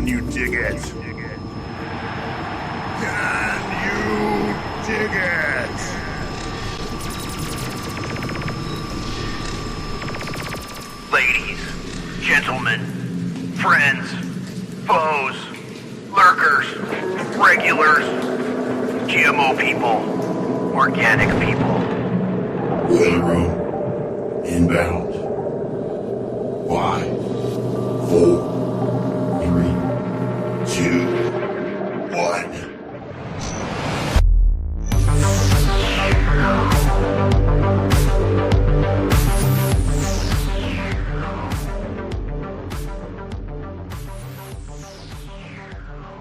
you dig it? Can you dig it? Ladies, gentlemen, friends, foes, lurkers, regulars, GMO people, organic people. Boiler room, inbound. 5, 4, 3, 2, 1.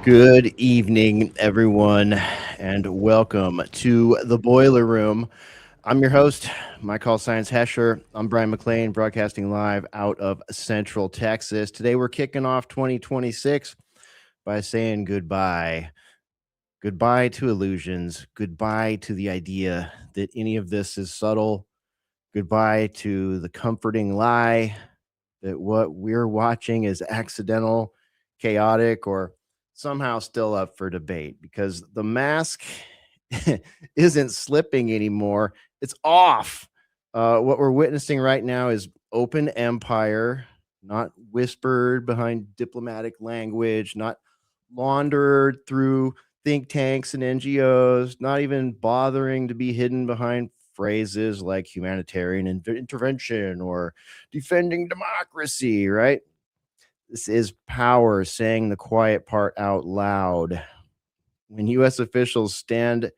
Good evening, everyone, and welcome to the Boiler Room. I'm your host, my call sign's Hesher. I'm Bryan McClain, broadcasting live out of Central Texas. Today, we're kicking off 2026 by saying goodbye. Goodbye to illusions. Goodbye to the idea that any of this is subtle. Goodbye to the comforting lie that what we're watching is accidental, chaotic, or somehow still up for debate, because the mask isn't slipping anymore. It's off. What we're witnessing right now is open empire, not whispered behind diplomatic language, not laundered through think tanks and NGOs, not even bothering to be hidden behind phrases like humanitarian intervention or defending democracy, right? This is power saying the quiet part out loud. When U.S. officials stand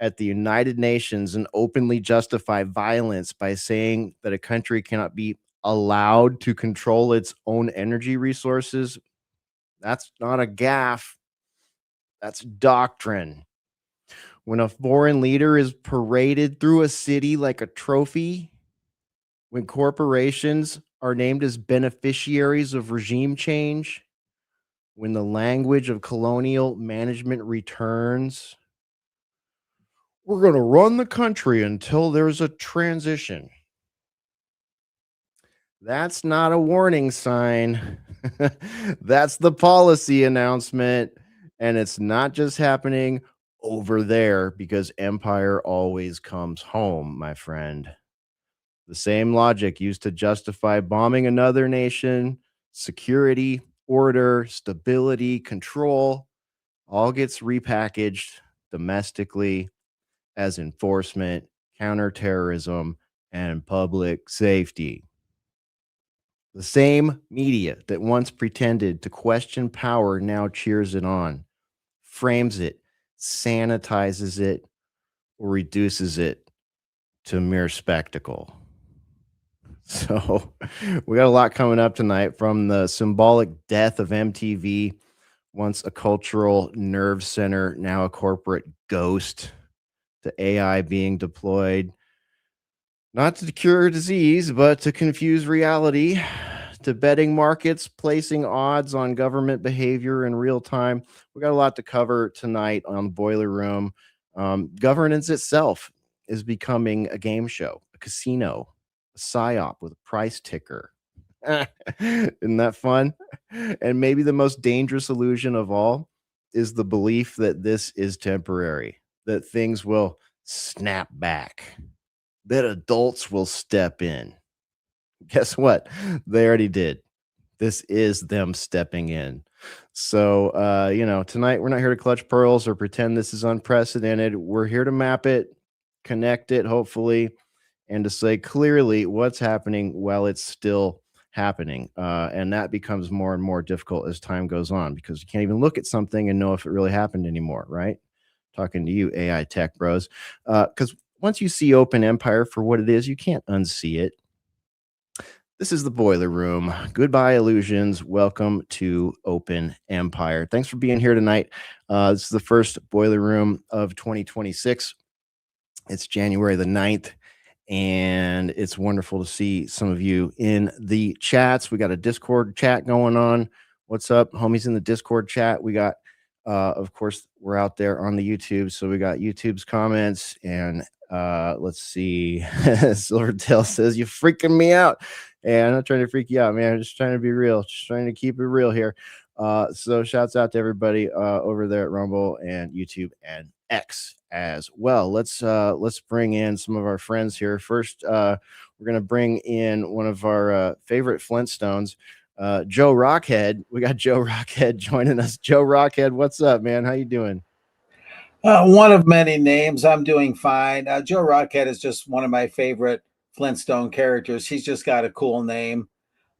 at the United Nations and openly justify violence by saying that a country cannot be allowed to control its own energy resources, that's not a gaffe. That's doctrine. When a foreign leader is paraded through a city like a trophy, when corporations are named as beneficiaries of regime change, when the language of colonial management returns, we're going to run the country until there's a transition. That's not a warning sign. That's the policy announcement. And it's not just happening over there, because empire always comes home, my friend. The same logic used to justify bombing another nation, security, order, stability, control, all gets repackaged domestically as enforcement, counterterrorism, and public safety. The same media that once pretended to question power now cheers it on, frames it, sanitizes it, or reduces it to mere spectacle. So we got a lot coming up tonight, from the symbolic death of MTV, once a cultural nerve center, now a corporate ghost, to AI being deployed, not to cure disease, but to confuse reality, to betting markets placing odds on government behavior in real time. We got a lot to cover tonight on the Boiler Room. Governance itself is becoming a game show, a casino, a psyop with a price ticker. Isn't that fun? And maybe the most dangerous illusion of all is the belief that this is temporary, that things will snap back, that adults will step in. Guess what? They already did. This is them stepping in. So, tonight we're not here to clutch pearls or pretend this is unprecedented. We're here to map it, connect it, hopefully, and to say clearly what's happening while it's still happening. And that becomes more and more difficult as time goes on, because you can't even look at something and know if it really happened anymore, right? Talking to you, AI tech bros. Because once you see open empire for what it is, you can't unsee it. This is the Boiler Room. Goodbye, illusions. Welcome to Open Empire. Thanks for being here tonight. This is the first Boiler Room of 2026. It's January the 9th, and it's wonderful to see some of you in the chats. We got a Discord chat going on. What's up, homies in the Discord chat? We got, of course, we're out there on the YouTube, so we got YouTube's comments, and let's see. Silvertail says, "You freaking me out." And I'm not trying to freak you out, man. I'm just trying to be real. Just trying to keep it real here. So shouts out to everybody over there at Rumble and YouTube and X as well. Let's bring in some of our friends here. First, we're gonna bring in one of our favorite Flintstones, Joe Rockhead. We got Joe Rockhead joining us. Joe Rockhead, what's up, man? How you doing? One of many names. I'm doing fine. Joe Rockhead is just one of my favorite Flintstone characters. He's just got a cool name.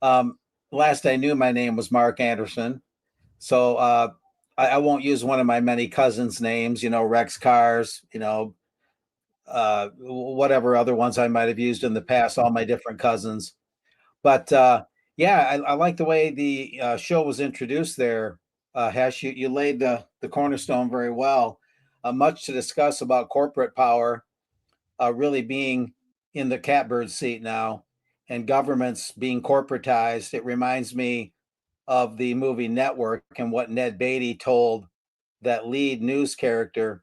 Last I knew, my name was Mark Anderson. So I won't use one of my many cousins' names, Rex Cars, whatever other ones I might have used in the past, all my different cousins. But yeah, I like the way the show was introduced there. Hesh, you laid the cornerstone very well. Much to discuss about corporate power really being in the catbird seat now and governments being corporatized. It reminds me of the movie Network and what Ned Beatty told that lead news character.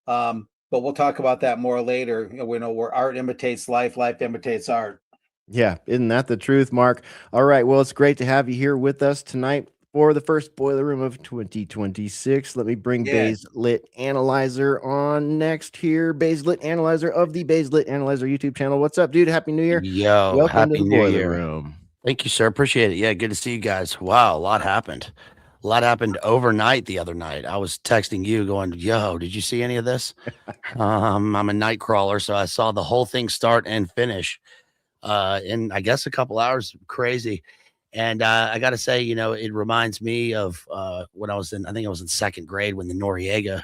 But we'll talk about that more later. We know where art imitates life, life imitates art. Yeah, isn't that the truth, Mark? All right, well, it's great to have you here with us tonight for the first Boiler Room of 2026. Let me bring Bazed-Lit Analyzer on next here. Bazed-Lit Analyzer of the Bazed-Lit Analyzer YouTube channel. What's up, dude? Happy New Year. Yo, welcome happy to the New Boiler Year. Room. Thank you, sir. Appreciate it. Yeah, good to see you guys. Wow, a lot happened. A lot happened overnight the other night. I was texting you going, yo, did you see any of this? I'm a night crawler, so I saw the whole thing start and finish in, I guess, a couple hours. Crazy. And I got to say, it reminds me of when I think I was in second grade when the Noriega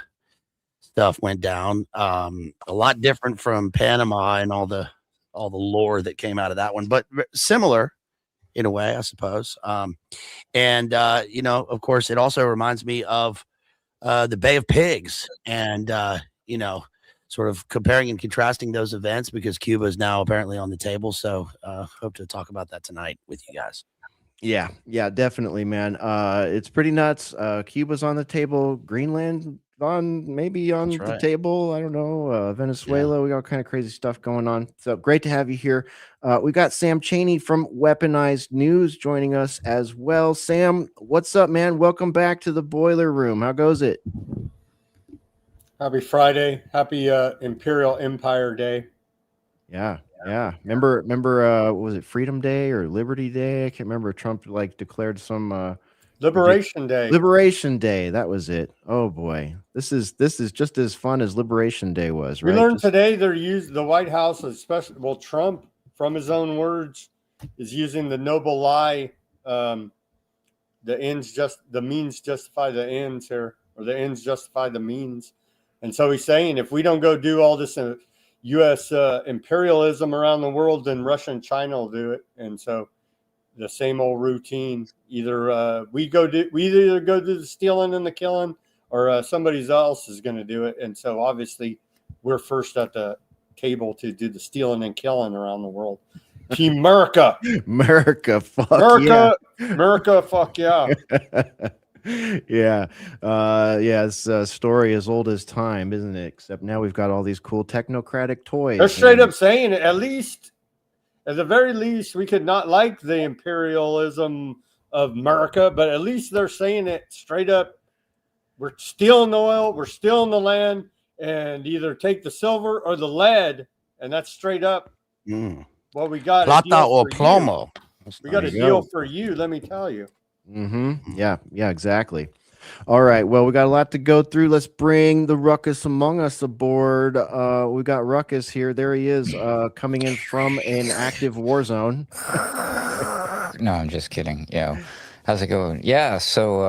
stuff went down. A lot different from Panama and all the lore that came out of that one, but similar in a way, I suppose. And of course, it also reminds me of the Bay of Pigs and, sort of comparing and contrasting those events because Cuba is now apparently on the table. So hope to talk about that tonight with you guys. Yeah, definitely, man. It's pretty nuts. Cuba's on the table. Greenland maybe on the table. I don't know. Venezuela, we got all kind of crazy stuff going on. So great to have you here. We got Sam Chaney from Weaponized News joining us as well. Sam, what's up, man? Welcome back to the Boiler Room. How goes it? Happy Friday. Happy Imperial Empire Day. Yeah. Remember was it Freedom Day or Liberty Day? I can't remember. Trump declared some Liberation Day. Liberation Day. That was it. Oh boy. This is just as fun as Liberation Day was, right? We learned today the White House, especially Trump, from his own words, is using the noble lie, the means justify the ends here, or the ends justify the means. And so he's saying if we don't go do all this U.S. Imperialism around the world, then Russia and China will do it. And so the same old routine. Either we either go do the stealing and the killing, or somebody else is going to do it. And so obviously we're first at the table to do the stealing and killing around the world. Team America. America, fuck America, yeah. America, fuck yeah. Yeah. It's a story as old as time, isn't it? Except now we've got all these cool technocratic toys. They're straight up saying it. At the very least, we could not like the imperialism of America, but at least they're saying it straight up. We're stealing the oil, we're stealing the land, and either take the silver or the lead, and that's straight up. Well, we got Plata or plomo. We got a deal for you, let me tell you. Yeah, exactly. All right, well, we got a lot to go through. Let's bring the Ruckus among us aboard. We got Ruckus here. There he is, coming in from an active war zone. No, I'm just kidding. Yeah. How's it going? Yeah, so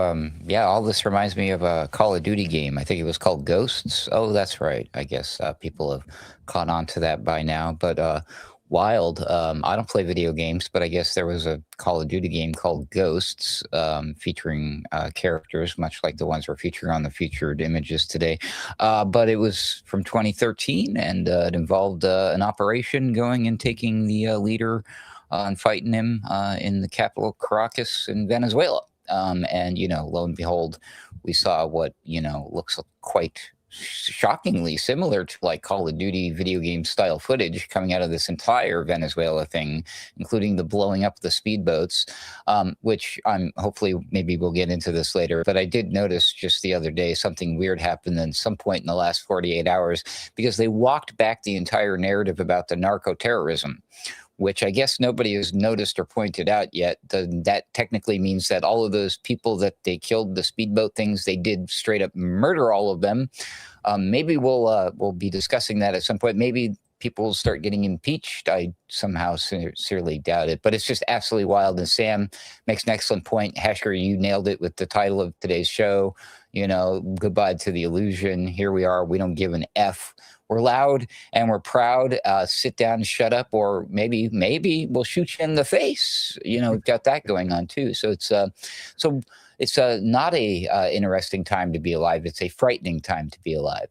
all this reminds me of a Call of Duty game. I think it was called Ghosts. Oh, that's right. I guess people have caught on to that by now. But wild. I don't play video games, but I guess there was a Call of Duty game called Ghosts, featuring characters much like the ones we're featuring on the featured images today. But it was from 2013, and it involved an operation going and taking the leader and fighting him in the capital, Caracas, in Venezuela. And, lo and behold, we saw what, looks quite shockingly similar to like Call of Duty video game style footage coming out of this entire Venezuela thing, including the blowing up the speedboats, which I'm hopefully maybe we'll get into this later. But I did notice just the other day something weird happened at some point in the last 48 hours because they walked back the entire narrative about the narco terrorism, which I guess nobody has noticed or pointed out yet. That technically means that all of those people that they killed, the speedboat things, they did straight up murder all of them. Maybe we'll be discussing that at some point. Maybe people will start getting impeached. I somehow sincerely doubt it, but it's just absolutely wild. And Sam makes an excellent point. Hesher, you nailed it with the title of today's show. You know, goodbye to the illusion. Here we are. We don't give an F. We're loud and we're proud. Sit down and shut up, or maybe we'll shoot you in the face. You know, we've got that going on too. So it's not a interesting time to be alive. It's a frightening time to be alive.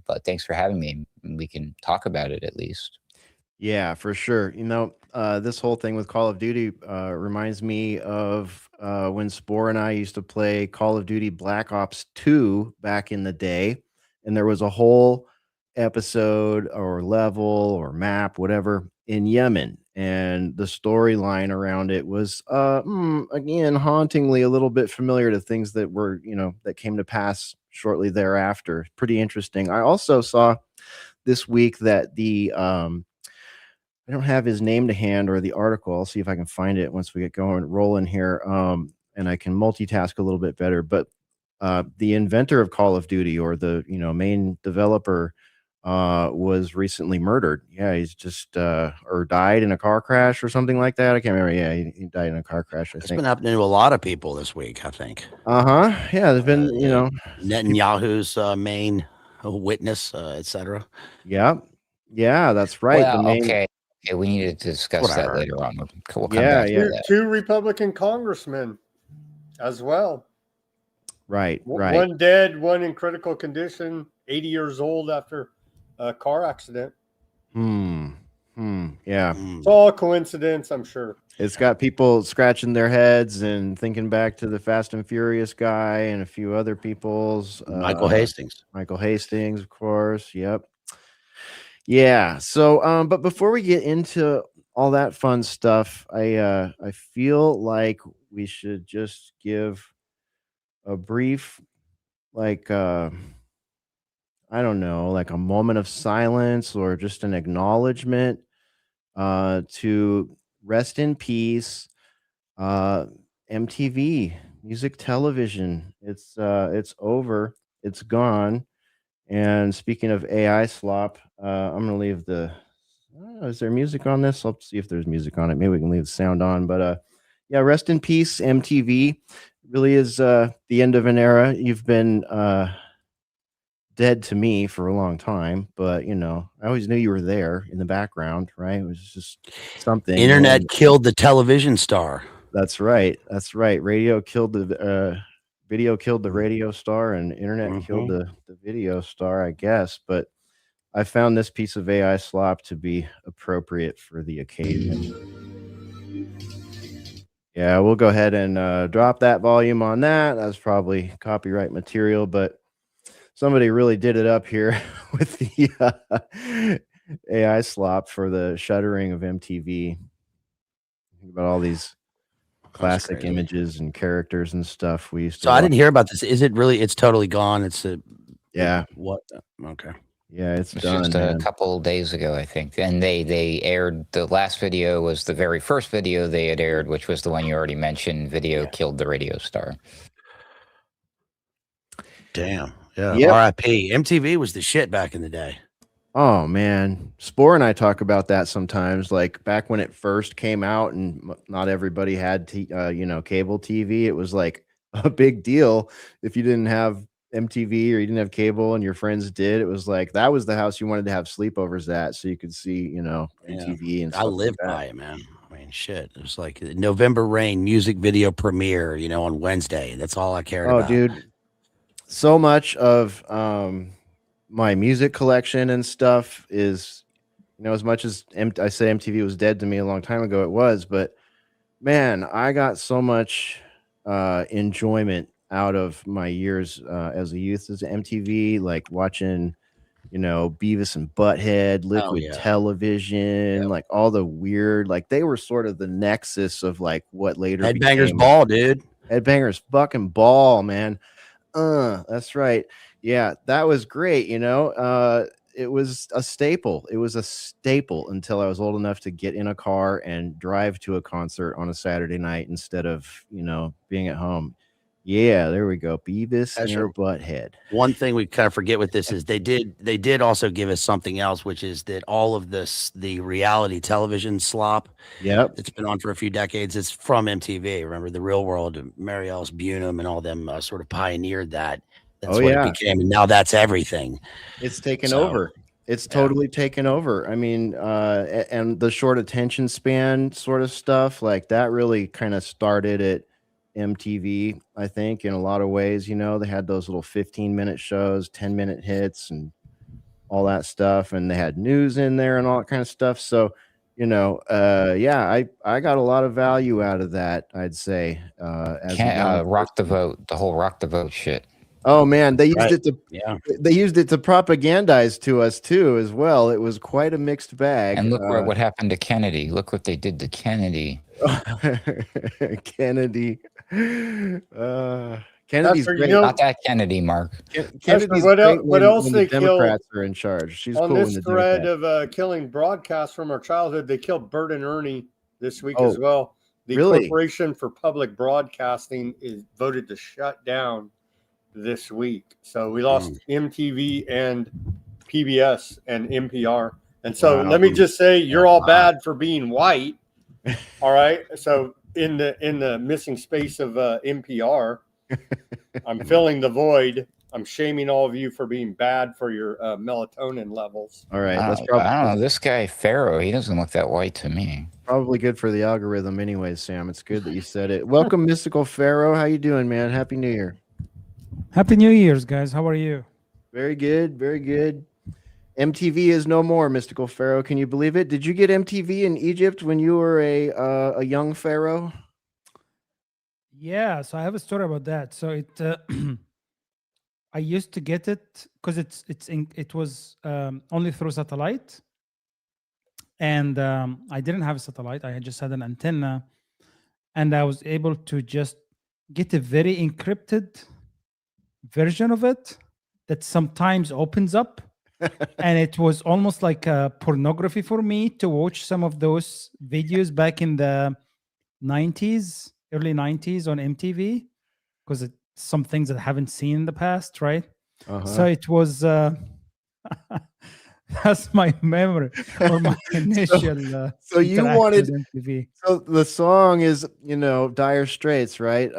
But thanks for having me. We can talk about it at least. Yeah, for sure. You know, this whole thing with Call of Duty reminds me of when Spore and I used to play Call of Duty Black Ops 2 back in the day, and there was a whole episode or level or map, whatever, in Yemen, and the storyline around it was again hauntingly a little bit familiar to things that were, you know, that came to pass shortly thereafter. Pretty interesting. I also saw this week that the I don't have his name to hand or the article. I'll see if I can find it once we get going rolling here. And I can multitask a little bit better. But the inventor of Call of Duty, or the main developer, was recently murdered. Yeah, he's just or died in a car crash or something like that. I can't remember. Yeah, he died in a car crash. It's been happening to a lot of people this week, I think. Yeah, there's been Netanyahu's main witness, etc. Yeah, that's right. Well, okay, we need to discuss that later on. We'll come back to that. Two Republican congressmen as well. Right. One dead, one in critical condition, 80 years old after a car accident. Yeah. It's all coincidence, I'm sure. It's got people scratching their heads and thinking back to the Fast and Furious guy and a few other people's. Michael Hastings, of course. Yep. Yeah. So, but before we get into all that fun stuff, I feel like we should just give a brief, like, I don't know, like a moment of silence or just an acknowledgement to rest in peace, MTV, music television. It's over. It's gone. And speaking of AI slop, I'm gonna leave the. Is there music on this? I'll see if there's music on it. Maybe we can leave the sound on. But yeah, rest in peace, MTV. Really is the end of an era. You've been dead to me for a long time, but I always knew you were there in the background, right? It was just something. Internet killed the television star. That's right. Radio killed the video killed the radio star, and internet killed the video star, I guess. But I found this piece of AI slop to be appropriate for the occasion. Yeah, we'll go ahead and drop that volume on that. That's probably copyright material, but somebody really did it up here with the AI slop for the shuttering of MTV. Think about all these classic images and characters and stuff we used to. So I didn't hear about this. Is it really? It's totally gone. It's what? Okay. Yeah, it's done. Just a couple days ago, I think. And they aired, the last video was the very first video they had aired, which was the one you already mentioned. Video killed the radio star. Damn. Yeah. Yep. R.I.P. MTV was the shit back in the day. Oh man, Spore and I talk about that sometimes. Like back when it first came out, and not everybody had cable TV. It was like a big deal if you didn't have MTV or you didn't have cable, and your friends did. It was like that was the house you wanted to have sleepovers at, so you could see MTV and stuff. I lived by it, man. I mean, shit. It was like November Rain music video premiere, on Wednesday. That's all I cared about. Oh, dude. So much of my music collection and stuff is, as much as I say MTV was dead to me a long time ago, it was, but man, I got so much enjoyment out of my years as a youth as MTV, like watching, you know, Beavis and Butthead, Liquid yeah. Television, Yep. like all the weird, like they were sort of the nexus of like what later Headbangers became Ball, dude. Headbangers fucking Ball, man. That's right. Yeah, that was great, you know. It was a staple. It was a staple until I was old enough to get in a car and drive to a concert on a Saturday night instead of, you know, being at home. Yeah, there we go. Beavis Hesher, and Butthead. one thing we kind of forget with this is they did also give us something else, which is that all of the reality television slop Yep. that's been on for a few decades is from MTV. Remember the Real World, Mary Alice Bunham and all them sort of pioneered that. That's Oh, what yeah. it became, and now that's everything. It's taken So, over. It's yeah. totally taken over. I mean, and the short attention span sort of stuff, like that really kind of started at MTV, I think, in a lot of ways. You know, they had those little 15-minute shows, 10-minute hits, and all that stuff, and they had news in there and all that kind of stuff. So, you know, yeah, I got a lot of value out of that, I'd say. As a young Rock the person. vote, the whole rock the vote shit. Oh man, they used Right. it to Yeah. they used it to propagandize to us too, as well. It was quite a mixed bag. And look what happened to Kennedy. Look what they did to Kennedy. Kennedy. Kennedy's That's great. Not that Kennedy, Mark. Kennedy's what great what else when they the Democrats are in charge. She's on cool this when the thread Democrats. of killing broadcasts from our childhood. They killed Bert and Ernie this week Oh, as well. The really? Corporation for Public Broadcasting is voted to shut down this week. So we lost MTV and PBS and NPR. And so Wow. let me just say, you're all bad for being white. All right. So in the missing space of NPR, I'm filling the void. I'm shaming all of you for being bad for your melatonin levels. All right, that's I don't know. This guy Pharaoh, he doesn't look that white to me. probably good for the algorithm anyways, Sam. It's good that you said it. Welcome, Mystical Pharaoh. How you doing, man? Happy New Year. Happy New Year's, guys. How are you? Very good, very good. MTV is no more, Mystical Pharaoh. Can you believe it? Did you get MTV in Egypt when you were a young pharaoh? Yeah, so I have a story about that. So it, I used to get it because it was only through satellite, and I didn't have a satellite. I just had an antenna, and I was able to just get a very encrypted version of it that sometimes opens up. And it was almost like a pornography for me to watch some of those videos back in the 90s, early 90s on MTV, because it's some things that I haven't seen in the past, right? So it was that's my memory or my initial so you interaction wanted with MTV. So the song is, you know, Dire Straits, right?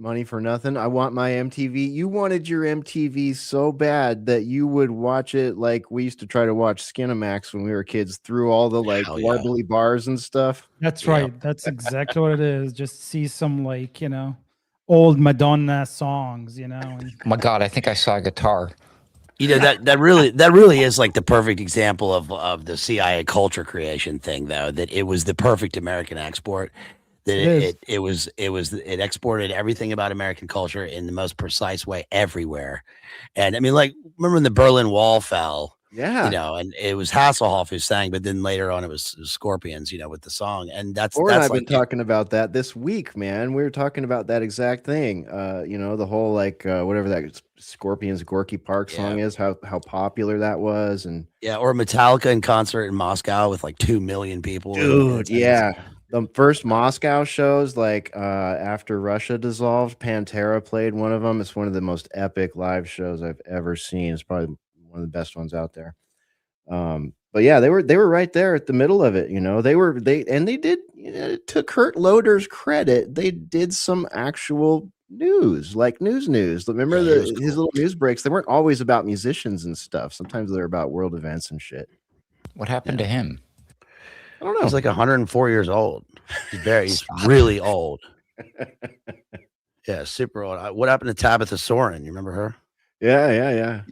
Money for Nothing. I want my MTV. You wanted your MTV so bad that you would watch it like we used to try to watch Skinamax when we were kids through all the like Hell yeah. warbly bars and stuff. That's Yeah. right. That's exactly what it is. Just see some like, you know, old Madonna songs, you know. And Oh my God, I think I saw a guitar. You know, that really is like the perfect example of the CIA culture creation thing, though, that it was the perfect American export. That it exported everything about American culture in the most precise way everywhere. And I mean, like, remember when the Berlin Wall fell? Yeah. You know, and it was Hasselhoff who sang, but then later on it was Scorpions, you know, with the song. And that's Or I've like been talking about that this week, man. We were talking about that exact thing. You know, the whole like whatever that Scorpions Gorky Park song is, how popular that was, and yeah, or Metallica in concert in Moscow with like 2 million people. dude, yeah. The first Moscow shows, like after Russia dissolved, Pantera played one of them. It's one of the most epic live shows I've ever seen. It's probably one of the best ones out there. But yeah, they were right there at the middle of it. You know, they did, you know, to Kurt Loder's credit, they did some actual news, like news. Remember his little news breaks? They weren't always about musicians and stuff. Sometimes they're about world events and shit. What happened to him? I don't know. He's like 104 years old. He's really old. Yeah, super old. What happened to Tabitha Soren? You remember her? Yeah.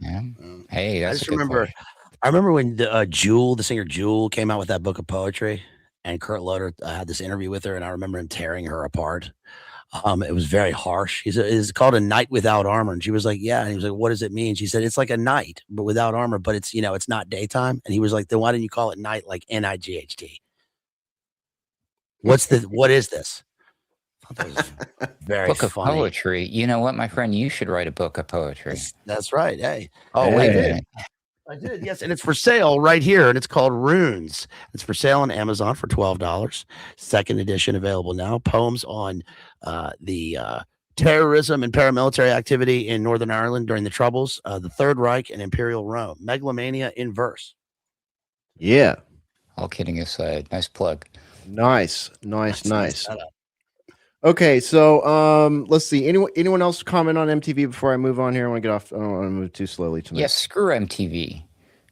Hey, that's I just remember. question. I remember when the singer Jewel, came out with that book of poetry, and Kurt Loder had this interview with her, and I remember him tearing her apart. It was very harsh. It's called A Knight Without Armor. And she was like, yeah. And he was like, what does it mean? She said, it's like a knight, but without armor, but it's, it's not daytime. And he was like, then why didn't you call it night, like NIGHT? What is this? I thought that was very Book of funny. poetry. You know what, my friend? You should write a book of poetry. That's right. Hey. Oh, Hey. wait a minute. I did, yes, and it's for sale right here, and it's called Runes. It's for sale on Amazon for $12. Second edition available now. Poems on the terrorism and paramilitary activity in Northern Ireland during the Troubles, the Third Reich, and Imperial Rome. Megalomania in verse. Yeah. All kidding aside, nice plug. Nice. Okay, so let's see. Anyone else comment on MTV before I move on here? I want to get off. I don't want to move too slowly tonight. Yes, screw MTV.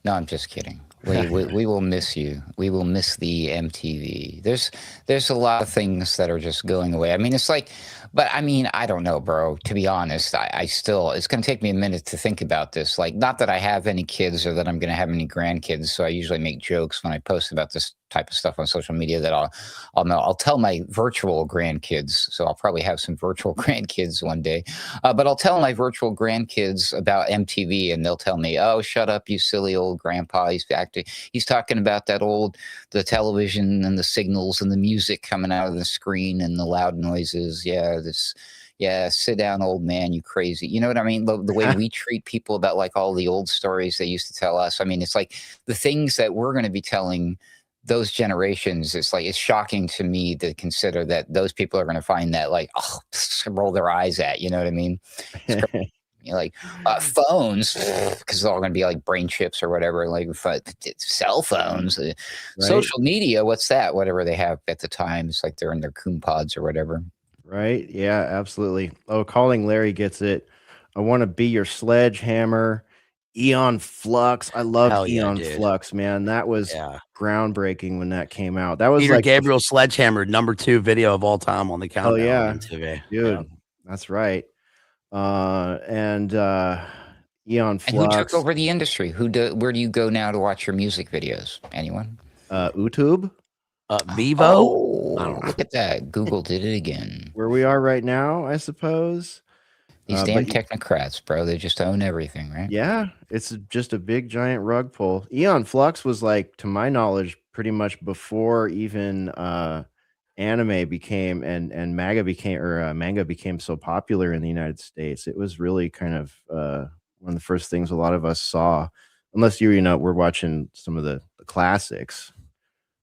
No, I'm just kidding. We will miss you. We will miss the MTV. There's a lot of things that are just going away. I mean, it's like, but I mean, I don't know, bro. To be honest, I still, it's going to take me a minute to think about this. Like, not that I have any kids or that I'm going to have any grandkids. So I usually make jokes when I post about this type of stuff on social media that I'll tell my virtual grandkids. So I'll probably have some virtual grandkids one day. But I'll tell my virtual grandkids about MTV, and they'll tell me, "Oh, shut up, you silly old grandpa. He's talking about the television and the signals and the music coming out of the screen and the loud noises. Yeah, sit down, old man, you crazy." You know what I mean? The way we treat people about like all the old stories they used to tell us. I mean, it's like the things that we're going to be telling those generations. It's like, it's shocking to me to consider that those people are going to find that like, oh, roll their eyes at, you know what I mean? Like phones, because it's all going to be like brain chips or whatever, like cell phones, right. Social media. What's that? Whatever they have at the time, it's like they're in their coon pods or whatever. Right? Yeah, absolutely. Oh, Calling Larry gets it. I want to be your sledgehammer. Eon Flux. I loved Eon Flux, man. That was groundbreaking when that came out. That was Peter like Gabriel Sledgehammer, #2 video of all time on the countdown. Oh yeah, on MTV. Dude, that's right. And Eon Flux. And who took over the industry? Where do you go now to watch your music videos? Anyone? YouTube. Vivo. Oh, look at that. Google did it again. Where we are right now, I suppose. These damn technocrats, bro. They just own everything, right? Yeah, it's just a big giant rug pull. Eon Flux was like, to my knowledge, pretty much before even anime became and manga became so popular in the United States. It was really kind of one of the first things a lot of us saw, unless we're watching some of the classics,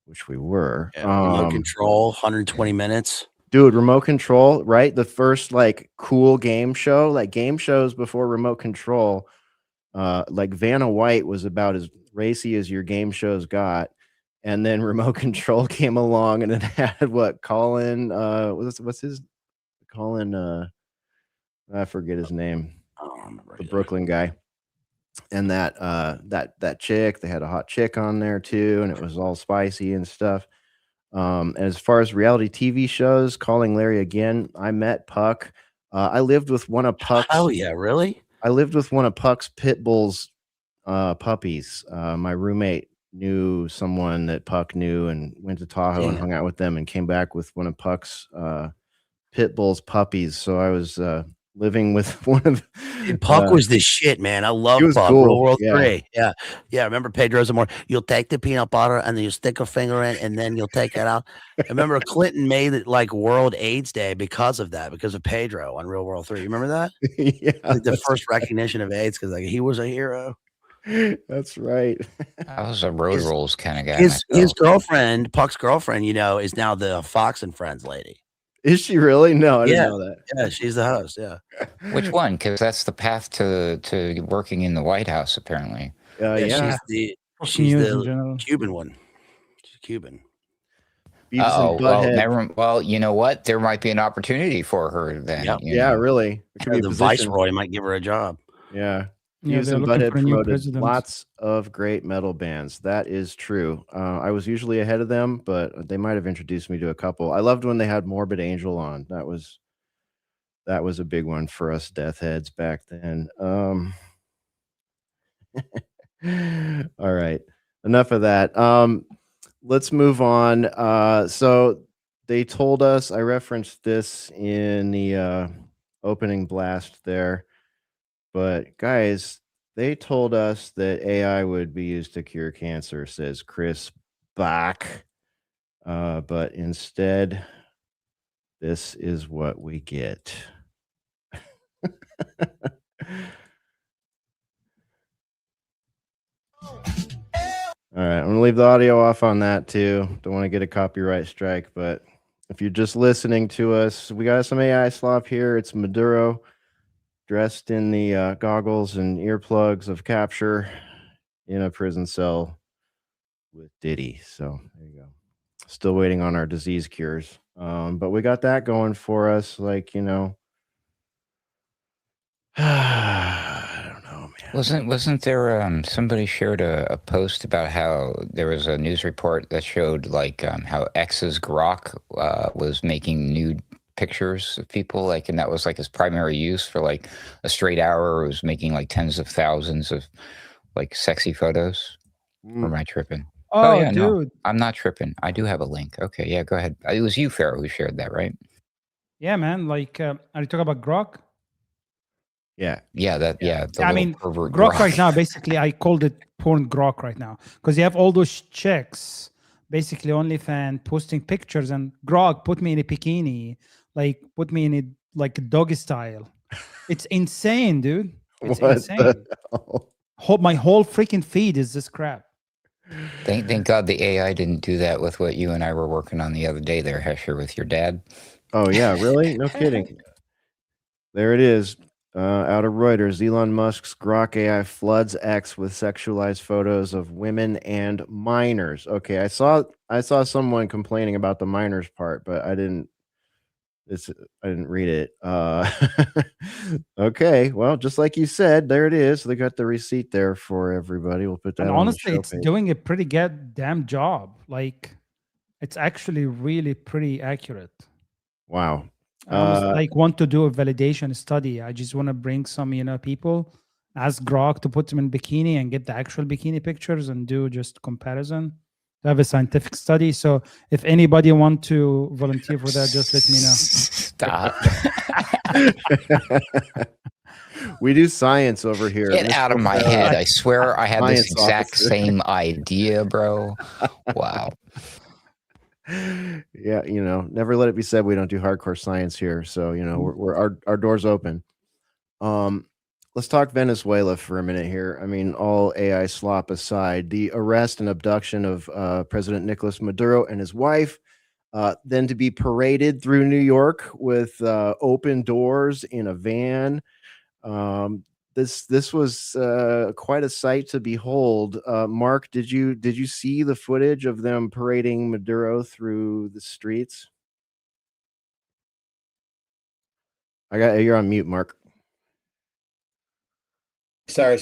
which we were. Remote Control, 120 minutes. Dude, Remote Control, right? The first like cool game show, like game shows before Remote Control, like Vanna White was about as racy as your game shows got. And then Remote Control came along and it had what? Colin, what's his Colin, I forget his name. The Brooklyn guy. And that chick, they had a hot chick on there too, and it was all spicy and stuff. And as far as reality TV shows, Calling Larry again, I met Puck. I lived with one of Puck's. Oh yeah, really? I lived with one of Puck's pit bulls puppies. My roommate knew someone that Puck knew and went to Tahoe and hung out with them and came back with one of Puck's pit bulls puppies. So I was living with one of Puck was the shit, man. I love Puck. Cool. Real World 3. Yeah. Remember Pedro Zamora? You'll take the peanut butter and then you stick a finger in and then you'll take it out. I remember Clinton made it like World AIDS Day because of that, because of Pedro on Real World 3. You remember that? Yeah, like the first recognition of AIDS, because like he was a hero. That's right. I was a road rolls kind of guy. His girlfriend, Puck's girlfriend, is now the Fox and Friends lady. Is she really? No, I didn't know that. Yeah, she's the host. Yeah. Which one? Because that's the path to working in the White House, apparently. Yeah. She's the Cuban one. She's Cuban. Well, you know what? There might be an opportunity for her then. Yep. Yeah, really. It could be the viceroy might give her a job. Yeah. Yeah, Beavis and Butthead promoted lots of great metal bands. That is true. I was usually ahead of them, but they might have introduced me to a couple. I loved when they had Morbid Angel on. That was a big one for us death heads back then. All right. Enough of that. Let's move on. So they told us, I referenced this in the opening blast there, but guys, they told us that AI would be used to cure cancer, says Chris Bach. But instead, this is what we get. All right, I'm gonna leave the audio off on that too. Don't want to get a copyright strike, but if you're just listening to us, we got some AI slop here. It's Maduro dressed in the goggles and earplugs of capture in a prison cell with Diddy. So there you go. Still waiting on our disease cures. But we got that going for us. Like, you know, I don't know, man. Wasn't there somebody shared a post about how there was a news report that showed like how X's Grok was making nude pictures of people, like, and that was like his primary use for like a straight hour. It was making like tens of thousands of like sexy photos. Or am I tripping? Oh, yeah, no, dude. I'm not tripping. I do have a link. Okay, yeah, go ahead. It was you, Pharaoh, who shared that, right? Yeah, man. Like, are you talking about Grok? Yeah, the I little mean, pervert Grok right now, basically, I called it porn Grok right now because you have all those chicks, basically OnlyFans posting pictures, and Grok put me in a bikini, like put me in a like doggy style. It's insane, dude. It's What insane. the hell? My whole freaking feed is this crap. Thank God the AI didn't do that with what you and I were working on the other day there, Hesher, with your dad. Oh yeah, really? No kidding. There it is. Out of Reuters, Elon Musk's Grok AI floods X with sexualized photos of women and minors. Okay, I saw someone complaining about the minors part, but I didn't read it. Okay, well, just like you said, there it is. They got the receipt there for everybody. We'll put that And on honestly, the show it's page. doing a pretty goddamn job. Like, it's actually really pretty accurate. Wow. I almost like want to do a validation study. I just want to bring some, people, ask Grok to put them in bikini and get the actual bikini pictures and do just comparison. To have a scientific study. So if anybody want to volunteer for that, just let me know. Stop. We do science over here. Get out of my head. I swear I had this Science exact officer. same idea, bro. Wow. Yeah, never let it be said we don't do hardcore science here. So, we're our doors open. Let's talk Venezuela for a minute here. I mean, all AI slop aside, the arrest and abduction of President Nicolás Maduro and his wife, then to be paraded through New York with open doors in a van. This was quite a sight to behold. Mark, did you see the footage of them parading Maduro through the streets? You're on mute, Mark. Sorry.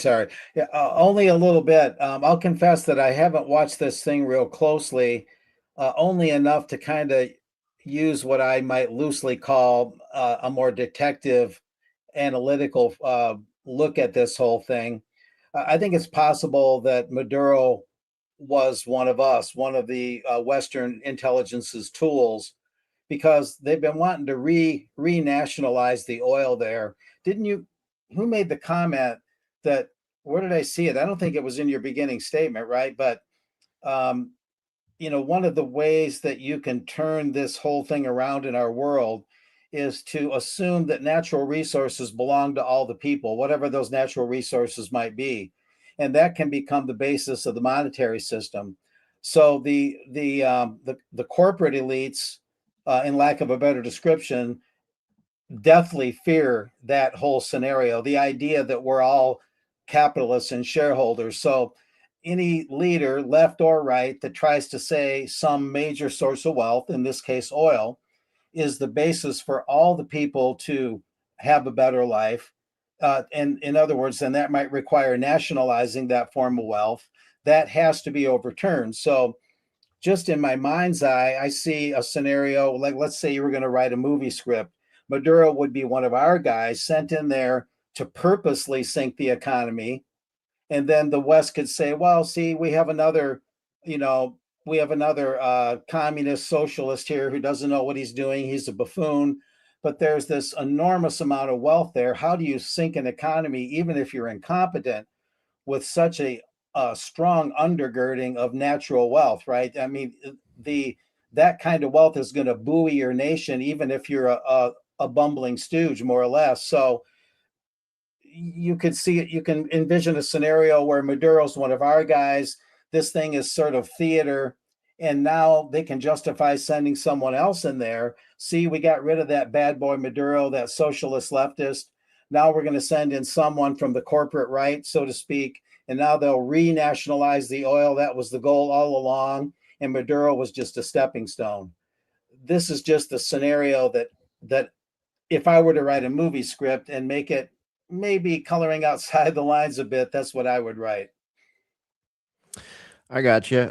Yeah, only a little bit. I'll confess that I haven't watched this thing real closely, only enough to kind of use what I might loosely call a more detective, analytical look at this whole thing. I think it's possible that Maduro was one of us, one of the Western intelligence's tools, because they've been wanting to renationalize the oil there. Didn't you? Who made the comment that? Where did I see it? I don't think it was in your beginning statement, right? But one of the ways that you can turn this whole thing around in our world is to assume that natural resources belong to all the people, whatever those natural resources might be, and that can become the basis of the monetary system. So the corporate elites, in lack of a better description, deathly fear that whole scenario. The idea that we're all capitalists and shareholders. So any leader, left or right, that tries to say some major source of wealth, in this case oil, is the basis for all the people to have a better life. And in other words, then that might require nationalizing that form of wealth. That has to be overturned. So just in my mind's eye, I see a scenario like, let's say you were going to write a movie script. Maduro would be one of our guys sent in there to purposely sink the economy. And then the West could say, well, see, we have another, we have another communist socialist here who doesn't know what he's doing. He's a buffoon, but there's this enormous amount of wealth there. How do you sink an economy, even if you're incompetent, with such a strong undergirding of natural wealth, right? I mean, that kind of wealth is going to buoy your nation, even if you're a bumbling stooge, more or less. So you could see it. You can envision a scenario where Maduro's one of our guys. This thing is sort of theater, and now they can justify sending someone else in there. See, we got rid of that bad boy Maduro, that socialist leftist. Now we're going to send in someone from the corporate right, so to speak, and now they'll renationalize the oil. That was the goal all along, and Maduro was just a stepping stone. This is just the scenario that if I were to write a movie script and make it maybe coloring outside the lines a bit, that's what I would write. I got you.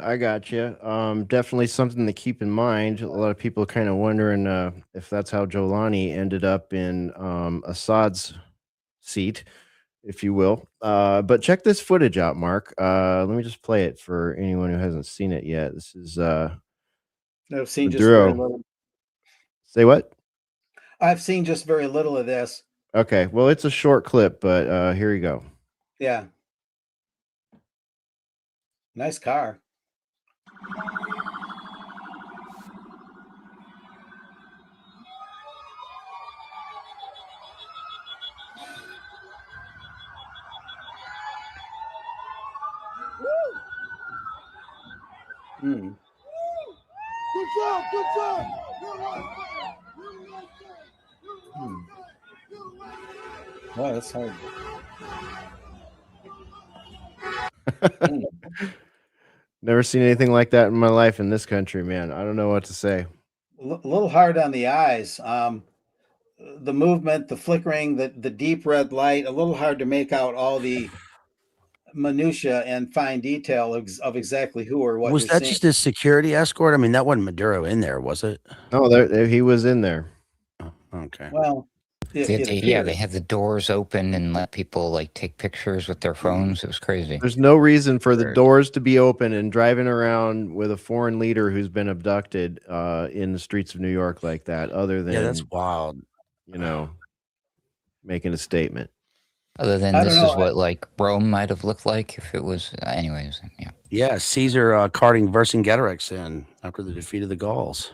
Definitely something to keep in mind. A lot of people kind of wondering if that's how Jolani ended up in Assad's seat, if you will. But check this footage out, Mark. Let me just play it for anyone who hasn't seen it yet. This is I've seen just Maduro. very little. Say what? I've seen just very little of this. Okay, well, it's a short clip, but here you go. Yeah. Nice car. Hmm. Good job, good job. Wow, that's hard. Never seen anything like that in my life in this country, man. I don't know what to say. A little hard on the eyes. The movement, the flickering, the deep red light, a little hard to make out all the minutia and fine detail of exactly who or what Was you're that seeing. just a security escort? I mean, that wasn't Maduro in there, was it? Oh, he was in there. Oh, okay. Well, they had the doors open and let people like take pictures with their phones. It was crazy. There's no reason for the doors to be open and driving around with a foreign leader who's been abducted in the streets of New York like that, other than that's wild. Making a statement. Other than this is what like Rome might have looked like if it was. Anyways, yeah. Yeah, Caesar carting Vercingetorix in after the defeat of the Gauls.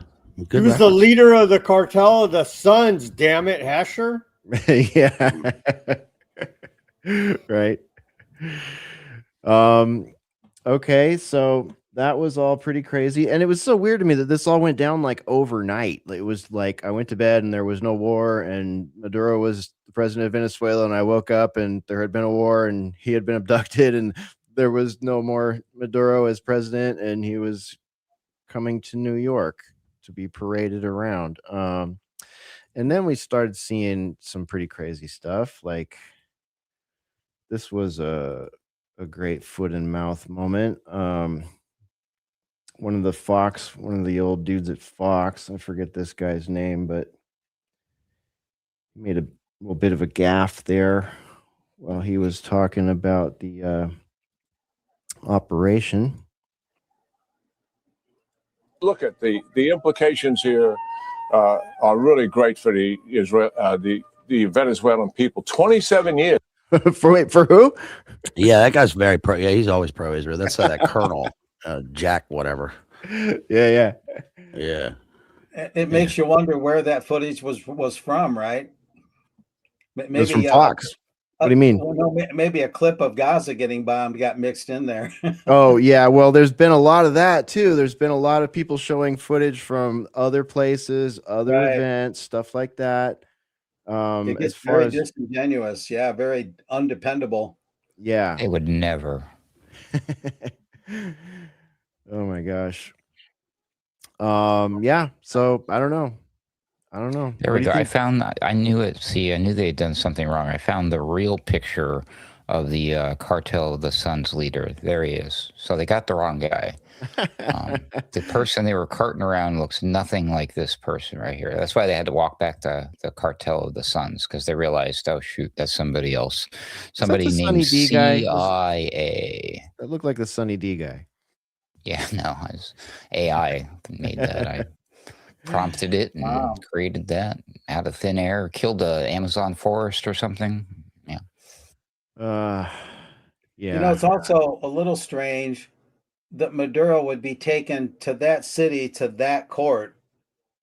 Good. He was the leader of the cartel of the Suns. Damn it, Hesher. Yeah. Right. Okay, so that was all pretty crazy, and it was so weird to me that this all went down like overnight. It was like I went to bed and there was no war, and Maduro was the president of Venezuela, and I woke up and there had been a war and he had been abducted, and there was no more Maduro as president, and he was coming to New York to be paraded around. And then we started seeing some pretty crazy stuff. Like this was a great foot and mouth moment. One of the old dudes at Fox, I forget this guy's name, but he made a little bit of a gaffe there while he was talking about the operation. Look at the implications here are really great for the Venezuelan people. 27 years. for who? Yeah, that guy's very pro. Yeah, he's always pro-Israel. That's that Colonel Jack, whatever. Yeah. It makes you wonder where that footage was from, right? Maybe it was from Fox. What do you mean? Well, no, maybe a clip of Gaza getting bombed got mixed in there. Oh, yeah. Well, there's been a lot of that, too. There's been a lot of people showing footage from other places, other events, stuff like that. It gets very disingenuous. Yeah, very undependable. Yeah. They would never. Oh, my gosh. Yeah. So, I don't know. There we go. I knew it. See, I knew they had done something wrong. I found the real picture of the cartel of the Suns leader. There he is. So they got the wrong guy. The person they were carting around looks nothing like this person right here. That's why they had to walk back to the cartel of the Suns, because they realized, oh, shoot, that's somebody else. Somebody named CIA. That looked like the Sunny D guy. Yeah, no, AI made that. I prompted it and Wow. created that out of thin air, killed the Amazon forest or something. Yeah. Yeah. It's also a little strange that Maduro would be taken to that city, to that court.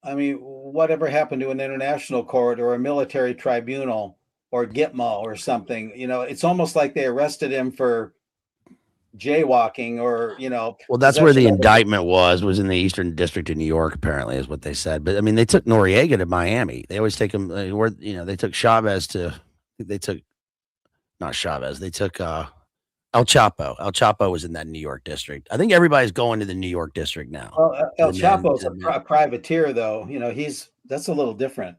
I mean, whatever happened to an international court or a military tribunal or Gitmo or something? It's almost like they arrested him for jaywalking or, Well, that's where the possession of a. indictment was in the Eastern District of New York, apparently, is what they said. But I mean, they took Noriega to Miami. They always take him where they took Chavez to. They took not Chavez. They took El Chapo. El Chapo was in that New York district. I think everybody's going to the New York district now. Well, El Chapo's a privateer, though. That's a little different.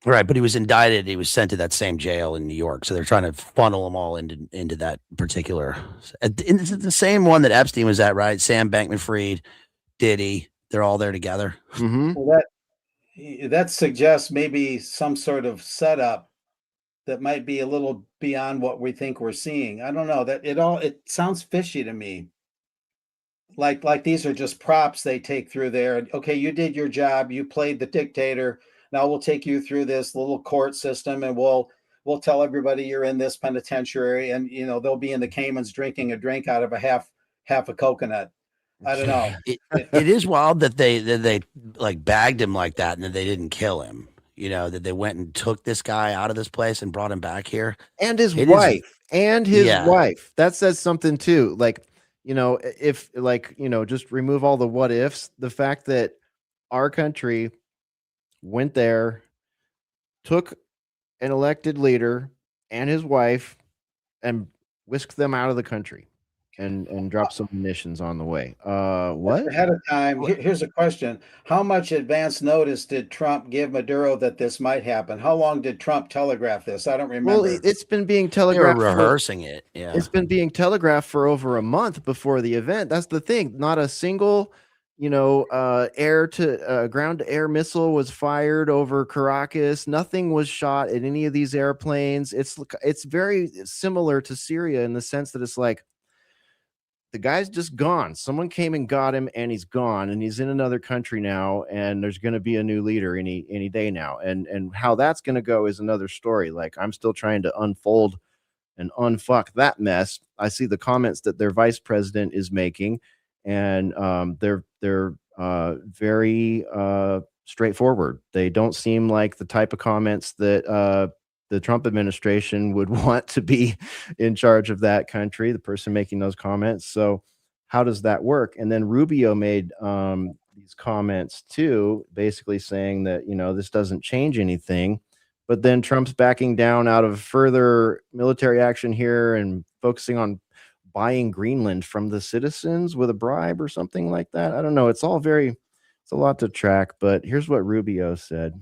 Right, but he was indicted. He was sent to that same jail in New York. So they're trying to funnel them all into that particular. It's the same one that Epstein was at, right? Sam Bankman-Fried, Diddy. They're all there together. Mm-hmm. Well, that suggests maybe some sort of setup that might be a little beyond what we think we're seeing. I don't know. That it sounds fishy to me. Like these are just props they take through there. Okay, you did your job. You played the dictator. Now we'll take you through this little court system, and we'll tell everybody you're in this penitentiary, and they'll be in the Caymans drinking a drink out of a half a coconut. I don't know. It is wild that they like bagged him like that, and that they didn't kill him. That they went and took this guy out of this place and brought him back here, and his wife. That says something too. Like, if just remove all the what ifs. The fact that our country went there, took an elected leader and his wife, and whisked them out of the country, and dropped some munitions on the way. What? Ahead of time. Here's a question: how much advance notice did Trump give Maduro that this might happen? How long did Trump telegraph this? I don't remember. Well, it's been being telegraphed. They were rehearsing it. Yeah, it's been being telegraphed for over a month before the event. That's the thing. Not a single, air to ground to air missile was fired over Caracas. Nothing was shot at any of these airplanes. It's very similar to Syria in the sense that it's like, the guy's just gone. Someone came and got him, and he's gone, and he's in another country now, and there's going to be a new leader any day now. And how that's going to go is another story. Like, I'm still trying to unfold and unfuck that mess. I see the comments that their vice president is making, and they're very straightforward. They don't seem like the type of comments that the Trump administration would want to be in charge of that country, the person making those comments. So how does that work? And then Rubio made these comments too, basically saying that, this doesn't change anything. But then Trump's backing down out of further military action here and focusing on buying Greenland from the citizens with a bribe or something like that. I don't know. It's a lot to track, but here's what Rubio said.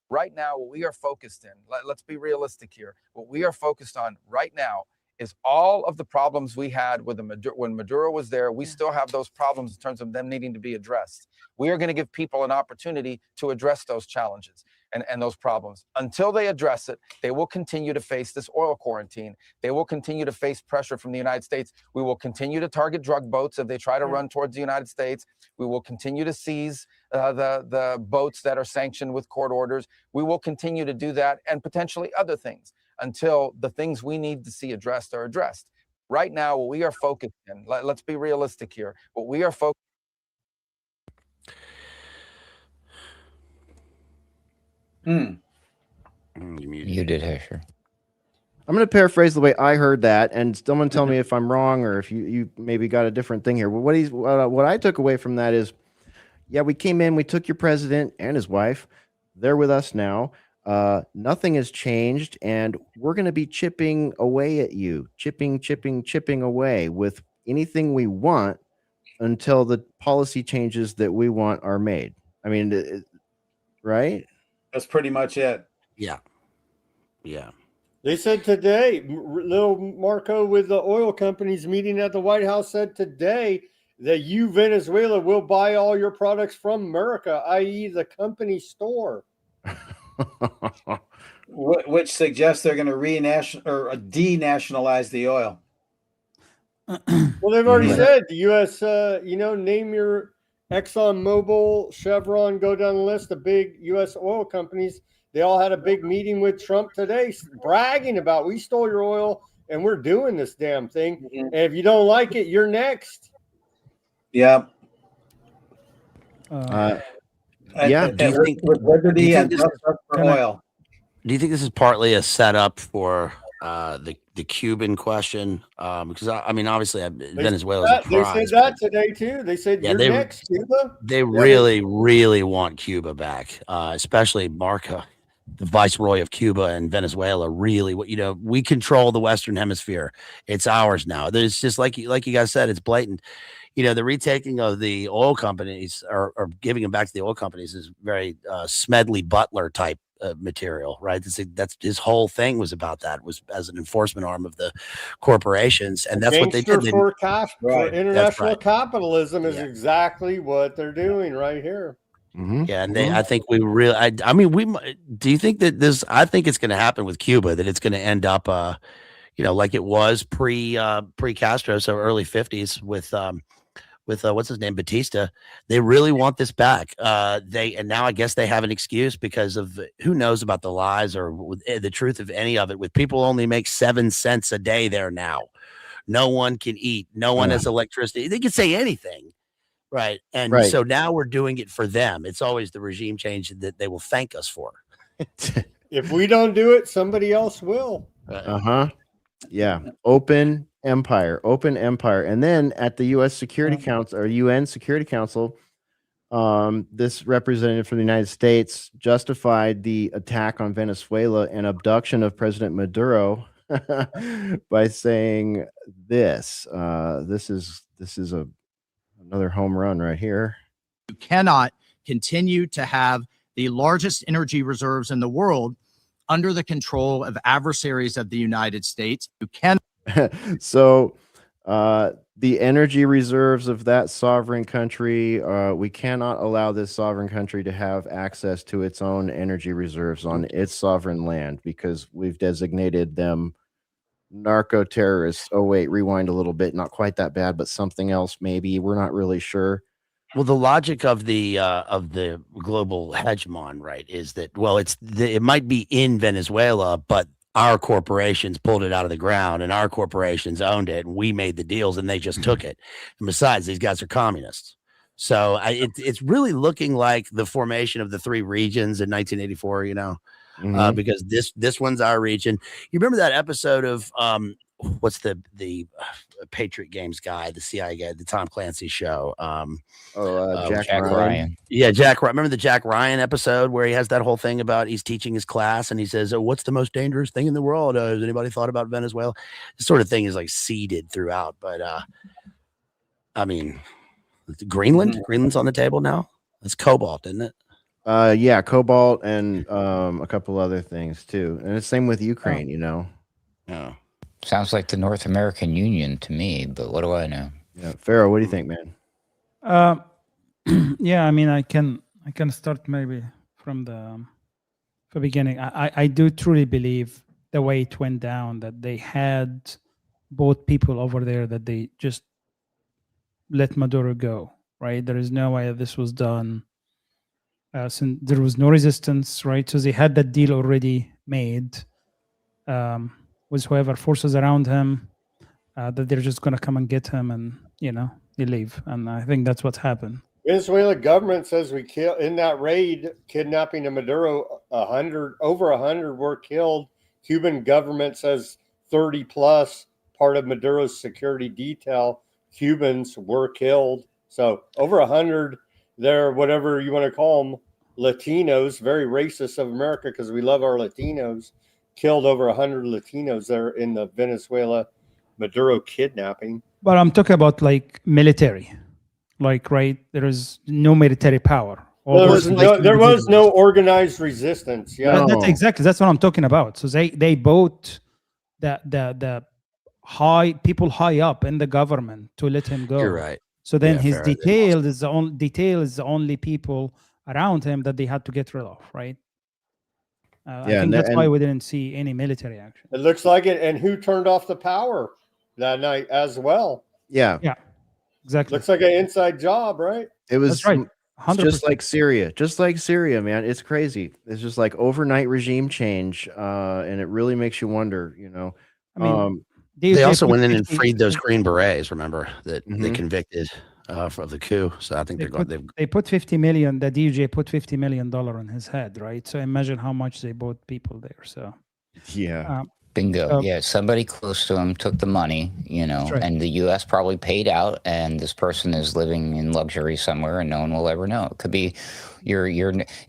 Right now, what we are focused in, let's be realistic here. What we are focused on right now is all of the problems we had with when Maduro was there. We still have those problems in terms of them needing to be addressed. We are going to give people an opportunity to address those challenges and those problems. Until they address it, they will continue to face this oil quarantine. They will continue to face pressure from the United States. We will continue to target drug boats if they try to run towards the United States. We will continue to seize the boats that are sanctioned with court orders. We will continue to do that and potentially other things until the things we need to see addressed are addressed. Right now, what we are focused in, let's be realistic here. What we are focused. You did, Hesher. I'm going to paraphrase the way I heard that, and someone tell me if I'm wrong or if you maybe got a different thing here. What I took away from that is, yeah, we came in, we took your president and his wife. They're with us now. Nothing has changed, and we're going to be chipping away at you, chipping away with anything we want until the policy changes that we want are made. I mean, right? That's pretty much it. Yeah. Yeah. They said today, little Marco with the oil companies meeting at the White House said today that Venezuela will buy all your products from America, i.e. the company store. Which suggests they're going to denationalize the oil. Well, they've already said the U.S. Name your Exxon Mobil, Chevron, go down the list of big U.S. oil companies. They all had a big meeting with Trump today, bragging about we stole your oil and we're doing this damn thing. And if you don't like it, you're next. Yeah. Yeah. Do you think this is partly a setup for the Cuban question? Because I mean, obviously, Venezuela is a prize. They said that today too. They said you're next, Cuba. They really want Cuba back, especially Marco, the viceroy of Cuba and Venezuela. Really, we control the Western Hemisphere. It's ours now. It's just like you guys said, it's blatant. The retaking of the oil companies or giving them back to the oil companies is very Smedley Butler type material, right? That's his whole thing was about that, was as an enforcement arm of the corporations, and that's what they did. For international capitalism is exactly what they're doing right here. Yeah, and I think we really. I mean, do you think that this? I think it's going to happen with Cuba, that it's going to end up, like it was pre Castro, so early 50s with what's his name, Batista. They really want this back. And now I guess they have an excuse because of who knows about the lies or the truth of any of it. With people only make 7 cents a day there now, no one can eat, no one has electricity. They can say anything. Right. And so now we're doing it for them. It's always the regime change that they will thank us for. If we don't do it, somebody else will. Yeah. Open empire. And then at the U.S. Security Council or UN Security Council, this representative from the United States justified the attack on Venezuela and abduction of President Maduro by saying this. This is another home run right here. You cannot continue to have the largest energy reserves in the world under the control of adversaries of the United States. You can. So the energy reserves of that sovereign country, we cannot allow this sovereign country to have access to its own energy reserves on its sovereign land because we've designated them narco terrorists. Oh wait, rewind a little bit. Not quite that bad, but something else maybe. We're not really sure. Well, the logic of the global hegemon, right, is that it might be in Venezuela, but our corporations pulled it out of the ground, and our corporations owned it, and we made the deals, and they just took it. And besides, these guys are communists. So it's really looking like the formation of the 3 regions in 1984. Because this one's our region. You remember that episode of what's the Patriot Games guy, the CIA guy, the Tom Clancy show? Jack Ryan. Yeah, Jack Ryan. Remember the Jack Ryan episode where he has that whole thing about he's teaching his class and he says, what's the most dangerous thing in the world? Has anybody thought about Venezuela? This sort of thing is like seeded throughout. But I mean, Greenland's on the table now. It's cobalt, isn't it? Yeah, cobalt and a couple other things too. And it's same with Ukraine, Yeah. Sounds like the North American Union to me, but what do I know? Yeah, Pharaoh, what do you think, man? Yeah, I mean, I can start maybe from the beginning. I do truly believe the way it went down, that they had both people over there, that they just let Maduro go, right? There is no way this was done. Since there was no resistance, right? So they had that deal already made with whoever forces around him, that they're just going to come and get him and, they leave. And I think that's what's happened. Venezuela government says we killed in that raid, kidnapping of Maduro, over 100 were killed. Cuban government says 30 plus, part of Maduro's security detail, Cubans were killed. So over 100, they're whatever you want to call them, Latinos, very racist of America because we love our Latinos, killed over 100 Latinos there in the Venezuela Maduro kidnapping. But I'm talking about like military, right? There is no military power. There was no organized resistance. Yeah, that's what I'm talking about. So they both the people high up in the government to let him go. You're right. So then his detail is the only people around him that they had to get rid of, right? I think that's why we didn't see any military action. It looks like it. And who turned off the power? that night as well. Yeah. Yeah, exactly. Looks like an inside job, right? It was That's right. it's just 100%. like Syria, man. It's crazy. It's just like overnight regime change, and it really makes you wonder, you know. I mean, They also put went in and 50 freed those Green Berets. Remember that they Mhm. convicted for the coup. So I think They they're going. put, they put 50 million. The DOJ put $50 million on his head, right? So imagine how much they bought people there. So Yeah. Bingo. So- Yeah, somebody close to him took the money, you know, right. and the U.S. probably paid out, and this person is living in luxury somewhere, and no one will ever know. It could be your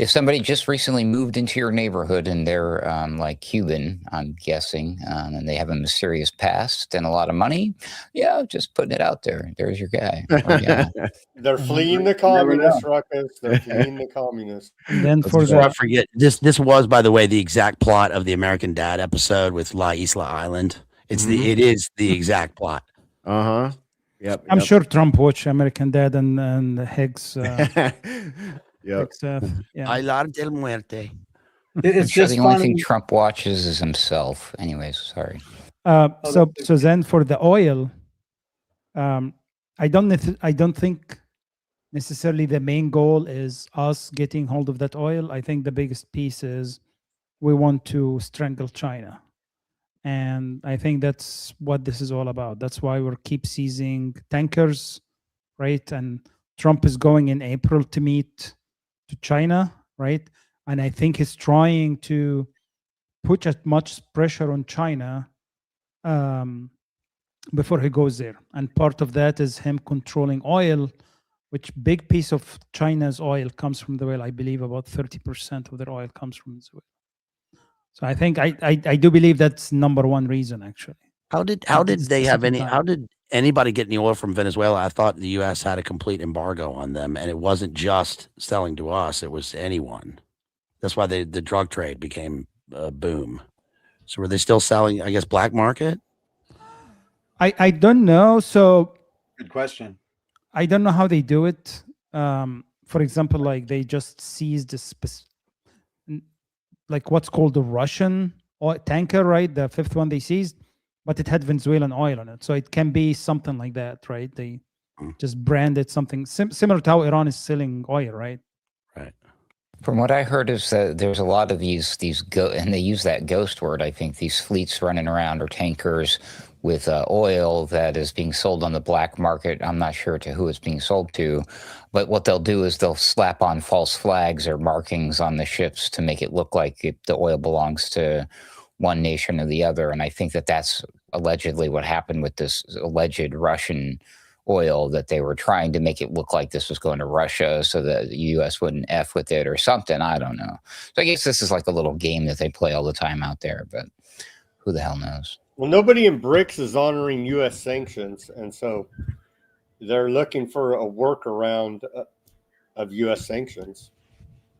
if somebody just recently moved into your neighborhood and they're like Cuban, I'm guessing, and they have a mysterious past and a lot of money. Yeah, just putting it out there. There's your guy. Or gal. They're fleeing the communists, Ruckus. They're fleeing the communists. And then for Before I the forget, this was, by the way, the exact plot of the American Dad episode with La Isla Island. It's it is the exact plot. Uh-huh. Yep. I'm sure Trump watched American Dad and the Higgs. Yep. Higgs, yeah. Isla del Muerte. It's So just the only funny. thing Trump watches is himself. Anyways, sorry. So then for the oil, I don't think necessarily the main goal is us getting hold of that oil. I think the biggest piece is we want to strangle China. And I think that's what this is all about. That's why we're keep seizing tankers, right? And Trump is going in April to meet to China, right? And I think he's trying to put as much pressure on China before he goes there. And part of that is him controlling oil, which big piece of China's oil comes from the oil. I believe about 30% of their oil comes from Venezuela. So I think I do believe that's number one reason, actually. How did At they the have same any? time. How did anybody get any oil from Venezuela? I thought the U.S. had a complete embargo on them, and it wasn't just selling to us; it was to anyone. That's why the drug trade became a boom. So were they still selling? I guess black market. I don't know. So Good question. I don't know how they do it. For example, like they just seized like what's called the Russian oil tanker, right? The fifth one they seized, but it had Venezuelan oil on it. So it can be something like that, right? They just branded something similar to how Iran is selling oil, right? Right. From what I heard is that there's a lot of these and they use that ghost word. I think these fleets running around or tankers with oil that is being sold on the black market. I'm not sure to who it's being sold to, but what they'll do is they'll slap on false flags or markings on the ships to make it look like the oil belongs to one nation or the other. And I think that that's allegedly what happened with this alleged Russian oil, that they were trying to make it look like this was going to Russia so that the U.S. wouldn't F with it or something. I don't know. So I guess this is like a little game that they play all the time out there, but who the hell knows? Well, nobody in BRICS is honoring U.S. sanctions, and so they're looking for a workaround of U.S. sanctions.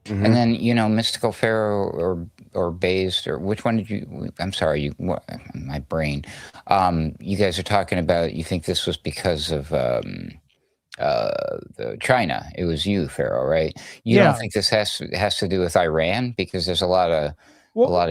Mm-hmm. And then, you know, Mystical Pharaoh or Bazed, or which one did you? I'm sorry, my brain. You guys are talking about. You think this was because of the China? It was you, Pharaoh, right? You don't think this has to do with Iran, because there's a lot of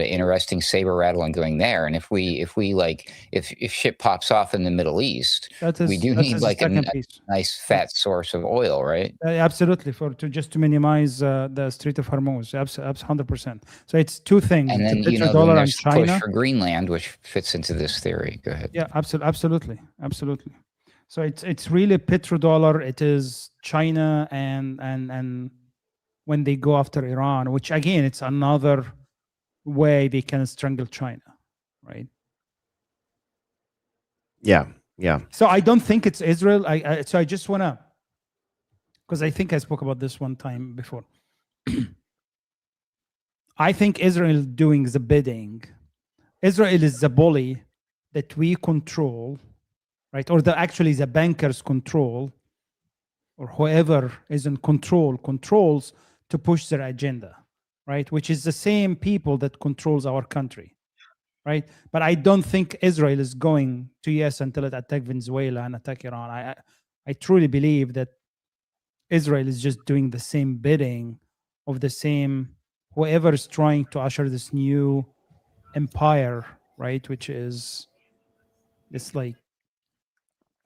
interesting saber rattling going there. And if shit pops off in the Middle East, we do need like a nice fat source of oil, right? Absolutely, to minimize the Strait of Hormuz. 100%. So it's two things. And then the then there's China. push for Greenland, which fits into this theory. Go ahead. Yeah, absolutely. So it's really petrodollar. It is China and when they go after Iran, which again, it's another way they can strangle China, right? Yeah. So I don't think it's Israel. So I just wanna, because I think I spoke about this one time before. I think Israel doing the bidding. Israel is the bully that we control, right? Or actually the bankers control, or whoever is in controls to push their agenda, right? Which is the same people that controls our country, right? But I don't think Israel is going to yes until it attack Venezuela and attack Iran. I truly believe that Israel is just doing the same bidding of the same whoever is trying to usher this new empire, right? Which is it's like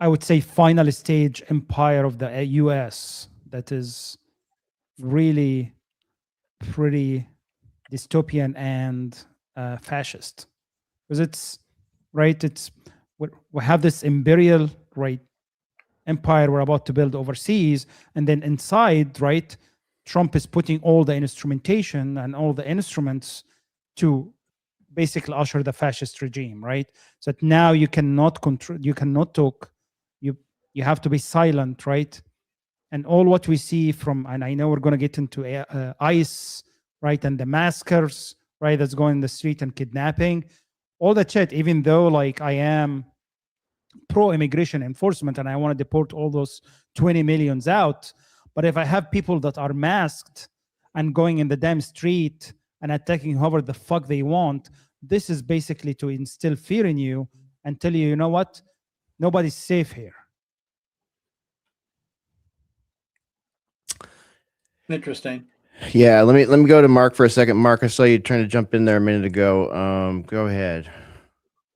I would say, final stage empire of the US that is really pretty dystopian and fascist, because it's right. It's we have this imperial empire we're about to build overseas, and then inside, right, Trump is putting all the instrumentation and all the instruments to basically usher the fascist regime, right? So that now you cannot control, you cannot talk, you have to be silent, right? And all what we see from, and I know we're going to get into ICE, right, and the massacres, right, that's going in the street and kidnapping, all that shit. Even though like I am pro-immigration enforcement and I want to deport all those 20 millions out, but if I have people that are masked and going in the damn street and attacking whoever the fuck they want, this is basically to instill fear in you and tell you, you know what, nobody's safe here. Interesting. Yeah, let me go to Mark for a second. Mark, I saw you trying to jump in there a minute ago. Go ahead.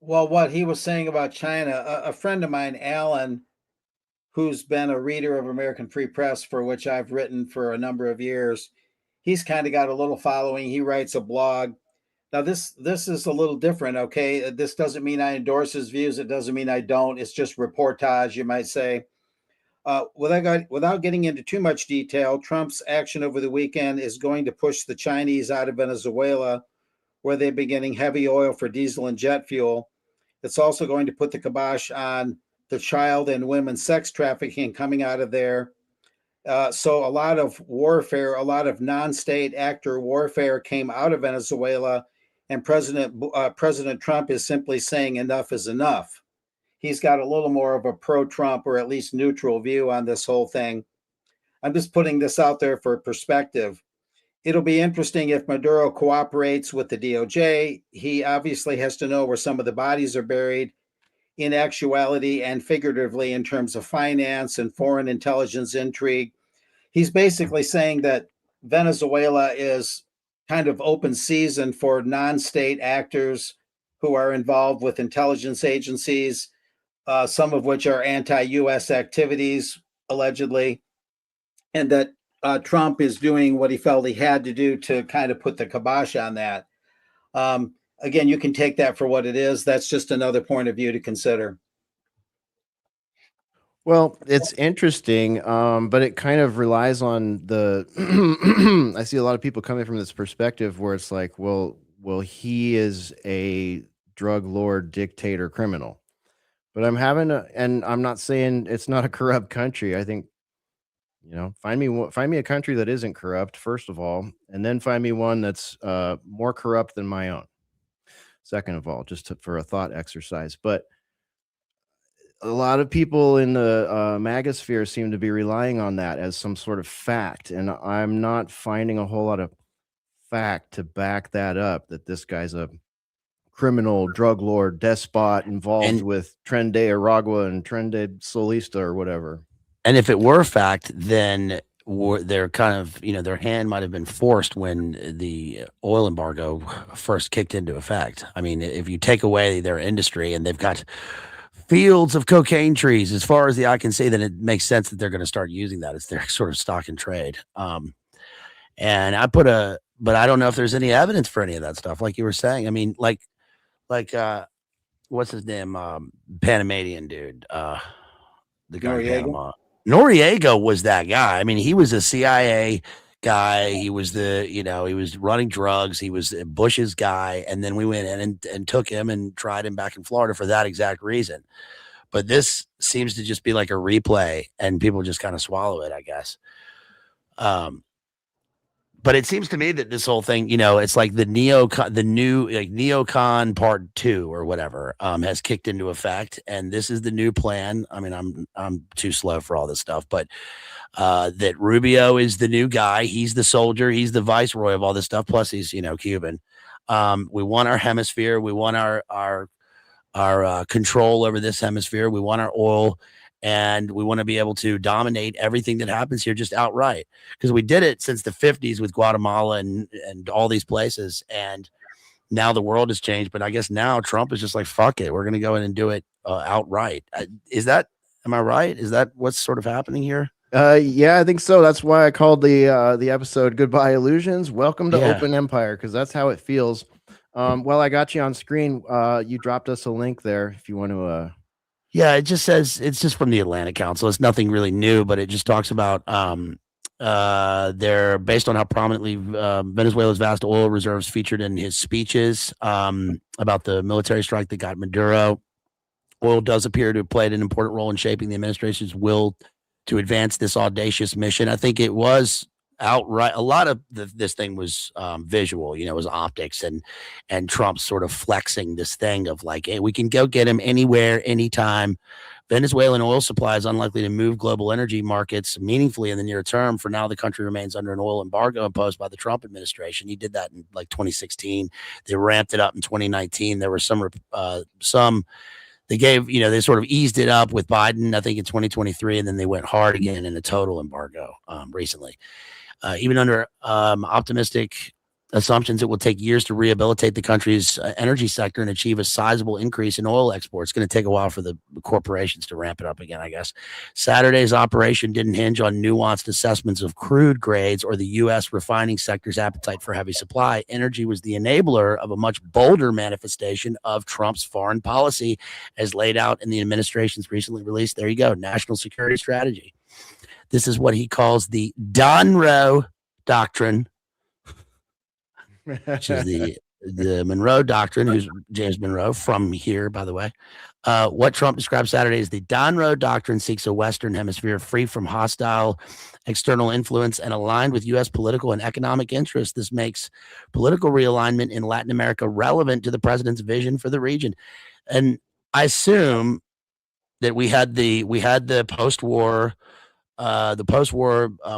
Well, what he was saying about China, a friend of mine, Alan, who's been a reader of American Free Press, for which I've written for a number of years, he's kind of got a little following. He writes a blog. Now, this is a little different, okay? This doesn't mean I endorse his views. It doesn't mean I don't. It's just reportage, you might say. Without getting into too much detail, Trump's action over the weekend is going to push the Chinese out of Venezuela, where they've been getting heavy oil for diesel and jet fuel. It's also going to put the kibosh on the child and women sex trafficking coming out of there. So a lot of warfare, a lot of non-state actor warfare came out of Venezuela, and President Trump is simply saying enough is enough. He's got a little more of a pro-Trump or at least neutral view on this whole thing. I'm just putting this out there for perspective. It'll be interesting if Maduro cooperates with the DOJ. He obviously has to know where some of the bodies are buried in actuality and figuratively in terms of finance and foreign intelligence intrigue. He's basically saying that Venezuela is kind of open season for non-state actors who are involved with intelligence agencies, some of which are anti-US activities, allegedly, and that Trump is doing what he felt he had to do to kind of put the kibosh on that. Again, you can take that for what it is. That's just another point of view to consider. Well, it's interesting, but it kind of relies on the. I see a lot of people coming from this perspective where it's like, well, he is a drug lord, dictator, criminal. But I'm and I'm not saying it's not a corrupt country. I think, find me a country that isn't corrupt, first of all, and then find me one that's more corrupt than my own, second of all, just for a thought exercise. But a lot of people in the MAGA sphere seem to be relying on that as some sort of fact, and I'm not finding a whole lot of fact to back that up, that this guy's a criminal, drug lord, despot involved with Tren de Aragua and Tren de Solista or whatever. And if it were fact, then they're kind of, their hand might have been forced when the oil embargo first kicked into effect. I mean, if you take away their industry and they've got fields of cocaine trees as far as the eye can see, then it makes sense that they're going to start using that as their sort of stock and trade. And but I don't know if there's any evidence for any of that stuff. Like you were saying, I mean, like what's his name? Panamanian dude, the guy in Panama. Noriega was that guy. I mean, he was a CIA guy. He was he was running drugs. He was Bush's guy. And then we went in and took him and tried him back in Florida for that exact reason. But this seems to just be like a replay and people just kind of swallow it, I guess. But it seems to me that this whole thing, it's like the new neocon part 2 or whatever has kicked into effect, and this is the new plan. I mean, I'm too slow for all this stuff, but that Rubio is the new guy. He's the soldier. He's the viceroy of all this stuff. Plus, he's Cuban. We want our hemisphere. We want our control over this hemisphere. We want our oil. And we want to be able to dominate everything that happens here just outright, because we did it since the 50s with Guatemala and all these places. And now the world has changed. But I guess now Trump is just like, fuck it. We're going to go in and do it outright. Is that Am I right? Is that what's sort of happening here? Yeah, I think so. That's why I called the episode "Goodbye Illusions." Welcome to Yeah. Open Empire, because that's how it feels. Well, I got you on screen. You dropped us a link there if you want to. Yeah, it just says it's just from the Atlantic Council. It's nothing really new, but it just talks about they're based on how prominently Venezuela's vast oil reserves featured in his speeches about the military strike that got Maduro. Oil does appear to have played an important role in shaping the administration's will to advance this audacious mission. I think it was outright. A lot of this thing was visual, it was optics and Trump sort of flexing this thing of like, hey, we can go get him anywhere, anytime. Venezuelan oil supply is unlikely to move global energy markets meaningfully in the near term. For now, the country remains under an oil embargo imposed by the Trump administration. He did that in like 2016. They ramped it up in 2019. There were some they gave, they sort of eased it up with Biden, I think in 2023, and then they went hard again in a total embargo recently. Even under optimistic assumptions, it will take years to rehabilitate the country's energy sector and achieve a sizable increase in oil exports. It's going to take a while for the corporations to ramp it up again, I guess. Saturday's operation didn't hinge on nuanced assessments of crude grades or the U.S. refining sector's appetite for heavy supply. Energy was the enabler of a much bolder manifestation of Trump's foreign policy as laid out in the administration's recently released, there you go, national security strategy. This is what he calls the Monroe Doctrine, which is the Monroe Doctrine, who's James Monroe from here, by the way. What Trump described Saturday as the Monroe Doctrine seeks a Western Hemisphere free from hostile external influence and aligned with U.S. political and economic interests. This makes political realignment in Latin America relevant to the president's vision for the region. And I assume that we had the post-war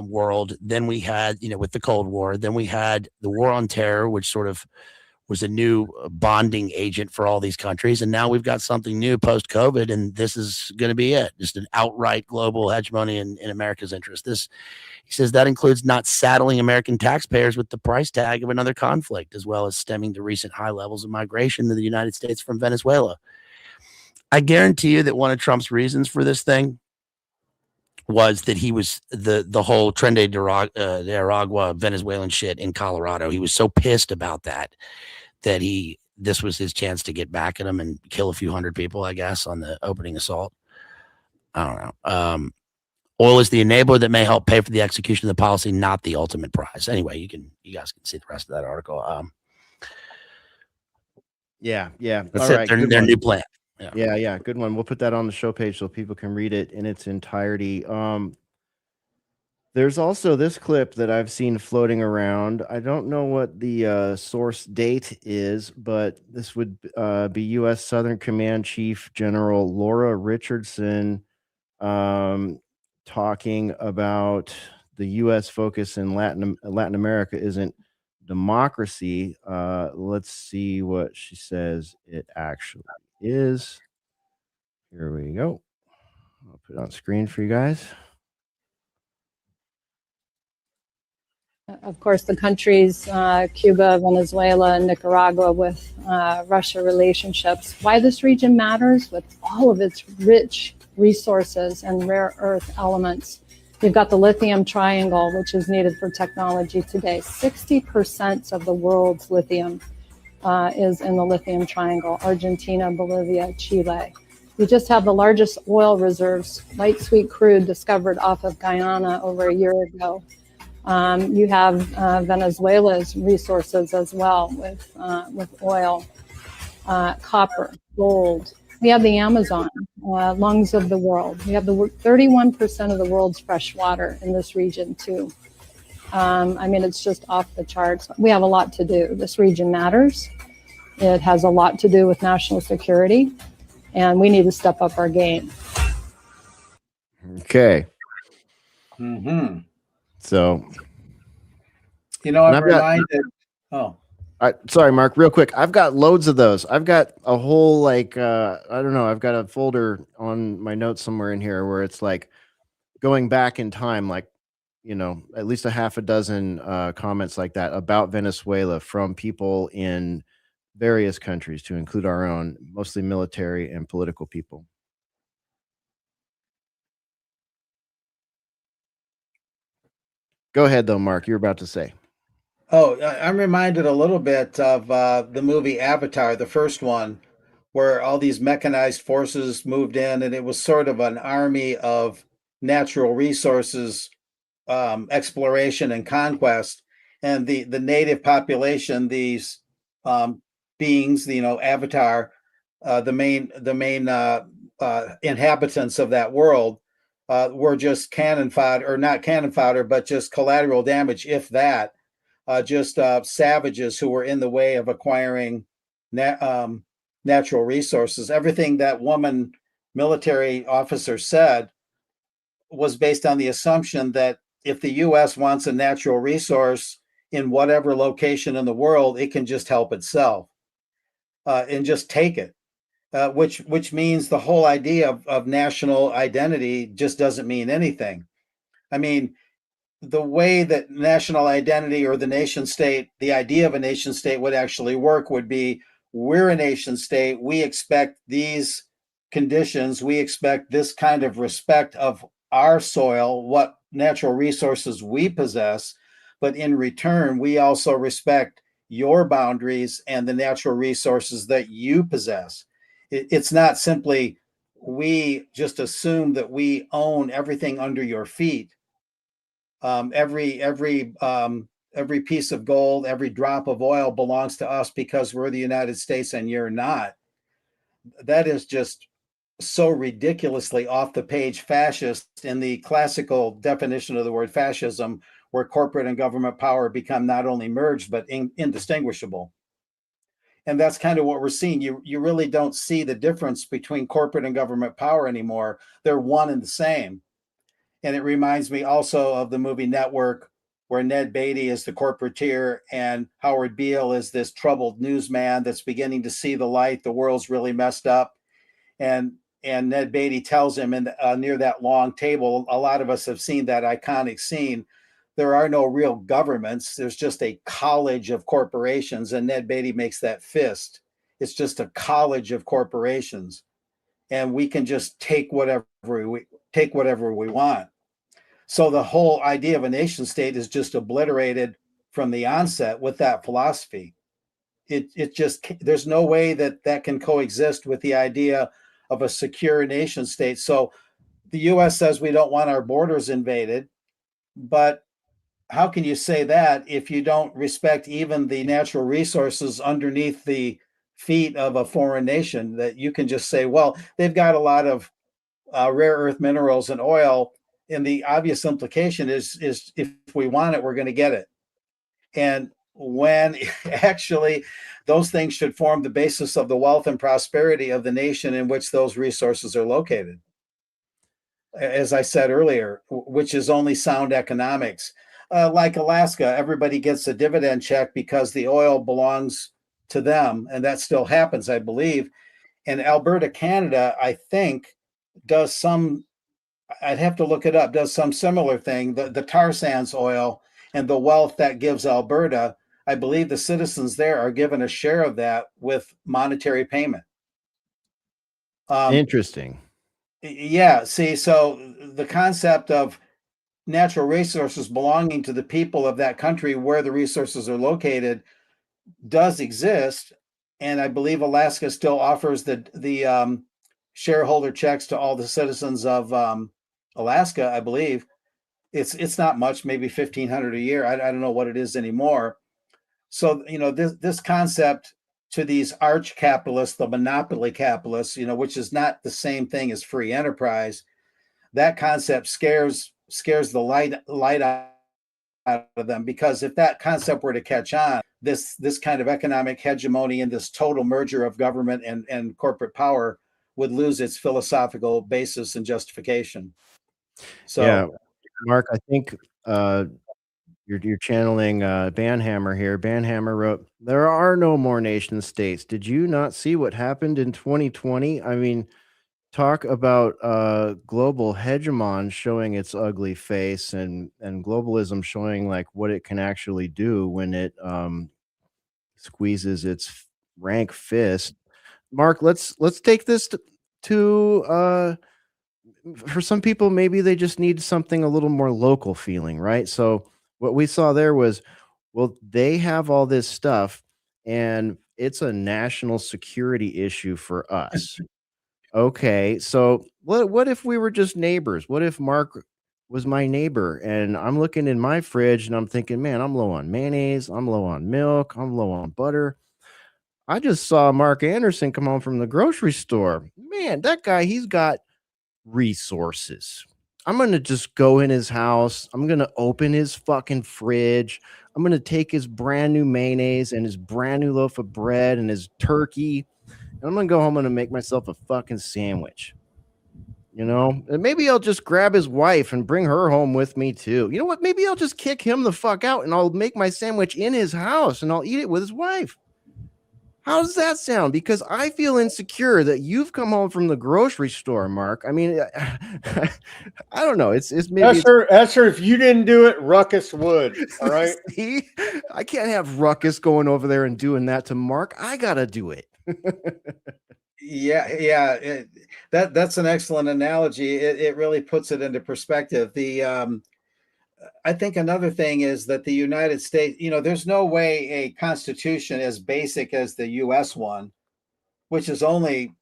world. Then we had, with the Cold War, then we had the war on terror, which sort of was a new bonding agent for all these countries. And now we've got something new post-COVID, and this is going to be it. Just an outright global hegemony in America's interest. He says that includes not saddling American taxpayers with the price tag of another conflict, as well as stemming the recent high levels of migration to the United States from Venezuela. I guarantee you that one of Trump's reasons for this thing was that he was the whole Tren de Aragua Venezuelan shit in Colorado. He was so pissed about that this was his chance to get back at him and kill a few hundred people, I guess, on the opening assault. I don't know. Oil is the enabler that may help pay for the execution of the policy, not the ultimate prize. Anyway, you guys can see the rest of that article. Yeah. That's it. Their new plan. Yeah. Good one. We'll put that on the show page so people can read it in its entirety. There's also this clip that I've seen floating around. I don't know what the source date is, but this would be U.S. Southern Command Chief General Laura Richardson talking about the U.S. focus in Latin America isn't democracy. Let's see what she says it actually is. Here we go. I'll put it on screen for you guys. Of course, the countries, Cuba, Venezuela, and Nicaragua with Russia relationships. Why this region matters with all of its rich resources and rare earth elements. You've got the lithium triangle, which is needed for technology today. 60% of the world's lithium is in the lithium triangle, Argentina, Bolivia, Chile. We just have the largest oil reserves, light sweet crude discovered off of Guyana over a year ago. You have Venezuela's resources as well with oil, copper, gold. We have the Amazon, lungs of the world. We have the 31% of the world's fresh water in this region too. It's just off the charts. We have a lot to do. This region matters. It has a lot to do with national security, and we need to step up our game. Okay. Mm-hmm. So, I'm reminded. Sorry, Mark, real quick. I've got loads of those. I've got a whole, I've got a folder on my notes somewhere in here where it's like going back in time, at least a half a dozen comments like that about Venezuela from people in various countries, to include our own, mostly military and political people. Go ahead, though, Mark. You're about to say. Oh, I'm reminded a little bit of the movie Avatar, the first one, where all these mechanized forces moved in, and it was sort of an army of natural resources exploration and conquest, and the native population, these beings, Avatar, the main inhabitants of that world, were just cannon fodder, or not cannon fodder, but just collateral damage, if that. Just savages who were in the way of acquiring natural resources. Everything that woman military officer said was based on the assumption that if the U.S. wants a natural resource in whatever location in the world, it can just help itself and just take it, which means the whole idea of national identity just doesn't mean anything. I mean, the way that national identity or the nation state, the idea of a nation state would actually work would be, we're a nation state, we expect these conditions, we expect this kind of respect of our soil, what natural resources we possess, but in return, we also respect your boundaries and the natural resources that you possess. It's not simply we just assume that we own everything under your feet. Every piece of gold, every drop of oil belongs to us because we're the United States and you're not. That is just so ridiculously off the page fascist in the classical definition of the word fascism, where corporate and government power become not only merged but indistinguishable. And that's kind of what we're seeing. You really don't see the difference between corporate and government power anymore. They're one and the same. And it reminds me also of the movie Network, where Ned Beatty is the corporateer and Howard Beale is this troubled newsman that's beginning to see the light. The world's really messed up. And Ned Beatty tells him near that long table, a lot of us have seen that iconic scene, there are no real governments. There's just a college of corporations. And Ned Beatty makes that fist. It's just a college of corporations. And we can just take whatever we want. So the whole idea of a nation state is just obliterated from the onset with that philosophy. It just, there's no way that can coexist with the idea of a secure nation state. So the US says we don't want our borders invaded, but how can you say that if you don't respect even the natural resources underneath the feet of a foreign nation? That you can just say, well, they've got a lot of rare earth minerals and oil, and the obvious implication is if we want it, we're going to get it. And when actually those things should form the basis of the wealth and prosperity of the nation in which those resources are located. As I said earlier, which is only sound economics. Like Alaska, everybody gets a dividend check because the oil belongs to them, and that still happens, I believe. And Alberta, Canada, I think, does some, I'd have to look it up, does some similar thing. The tar sands oil and the wealth that gives Alberta, I believe the citizens there are given a share of that with monetary payment. Interesting. Yeah, see, so the concept of natural resources belonging to the people of that country where the resources are located does exist. And I believe Alaska still offers the shareholder checks to all the citizens of Alaska. I believe it's not much, maybe $1,500 a year. I don't know what it is anymore. So, this concept to these arch capitalists, the monopoly capitalists, which is not the same thing as free enterprise, that concept scares the light out of them, because if that concept were to catch on, this kind of economic hegemony and this total merger of government and corporate power would lose its philosophical basis and justification. So, yeah, Mark, I think you're channeling Banhammer here. Banhammer wrote, "There are no more nation states. Did you not see what happened in 2020? I mean, talk about global hegemon showing its ugly face, and globalism showing like what it can actually do when it squeezes its rank fist." Mark, let's take this to for some people, maybe they just need something a little more local feeling, right? So What we saw there was, well, they have all this stuff and it's a national security issue for us. Okay, so what if we were just neighbors? What if Mark was my neighbor and I'm looking in my fridge and I'm thinking, man, I'm low on mayonnaise, I'm low on milk, I'm low on butter. I just saw Mark Anderson come home from the grocery store. Man, that guy, he's got resources. I'm going to just go in his house. I'm going to open his fucking fridge. I'm going to take his brand new mayonnaise and his brand new loaf of bread and his turkey. And I'm going to go home and make myself a fucking sandwich. You know, and maybe I'll just grab his wife and bring her home with me too. You know what? Maybe I'll just kick him the fuck out and I'll make my sandwich in his house and I'll eat it with his wife. How does that sound? Because I feel insecure that you've come home from the grocery store, Mark. I mean, I don't know. It's maybe Hesher, if you didn't do it, Ruckus would. All right. See? I can't have Ruckus going over there and doing that to Mark. I gotta do it. Yeah. That's an excellent analogy. It really puts it into perspective. I think another thing is that the United States, there's no way a constitution as basic as the U.S. one, which is only,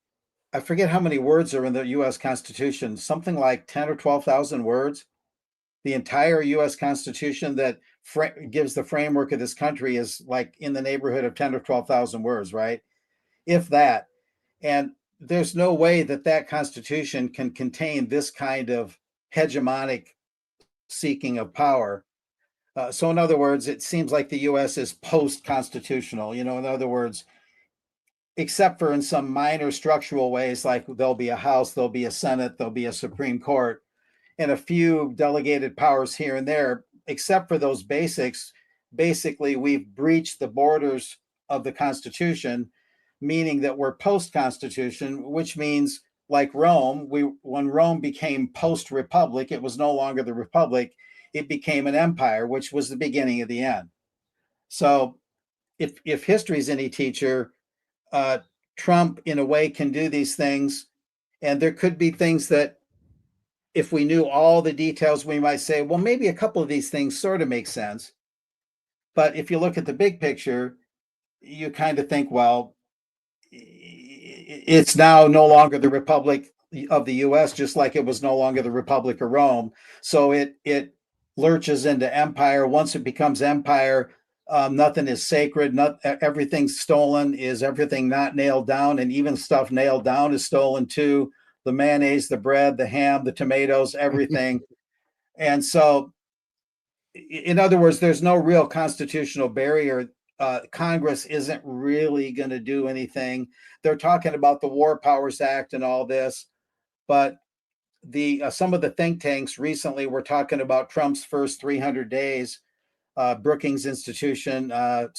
I forget how many words are in the U.S. Constitution, something like 10 or 12,000 words. The entire U.S. Constitution that gives the framework of this country is like in the neighborhood of 10 or 12,000 words, right? If that. And there's no way that Constitution can contain this kind of hegemonic seeking of power. So in other words, it seems like the U.S. is post-constitutional, in other words, except for in some minor structural ways, like there'll be a House, there'll be a Senate, there'll be a Supreme Court, and a few delegated powers here and there. Except for those basics, basically we've breached the borders of the Constitution, meaning that we're post-constitution, which means like Rome, when Rome became post-republic, it was no longer the republic, it became an empire, which was the beginning of the end. So if history's any teacher, Trump in a way can do these things, and there could be things that if we knew all the details, we might say, well, maybe a couple of these things sort of make sense. But if you look at the big picture, you kind of think, well, it's now no longer the Republic of the U.S., just like it was no longer the Republic of Rome. So it lurches into empire. Once it becomes empire, nothing is sacred. Everything's stolen. Is everything not nailed down? And even stuff nailed down is stolen too. The mayonnaise, the bread, the ham, the tomatoes, everything. And so, in other words, there's no real constitutional barrier. Congress isn't really going to do anything. They're talking about the War Powers Act and all this, but some of the think tanks recently were talking about Trump's first 300 days, Brookings Institution, the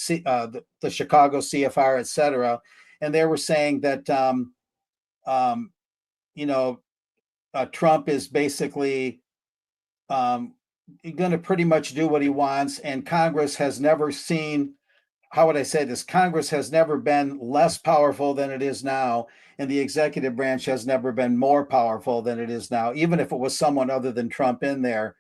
Chicago CFR, et cetera, and they were saying that Trump is basically going to pretty much do what he wants, and Congress has never seen. How would I say this? Congress has never been less powerful than it is now, and the executive branch has never been more powerful than it is now. Even if it was someone other than Trump in there,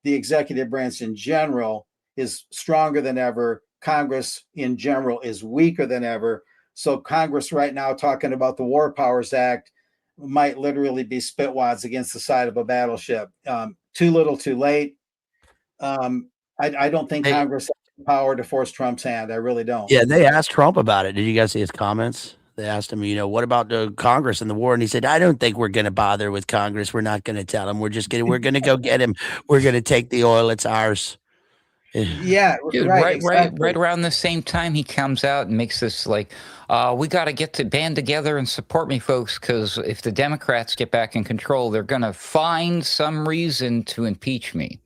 the executive branch in general is stronger than ever. Congress in general is weaker than ever. So Congress right now talking about the War Powers Act might literally be spitwads against the side of a battleship. Too little, too late. I don't think Congress has the power to force Trump's hand. I really don't. Yeah, they asked Trump about it. Did you guys see his comments? They asked him, what about the Congress and the war? And he said, I don't think we're going to bother with Congress. We're not going to tell him. We're going to go get him. We're going to take the oil. It's ours. Yeah, dude, right, right around the same time he comes out and makes this like, we got to get to band together and support me, folks, because if the Democrats get back in control, they're going to find some reason to impeach me.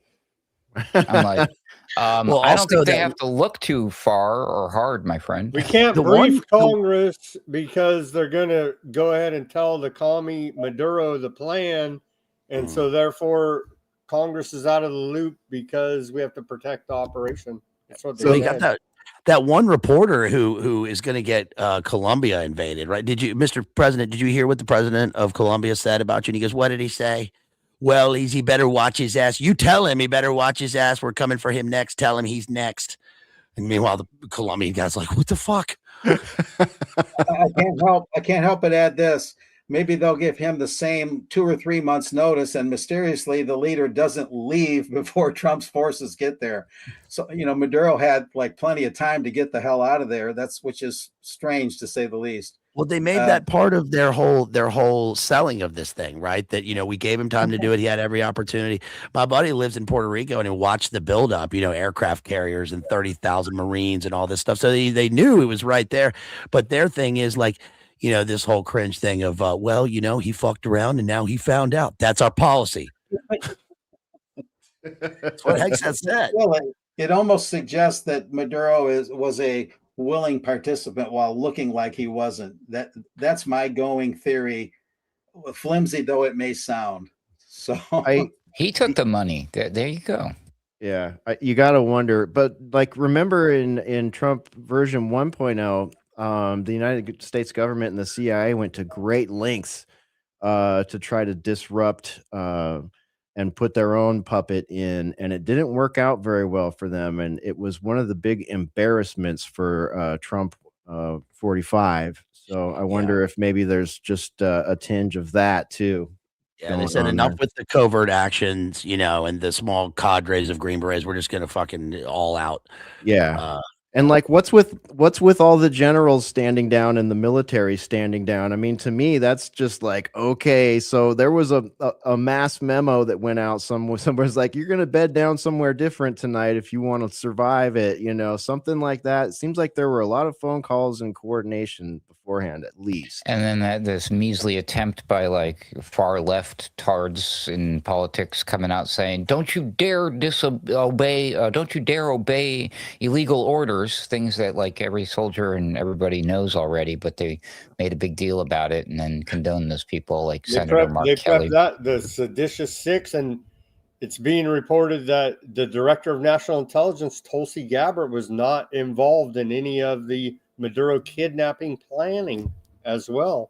I'm like, well, I don't think they have to look too far or hard, my friend. We can't brief Congress because they're going to go ahead and tell the commie Maduro the plan, and so therefore Congress is out of the loop because we have to protect the operation. That's what so they got that one reporter who is going to get Colombia invaded, right? Did you, Mr. President, did you hear what the president of Colombia said about you? And he goes, what did he say? well, he better watch his ass. You tell him he better watch his ass. We're coming for him next. Tell him he's next. And meanwhile, the Colombian guy's like, what the fuck? I can't help but add this. Maybe they'll give him the same 2 or 3 months notice, and mysteriously the leader doesn't leave before Trump's forces get there. So, Maduro had like plenty of time to get the hell out of there. Which is strange to say the least. Well, they made that part of their whole selling of this thing, right? That, we gave him time to do it. He had every opportunity. My buddy lives in Puerto Rico and he watched the buildup, aircraft carriers and 30,000 Marines and all this stuff. So they knew it was right there. But their thing is like, this whole cringe thing of, he fucked around and now he found out. That's our policy. That's what Hesher said. Well, it almost suggests that Maduro was a willing participant while looking like he wasn't. That's my going theory, flimsy though it may sound. So he took the money. There you go. Yeah, you got to wonder. But like, remember in Trump version 1.0, the United States government and the CIA went to great lengths to try to disrupt and put their own puppet in, and it didn't work out very well for them. And it was one of the big embarrassments for Trump 45. So I wonder if maybe there's just a tinge of that too. Yeah, they said enough with the covert actions, and the small cadres of Green Berets. We're just going to fucking all out. Yeah. And like, what's with all the generals standing down and the military standing down? I mean, to me, that's just like, okay, so there was a mass memo that went out somewhere's like, you're going to bed down somewhere different tonight if you want to survive it, something like that. It seems like there were a lot of phone calls and coordination beforehand, at least. And then this measly attempt by like far left tards in politics coming out saying, don't you dare obey illegal orders. Things that like every soldier and everybody knows already, but they made a big deal about it and then condoned those people like Senator Mark Kelly. That the seditious six, and it's being reported that the director of national intelligence, Tulsi Gabbard, was not involved in any of the Maduro kidnapping planning as well.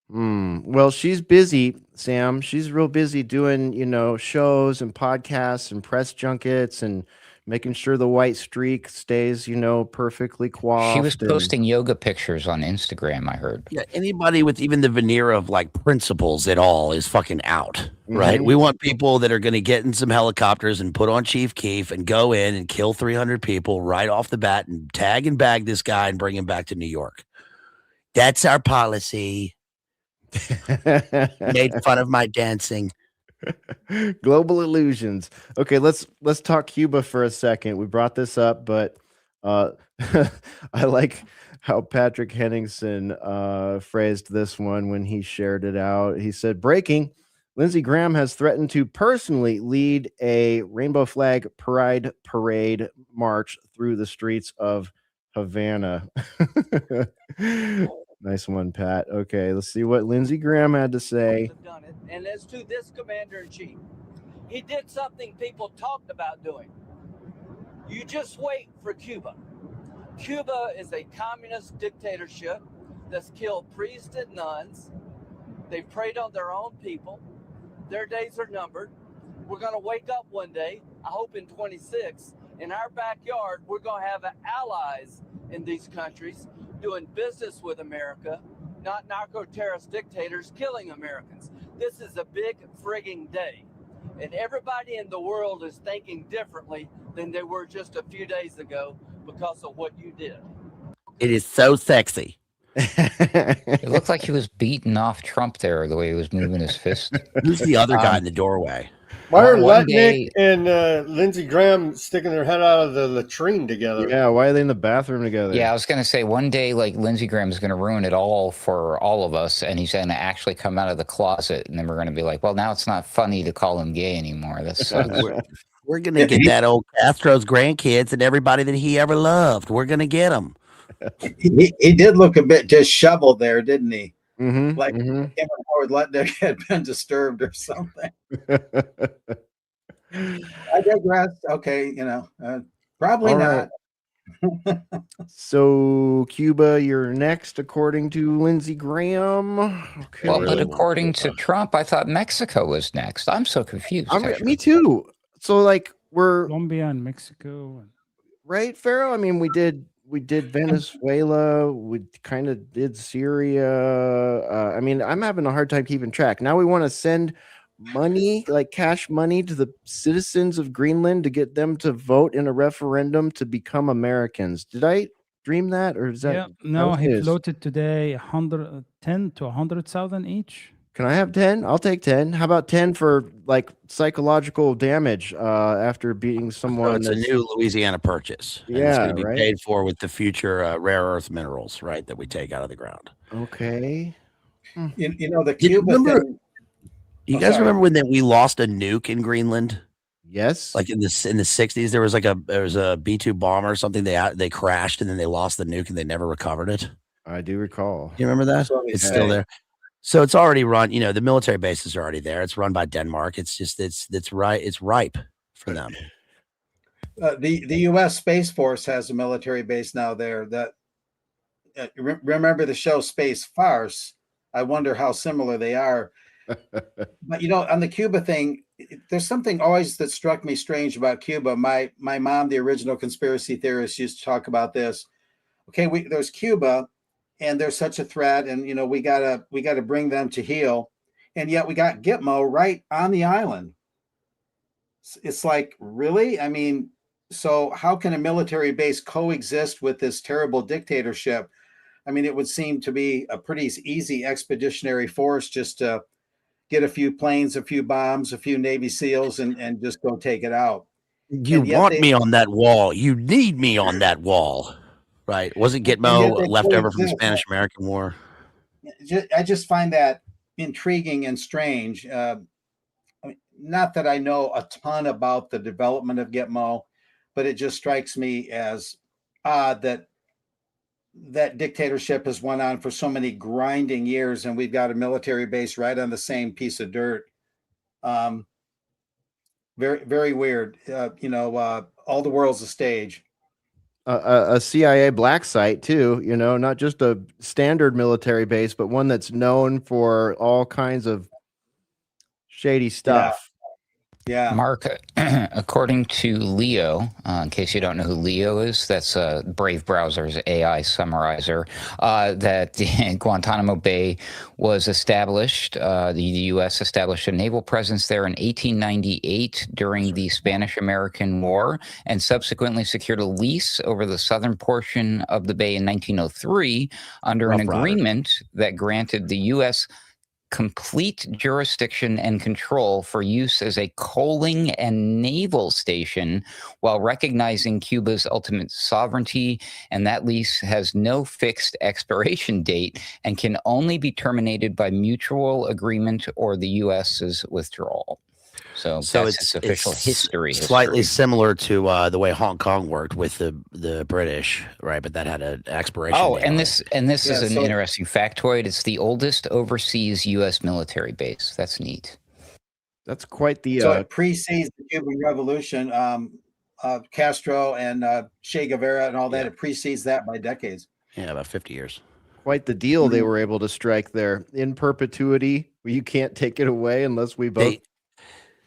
Well, she's busy, Sam. She's real busy doing, shows and podcasts and press junkets and making sure the white streak stays, perfectly coiffed. She was posting yoga pictures on Instagram, I heard. Yeah, anybody with even the veneer of like principles at all is fucking out, right? Mm-hmm. We want people that are going to get in some helicopters and put on Chief Keef and go in and kill 300 people right off the bat and tag and bag this guy and bring him back to New York. That's our policy. Made fun of my dancing. Global illusions. Okay, let's talk Cuba for a second. We brought this up, but I like how Patrick Henningsen phrased this one when he shared it out. He said, breaking, Lindsey Graham has threatened to personally lead a rainbow flag pride parade march through the streets of Havana. Nice one, Pat. Okay, let's see what Lindsey Graham had to say. Done it. And as to this commander-in-chief, he did something people talked about doing. You just wait for Cuba. Cuba is a communist dictatorship that's killed priests and nuns. They've preyed on their own people. Their days are numbered. We're going to wake up one day, I hope in 26, in our backyard, we're going to have allies in these countries doing business with America, not narco-terrorist dictators killing Americans. This is a big frigging day. And everybody in the world is thinking differently than they were just a few days ago because of what you did. It is so sexy. It looked like he was beating off Trump there, the way he was moving his fist. Who's the other guy in the doorway? Why are Letnick and Lindsey Graham sticking their head out of the latrine together? Yeah, why are they in the bathroom together? Yeah, I was going to say one day, like Lindsey Graham is going to ruin it all for all of us, and he's going to actually come out of the closet, and then we're going to be like, well, now it's not funny to call him gay anymore. That's we're going to get that old Castro's grandkids and everybody that he ever loved. We're going to get them. He did look a bit disheveled there, didn't he? Mm-hmm, like Howard Letnick had been disturbed or something. I digress. Okay, probably all not. Right. So Cuba, you're next, according to Lindsey Graham. Okay. Well, but according to Trump, I thought Mexico was next. I'm so confused. Me too. So like we're Colombia and Mexico. Right, Pharaoh? I mean, we did Venezuela, we kind of did Syria. I mean, I'm having a hard time keeping track. Now we want to send money, like cash money, to the citizens of Greenland to get them to vote in a referendum to become Americans. Did I dream that, or is that? Yeah, no, that he is? floated today 110 to 100,000 each. Can I have 10? I'll take 10. How about 10 for like psychological damage after beating someone? So it's a new Louisiana purchase. And it's going to be right? paid for with the future rare earth minerals, right, that we take out of the ground. Okay. You know, the Cuba thing. You guys remember when we lost a nuke in Greenland? Yes. Like in the 60s, there was a B-2 bomber or something. They crashed and then they lost the nuke and they never recovered it. I do recall. You remember that? It's still there. So it's already run. You know, the military bases are already there. It's run by Denmark. It's just it's ripe for them. The U.S. Space Force has a military base now there. That remember the show Space Farce? I wonder how similar they are. But you know, on the Cuba thing, there's something always that struck me strange about Cuba. My mom, the original conspiracy theorist, used to talk about this. Okay, there's Cuba, and there's such a threat, and you know we gotta bring them to heel, and yet we got Gitmo right on the island. It's like, really? I mean, so how can a military base coexist with this terrible dictatorship? I mean, it would seem to be a pretty easy expeditionary force just to get a few planes, a few bombs, a few Navy SEALs, and just go take it out. You want me on that wall. You need me on that wall. Right. Wasn't Gitmo left over from the Spanish-American War? I just find that intriguing and strange. I mean, not that I know a ton about the development of Gitmo, but it just strikes me as odd that dictatorship has went on for so many grinding years, and we've got a military base right on the same piece of dirt. Very, very weird. You know, all the world's a stage. A CIA black site too, you know, not just a standard military base, but one that's known for all kinds of shady stuff. Yeah. Mark, according to Leo, in case you don't know who Leo is, that's Brave Browser's AI summarizer, that Guantanamo Bay was established, the U.S. established a naval presence there in 1898 during the Spanish-American War, and subsequently secured a lease over the southern portion of the bay in 1903 under an agreement that granted the U.S. complete jurisdiction and control for use as a coaling and naval station while recognizing Cuba's ultimate sovereignty, and that lease has no fixed expiration date and can only be terminated by mutual agreement or the U.S.'s withdrawal. So that's its official history. Slightly similar to the way Hong Kong worked with the British, right? But that had an expiration. Oh, and this is an interesting factoid. It's the oldest overseas U.S. military base. That's neat. That's quite the. So it precedes the Cuban Revolution. Castro and Che Guevara and all that. It precedes that by decades. Yeah, about 50 years. Quite the deal they were able to strike there in perpetuity. Where you can't take it away unless we both.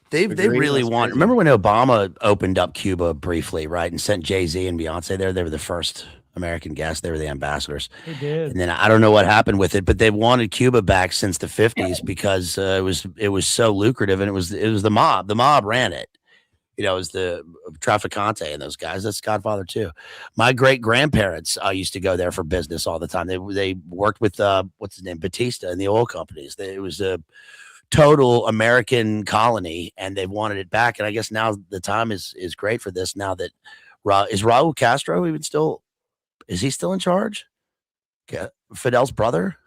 They really want. Remember when Obama opened up Cuba briefly, right, and sent Jay-Z and Beyonce there? They were the first American guests. They were the ambassadors. They did. And then I don't know what happened with it, but they wanted Cuba back since the 50s because it was so lucrative, and it was the mob. The mob ran it. You know, it was the Traficante and those guys. That's Godfather too. My great grandparents used to go there for business all the time. They worked with what's his name, Batista, and the oil companies. It was a total American colony, and they wanted it back. And I guess now the time is great for this. Now that is Raul Castro even still? Is he still in charge? Fidel's brother?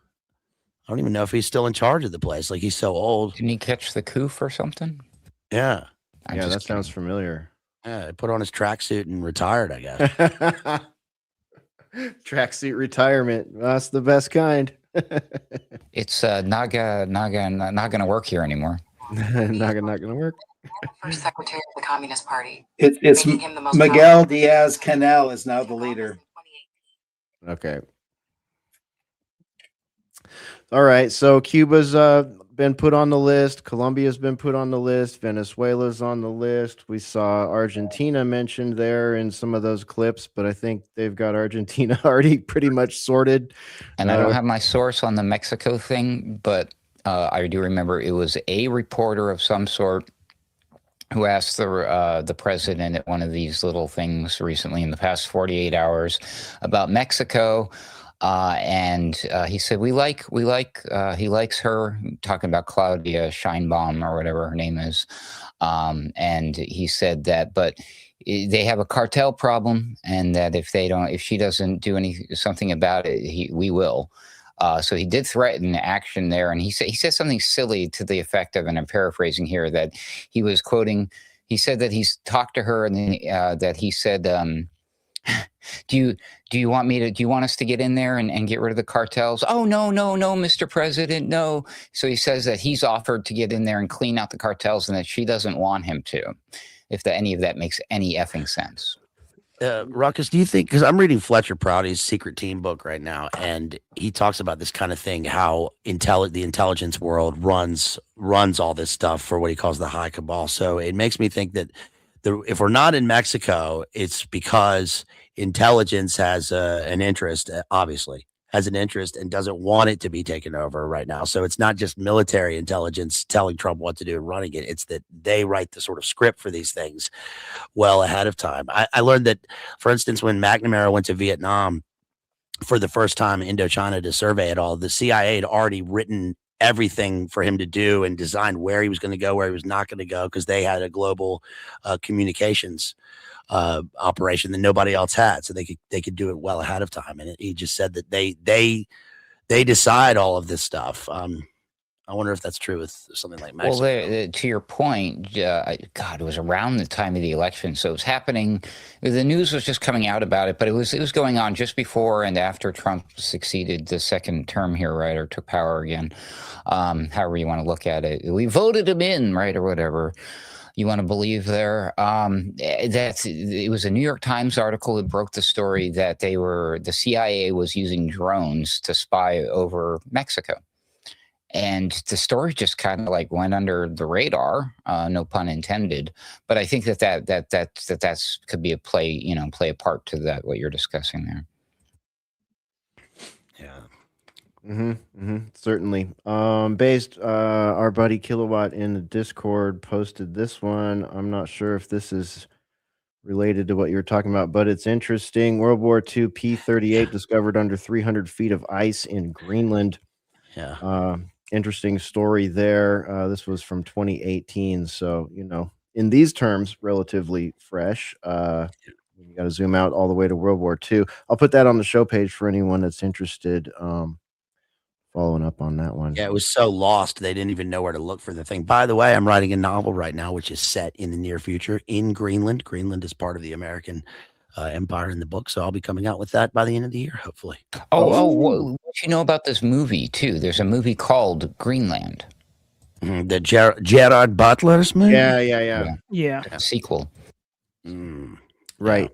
I don't even know if he's still in charge of the place. Like, he's so old. Didn't he catch the coup or something? Yeah. Yeah, that sounds familiar. Yeah, he put on his tracksuit and retired, I guess. Tracksuit retirement. That's the best kind. It's not gonna work here anymore. not gonna work. first secretary of the Communist Party. It's making him the most Miguel powerful Diaz Canel is now the leader. Okay. All right. So Cuba's been put on the list. Colombia's been put on the list. Venezuela's on the list. We saw Argentina mentioned there in some of those clips, but I think they've got Argentina already pretty much sorted. And I don't have my source on the Mexico thing, but I do remember it was a reporter of some sort who asked the president at one of these little things recently in the past 48 hours about Mexico. And he said, he likes her, talking about Claudia Scheinbaum or whatever her name is. And he said that, but they have a cartel problem, and that if she doesn't do something about it, we will. So he did threaten action there, and he said something silly to the effect of, and I'm paraphrasing here, that he was quoting. He said that he's talked to her, and then, that he said, "Do you want us to get in there and get rid of the cartels?" "Oh, no, Mr. President, no." So he says that he's offered to get in there and clean out the cartels, and that she doesn't want him to. If any of that makes any effing sense. Ruckus, do you think, because I'm reading Fletcher Prouty's Secret Team book right now, and he talks about this kind of thing, how the intelligence world runs all this stuff for what he calls the high cabal. So it makes me think that if we're not in Mexico, it's because intelligence has an interest, obviously has an interest, and doesn't want it to be taken over right now. So it's not just military intelligence telling Trump what to do and running it. It's that they write the sort of script for these things well ahead of time. I learned that, for instance, when McNamara went to Vietnam for the first time, Indochina, to survey it all, the CIA had already written everything for him to do and designed where he was going to go, where he was not going to go, because they had a global communications operation that nobody else had, so they could do it well ahead of time. And he just said that they decide all of this stuff. I wonder if that's true with something like Mexico. Well, to your point, God, it was around the time of the election, so it was happening. The news was just coming out about it, but it was going on just before and after Trump succeeded the second term here, right, or took power again. However you want to look at it, we voted him in, right, or whatever you want to believe there. It was a New York Times article that broke the story that the CIA was using drones to spy over Mexico. And the story just kind of like went under the radar, no pun intended. But I think that could be play a part to that, what you're discussing there. Yeah. Certainly. Based, our buddy Kilowatt in the Discord posted this one. I'm not sure if this is related to what you're talking about, but it's interesting. World War II P-38 discovered under 300 feet of ice in Greenland. Yeah. Interesting story there. This was from 2018. So, in these terms, relatively fresh. You got to zoom out all the way to World War II. I'll put that on the show page for anyone that's interested. Following up on that one. Yeah, it was so lost they didn't even know where to look for the thing. By the way, I'm writing a novel right now, which is set in the near future in Greenland. Greenland is part of the American empire in the book, so I'll be coming out with that by the end of the year, hopefully. What you know about this movie too? There's a movie called Greenland. The Gerard Butler's movie. Yeah. Sequel. Right.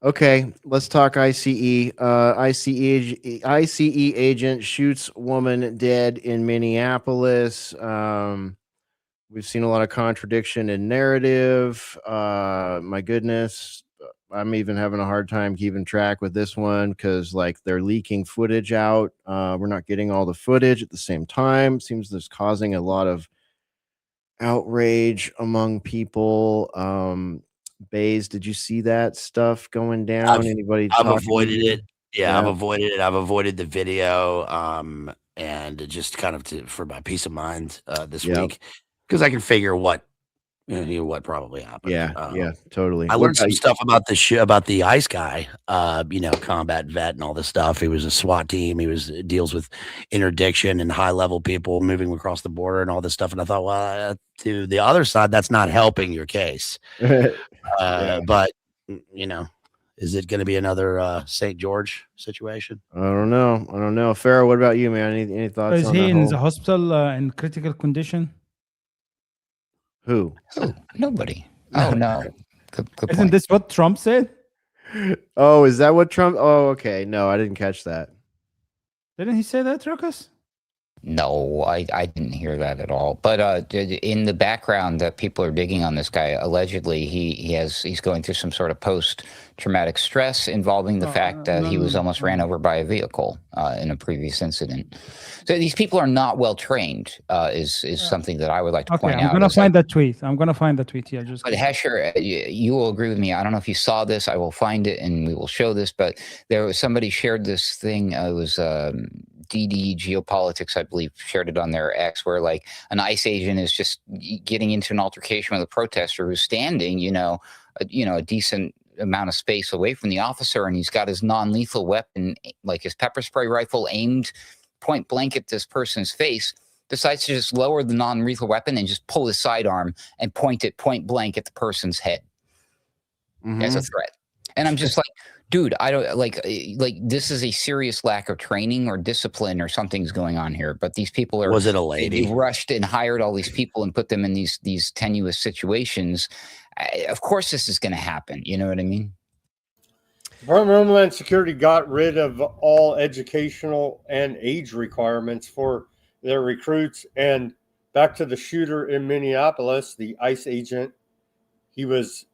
Okay, let's talk ICE. ICE agent shoots woman dead in Minneapolis. We've seen a lot of contradiction in narrative. My goodness, I'm even having a hard time keeping track with this one because they're leaking footage out. We're not getting all the footage at the same time. Seems this causing a lot of outrage among people. Bazed, did you see that stuff going down? Anybody? I've avoided it. Yeah, I've avoided it. I've avoided the video. And just kind of for my peace of mind this week, because I can figure what probably happened. Yeah, totally. I learned some stuff about about the ICE guy, combat vet and all this stuff. He was a SWAT team. He deals with interdiction and high level people moving across the border and all this stuff. And I thought, well, to the other side, that's not helping your case. But is it going to be another St. George situation? I don't know. Pharaoh, what about you, man? Any thoughts? Is he in the hospital in critical condition? Who? Oh, nobody. Oh no. Good Isn't point. this what Trump said? Oh, is that what Trump? Oh, okay. No, I didn't catch that. Didn't he say that, Ruckus? No, I didn't hear that at all. But in the background that people are digging on this guy, allegedly he's going through some sort of post-traumatic stress involving the fact that he was almost ran over by a vehicle in a previous incident. So these people are not well trained. Is something that I would like to point out. I'm gonna find that tweet. I'm gonna find the tweet here. Just. But Hesher, you will agree with me. I don't know if you saw this. I will find it and we will show this. But there was somebody shared this thing. It was DD Geopolitics, I believe, shared it on their X, where like an ICE agent is just getting into an altercation with a protester who's standing, a decent amount of space away from the officer, and he's got his non-lethal weapon, like his pepper spray rifle, aimed point blank at this person's face. Decides to just lower the non-lethal weapon and just pull his sidearm and point it point blank at the person's head as a threat. And I'm just like, dude, I don't like this is a serious lack of training or discipline or something's going on here. But these people are. Was it a lady? They rushed and hired all these people and put them in these tenuous situations. Of course, this is going to happen. You know what I mean? Department of Homeland Security got rid of all educational and age requirements for their recruits. And back to the shooter in Minneapolis, the ICE agent, he was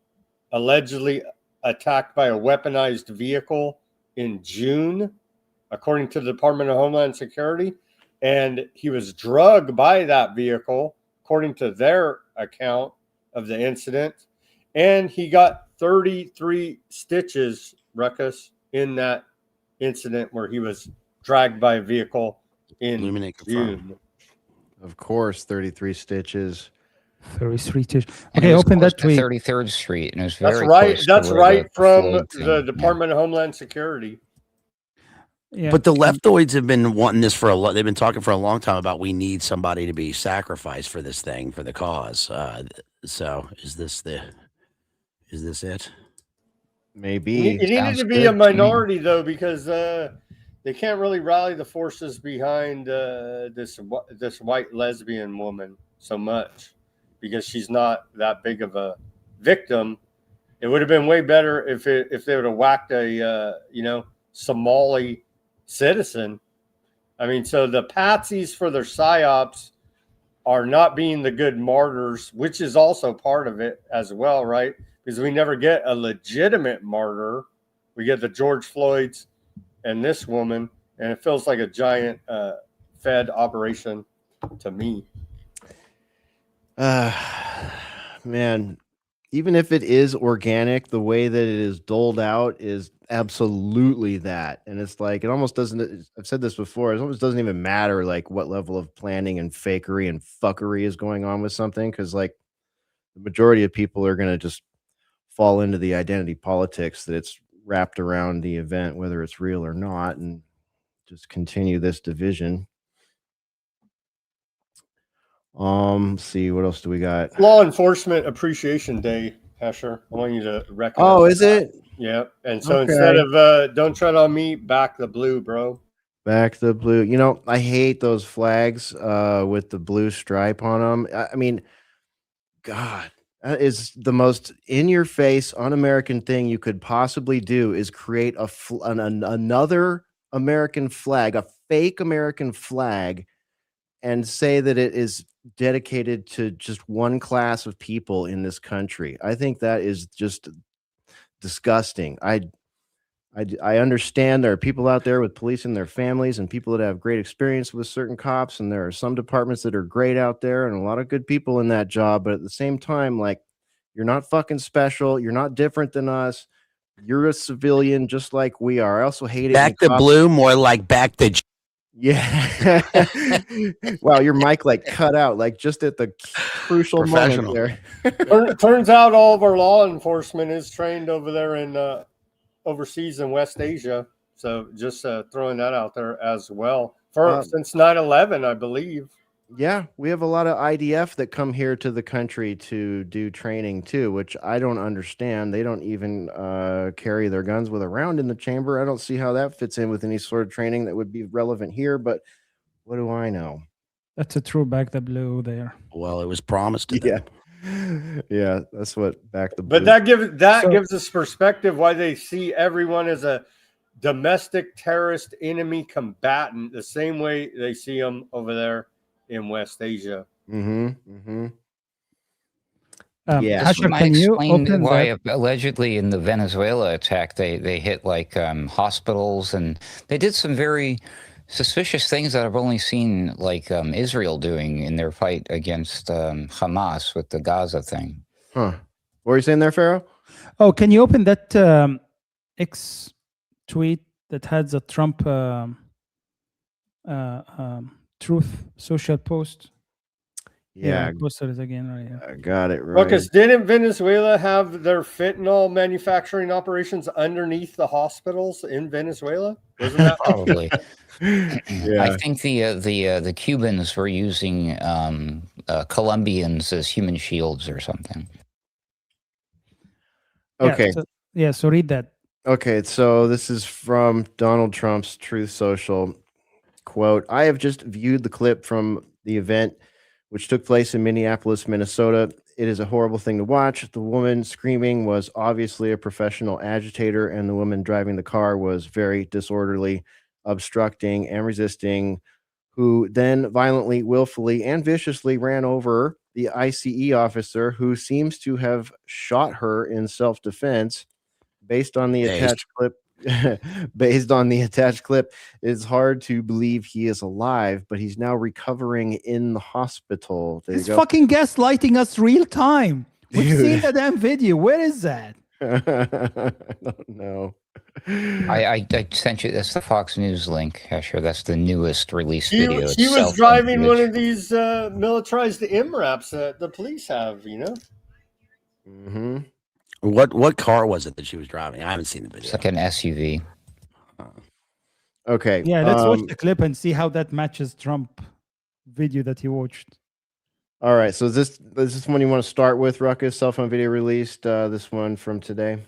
allegedly attacked by a weaponized vehicle in June, according to the Department of Homeland Security. And he was drugged by that vehicle, according to their account of the incident. And he got 33 stitches, Ruckus, in that incident where he was dragged by a vehicle in June. Of course, 33 stitches. 33 stitches. Okay, open that tweet. 33rd Street, and it was very That's right. close That's to where right from Floyd the thing. Department of Homeland Security. Yeah. But the leftoids have been wanting this for a lot. They've been talking for a long time about we need somebody to be sacrificed for this thing, for the cause. So is this it? Maybe. It needed to be a minority, though, because they can't really rally the forces behind this white lesbian woman so much because she's not that big of a victim. It would have been way better if they would have whacked a Somali citizen. I mean, so the patsies for their psyops are not being the good martyrs, which is also part of it as well, right? Because we never get a legitimate martyr. We get the George Floyds and this woman, and it feels like a giant Fed operation to me. Man, even if it is organic, the way that it is doled out is absolutely that. And it's like, it almost doesn't, I've said this before, it almost doesn't even matter like what level of planning and fakery and fuckery is going on with something. Cause like the majority of people are going to just fall into the identity politics that it's wrapped around the event, whether it's real or not, and just continue this division. Let's see, what else do we got? Law Enforcement Appreciation Day, Hesher. I want you to recognize. Oh, is it? Yeah. And so instead of don't tread on me, back the blue, bro. Back the blue. You know, I hate those flags with the blue stripe on them. I mean, God, that is the most in-your-face, un-American thing you could possibly do is create another American flag, a fake American flag, and say that it is dedicated to just one class of people in this country. I think that is just disgusting. I understand there are people out there with police and their families and people that have great experience with certain cops, and there are some departments that are great out there and a lot of good people in that job, but at the same time, like, you're not fucking special, you're not different than us, you're a civilian just like we are. I also hate it. Back the blue, more like back the yeah. Wow, your mic like cut out like just at the crucial moment there. Turns out all of our law enforcement is trained over there in overseas in West Asia. So just throwing that out there as well. Since 9/11, I believe. Yeah, we have a lot of IDF that come here to the country to do training too, which I don't understand. They don't even carry their guns with a round in the chamber. I don't see how that fits in with any sort of training that would be relevant here, but what do I know? That's a true back the blue there. Well, it was promised to them. Yeah, that's what back the. But that gives us perspective why they see everyone as a domestic terrorist enemy combatant, the same way they see them over there in West Asia. Yeah, this Hesher, might can you explain open why that? allegedly in the Venezuela attack they hit like hospitals, and they did some very suspicious things that I've only seen like Israel doing in their fight against Hamas with the Gaza thing. Huh? What are you saying there, Pharaoh? Oh, can you open that X tweet that had the Trump truth social post? Yeah, I posted it again right here. I got it right. Ruckus, didn't Venezuela have their fentanyl manufacturing operations underneath the hospitals in Venezuela? Wasn't that Probably? Yeah. I think the Cubans were using Colombians as human shields or something. Okay. So read that. Okay, so this is from Donald Trump's Truth Social. Quote, I have just viewed the clip from the event which took place in Minneapolis, Minnesota. It is a horrible thing to watch. The woman screaming was obviously a professional agitator, and the woman driving the car was very disorderly, obstructing and resisting, who then violently, willfully, and viciously ran over the ICE officer who seems to have shot her in self-defense. Based on the attached clip, it's hard to believe he is alive, but he's now recovering in the hospital. There He's you go. fucking gaslighting us real time. We've Dude. seen the damn video. Where is that? I don't know. I sent you. That's the Fox News link, Hesher. That's the newest released She video. was It's driving one self-image. of these militarized MRAPs that the police have, you know? Mm-hmm. What car was it that she was driving? I haven't seen the video. It's like an SUV. Okay. Yeah, let's watch the clip and see how that matches Trump video that he watched. All right. So is this one you want to start with, Ruckus? Cell phone video released. This one from today.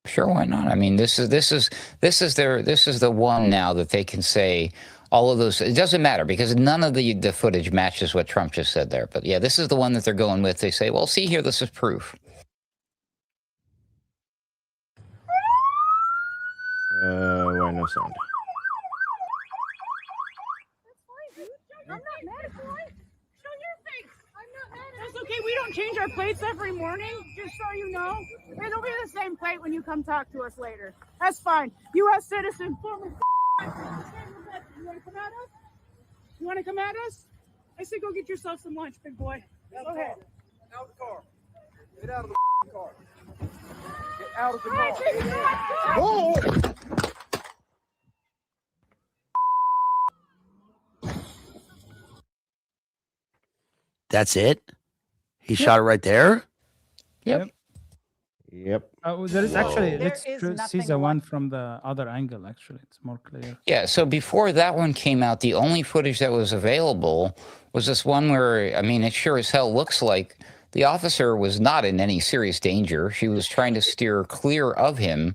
Sure, why not? I mean, this is the one now that they can say all of those. It doesn't matter because none of the footage matches what Trump just said there. But yeah, this is the one that they're going with. They say, well, see here, this is proof. Why no sound? I'm not mad at you. Show your face. I'm not mad at you. That's okay. We don't change our plates every morning, just so you know. It'll be the same plate when you come talk to us later. That's fine. U.S. citizen, former. You want to come at us? You want to come at us? I said go get yourself some lunch, big boy. Go ahead. Out of the car. Get out of the car. Get out of the car. Oh! That's it? He shot it right there? Yep. There is actually, let's There is see nothing the one from the other angle, actually. It's more clear. Yeah, so before that one came out, the only footage that was available was this one where, I mean, it sure as hell looks like the officer was not in any serious danger. She was trying to steer clear of him,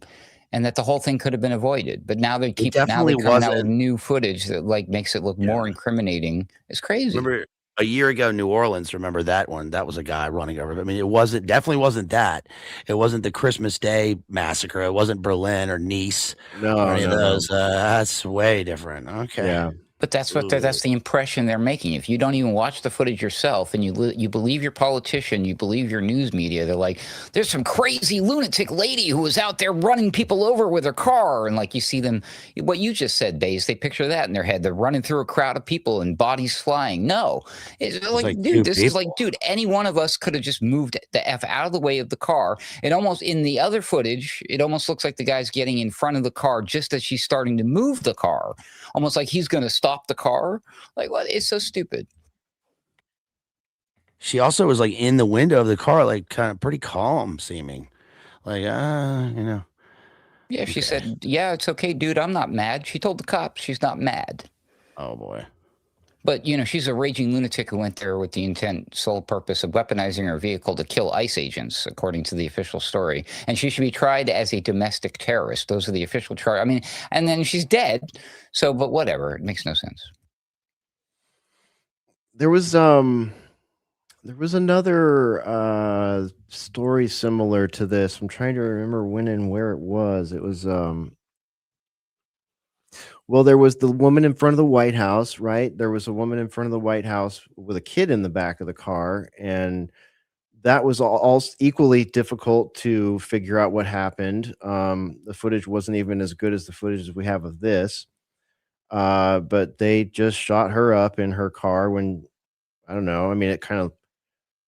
and that the whole thing could have been avoided. But now they keep coming out with new footage that like makes it look more incriminating. It's crazy. Remember a year ago, New Orleans, remember that one? That was a guy running over. I mean, it definitely wasn't that. It wasn't the Christmas Day massacre. It wasn't Berlin or Nice. No, or any of those. That's way different. Okay. Yeah. But that's what that's the impression they're making. If you don't even watch the footage yourself and you believe your politician, you believe your news media, they're like, there's some crazy lunatic lady who was out there running people over with her car. And like you see them, what you just said, Baze, they picture that in their head. They're running through a crowd of people and bodies flying. No, it's like dude, this is like, dude, any one of us could have just moved the F out of the way of the car. It almost, in the other footage, it almost looks like the guy's getting in front of the car just as she's starting to move the car. Almost like he's going to stop the car. Like, what? It's so stupid. She also was like in the window of the car, like kind of pretty calm seeming. Like, you know. Yeah, she said, yeah, it's okay, dude. I'm not mad. She told the cops she's not mad. Oh, boy. But, you know, she's a raging lunatic who went there with the intent, sole purpose of weaponizing her vehicle to kill ICE agents, according to the official story. And she should be tried as a domestic terrorist. Those are the official charges. I mean, and then she's dead. So, but whatever. It makes no sense. There was There was another story similar to this. I'm trying to remember when and where it was. It was well, there was the woman in front of the White House, right? There was a woman in front of the White House with a kid in the back of the car, and that was all equally difficult to figure out what happened. The footage wasn't even as good as the footage we have of this. But they just shot her up in her car when I don't know. I mean, it kind of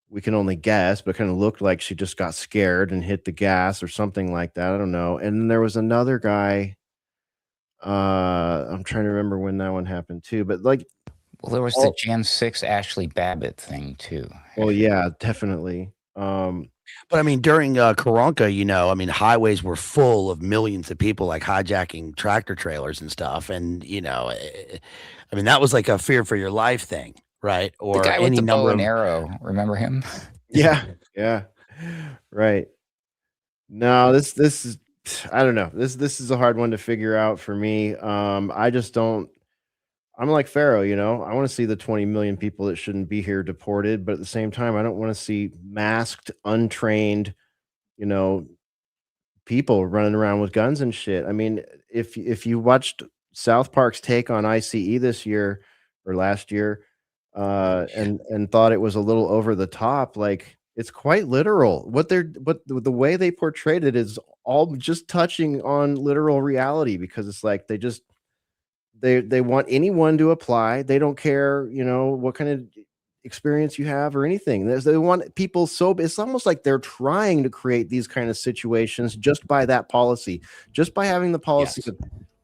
we can only guess, but kind of looked like she just got scared and hit the gas or something like that. I don't know. And then there was another guy. I'm trying to remember when that one happened too. But like, Well, there was the Jan 6 Ashley Babbitt thing too. well, yeah, definitely. But I mean, during Karanka, you know, I mean, highways were full of millions of people like hijacking tractor trailers and stuff. And, you know, I mean, that was like a fear for your life thing, right? The Or guy with any the bow number and of arrow, remember him? Yeah, yeah, right. No, this is I don't know. This is a hard one to figure out for me. I just don't. I'm like Pharaoh, you know. I want to see the 20 million people that shouldn't be here deported, but at the same time, I don't want to see masked, untrained, you know, people running around with guns and shit. I mean, if you watched South Park's take on ICE this year or last year, and thought it was a little over the top, like it's quite literal. What the way they portrayed it is all just touching on literal reality because it's like they want anyone to apply. They don't care, you know, what kind of experience you have or anything. They want people so it's almost like they're trying to create these kind of situations just by that policy, just by having the policy that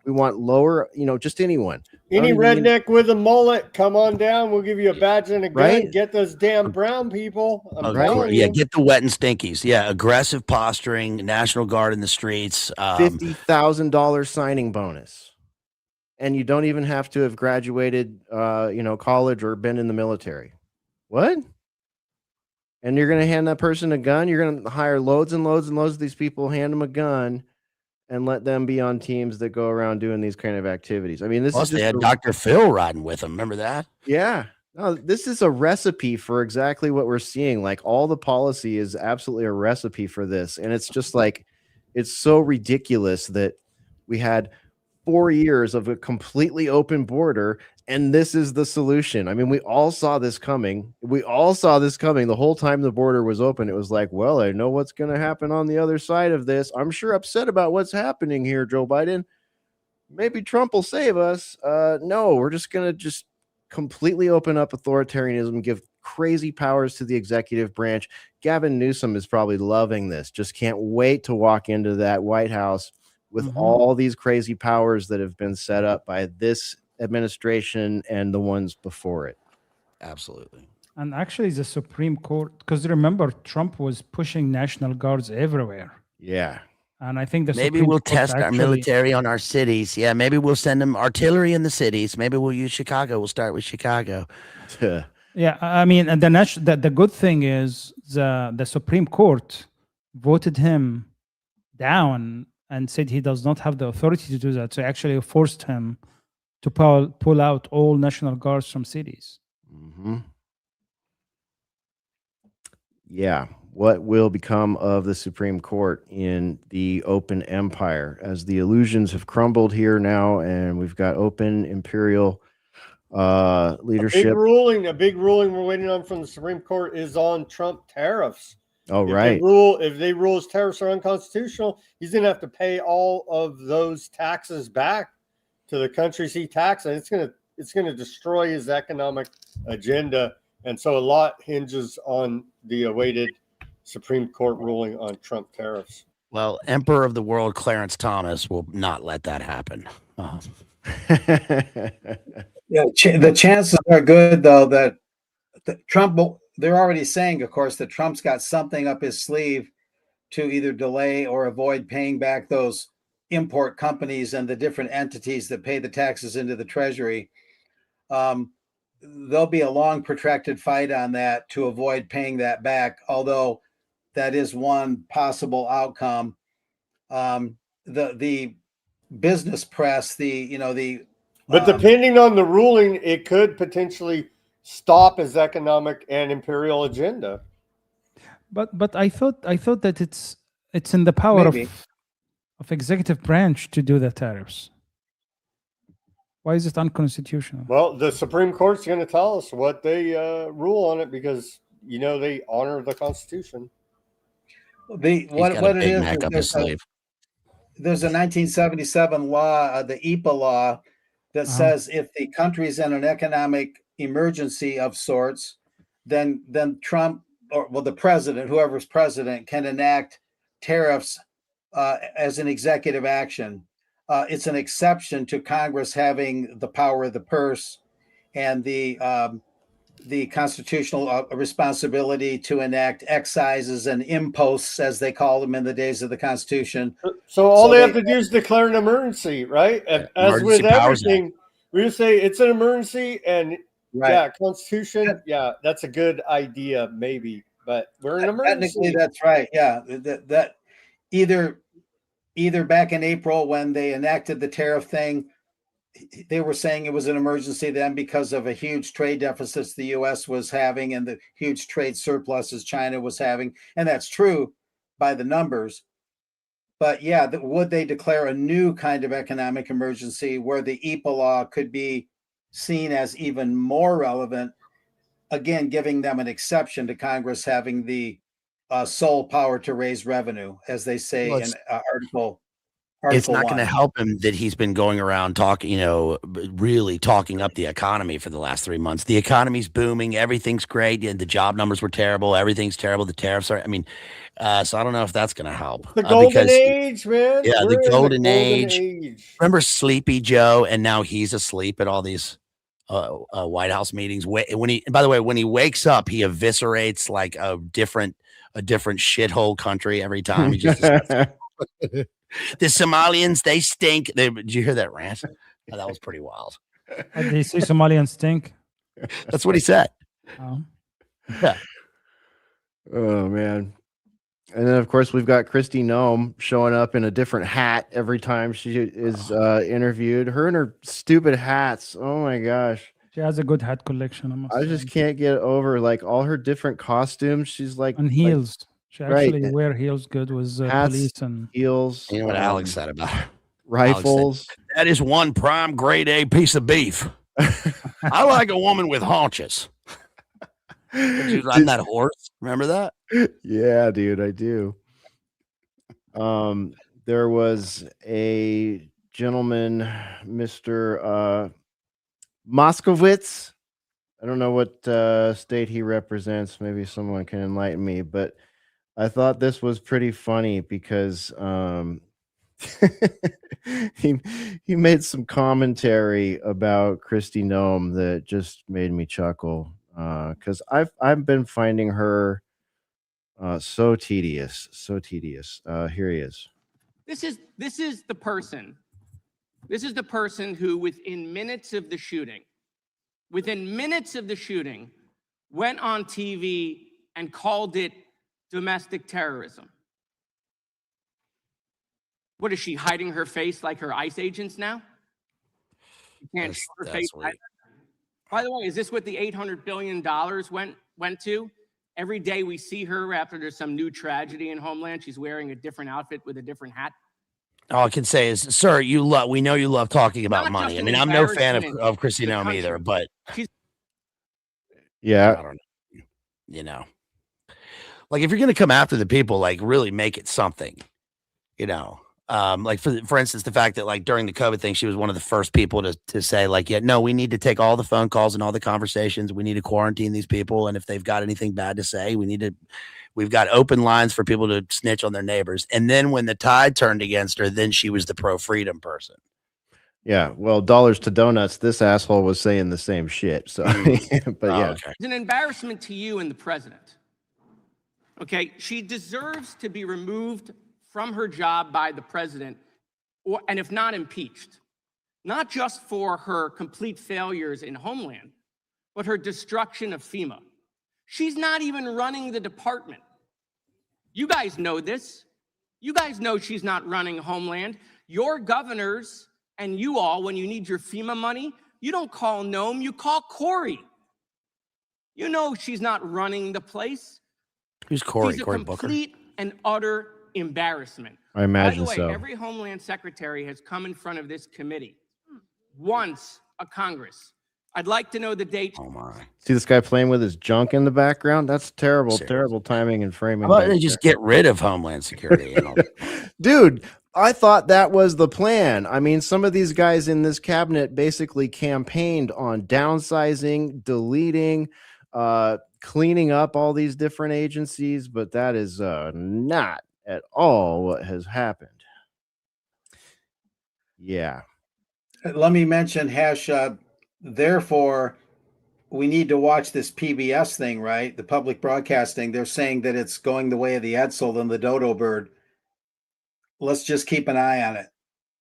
we want lower, you know, just anyone. Any redneck with a mullet, come on down. We'll give you a badge and a gun. Right? Get those damn brown people. I'm telling yeah, you. get the wet and stinkies. Yeah, aggressive posturing, National Guard in the streets. $50,000 signing bonus. And you don't even have to have graduated, you know, college or been in the military. What? And you're going to hand that person a gun? You're going to hire loads and loads and loads of these people, hand them a gun, and let them be on teams that go around doing these kind of activities. I mean, this Plus, is just they had Dr. Phil riding with them. Remember that? Yeah. No, this is a recipe for exactly what we're seeing. Like all the policy is absolutely a recipe for this. And it's just like, it's so ridiculous that we had 4 years of a completely open border. And this is the solution. I mean, we all saw this coming. We all saw this coming the whole time the border was open. It was like, well, I know what's going to happen on the other side of this. I'm sure upset about what's happening here, Joe Biden. Maybe Trump will save us. No, we're just going to just completely open up authoritarianism, give crazy powers to the executive branch. Gavin Newsom is probably loving this. Just can't wait to walk into that White House with all these crazy powers that have been set up by this administration and the ones before it. Absolutely. And actually, the Supreme Court, because remember, Trump was pushing National Guards everywhere. Yeah. And I think the Maybe Supreme we'll Court test our actually- military on our cities. Yeah, maybe we'll send them artillery in the cities. Maybe we'll use Chicago. We'll start with Chicago. Yeah, I mean, and the good thing is the Supreme Court voted him down and said he does not have the authority to do that. So actually forced him to pull out all National Guards from cities. Yeah. What will become of the Supreme Court in the open empire as the illusions have crumbled here now, and we've got open imperial leadership? A big ruling we're waiting on from the Supreme Court is on Trump tariffs. Oh, If right. they rule his tariffs are unconstitutional, he's going to have to pay all of those taxes back to the countries he taxed, and it's going to destroy his economic agenda. And so a lot hinges on the awaited Supreme Court ruling on Trump tariffs. Well, Emperor of the World Clarence Thomas will not let that happen. Yeah, the chances are good, though, that Trump, they're already saying, of course, that Trump's got something up his sleeve to either delay or avoid paying back those import companies and the different entities that pay the taxes into the Treasury. There'll be a long, protracted fight on that to avoid paying that back, although that is one possible outcome. The business press, But depending on the ruling, it could potentially stop his economic and imperial agenda. But I thought that it's in the power Maybe. of executive branch to do the tariffs. Why is it unconstitutional? Well, the Supreme Court's going to tell us what they rule on it because, you know, they honor the Constitution. What it is, there's a 1977 law, the EPA law, that says if the country's in an economic emergency of sorts, then Trump, or well, the president, whoever's president, can enact tariffs as an executive action. It's an exception to Congress having the power of the purse and the constitutional responsibility to enact excises and imposts, as they call them in the days of the Constitution. So all they have to do is declare an emergency, right? As with everything, we just say it's an emergency, and yeah, Constitution, yeah, that's a good idea, maybe, but we're in an emergency. Technically, that's right. Yeah, that either back in April when they enacted the tariff thing, they were saying it was an emergency then because of a huge trade deficits the U.S. was having and the huge trade surpluses China was having. And that's true by the numbers. But yeah, would they declare a new kind of economic emergency where the EPA law could be seen as even more relevant, again, giving them an exception to Congress having the sole power to raise revenue, as they say in Article It's not going to 1. help him that he's been going around talking, really talking up the economy for the last 3 months. The economy's booming. Everything's great. The job numbers were terrible. Everything's terrible. The tariffs are, so I don't know if that's going to help. The golden age, man. Yeah, We're the in golden age. Remember Sleepy Joe? And now he's asleep at all these White House meetings. By the way, when he wakes up, he eviscerates like a different shithole country every time. He just the Somalians, they stink. Did you hear that rant? Oh, that was pretty wild. Did they say Somalians stink? That's what he said. Oh. Yeah. Oh man. And then of course we've got Kristi Noem showing up in a different hat every time she is interviewed. Her and her stupid hats. Oh my gosh. She has a good hat collection. I just can't get over like all her different costumes. She's like and heels. She actually right. wear heels good with hats, police and heels. You know what Alex said about her? Rifles. Said, that is one prime grade A piece of beef. I like a woman with haunches. She was riding that horse. Remember that? Yeah, dude, I do. There was a gentleman, Mr. Moskowitz. I don't know what state he represents. Maybe someone can enlighten me, but I thought this was pretty funny because he made some commentary about Kristi Noem that just made me chuckle because I've been finding her so tedious. Here he is. This is the person. This is the person who, within minutes of the shooting, went on TV and called it domestic terrorism. What is she hiding her face like her ICE agents now? You can't show her face. By the way, is this what the $800 billion went to? Every day we see her after there's some new tragedy in Homeland, she's wearing a different outfit with a different hat. All I can say is, sir, we know you love talking about money. I mean, I'm no fan of Kristi Noem either, but yeah, I don't know. Like if you're going to come after the people, like really make it something, like for instance, the fact that like during the COVID thing, she was one of the first people to say like, yeah, no, we need to take all the phone calls and all the conversations. We need to quarantine these people. And if they've got anything bad to say, we've got open lines for people to snitch on their neighbors. And then when the tide turned against her, then she was the pro-freedom person. Yeah. Well, dollars to donuts, this asshole was saying the same shit. So, but yeah. Okay. It's an embarrassment to you and the president. Okay. She deserves to be removed from her job by the president, and if not impeached, not just for her complete failures in Homeland, but her destruction of FEMA. She's not even running the department. You guys know this. You guys know she's not running Homeland. Your governors and you all, when you need your FEMA money, you don't call Noem, you call Corey. You know she's not running the place. Who's Cory? She's a Cory Booker? complete and utter embarrassment. I imagine By the way, so. every Homeland Secretary has come in front of this committee once a Congress. I'd like to know the date. Oh my! See this guy playing with his junk in the background? That's terrible, Seriously. terrible timing and framing. How about they just get rid of Homeland Security? And all Dude, I thought that was the plan. I mean, some of these guys in this cabinet basically campaigned on downsizing, deleting, cleaning up all these different agencies, but that is not at all what has happened. Yeah. Let me mention, Hash, therefore, we need to watch this PBS thing, right? The public broadcasting. They're saying that it's going the way of the Edsel and the dodo bird. Let's just keep an eye on it.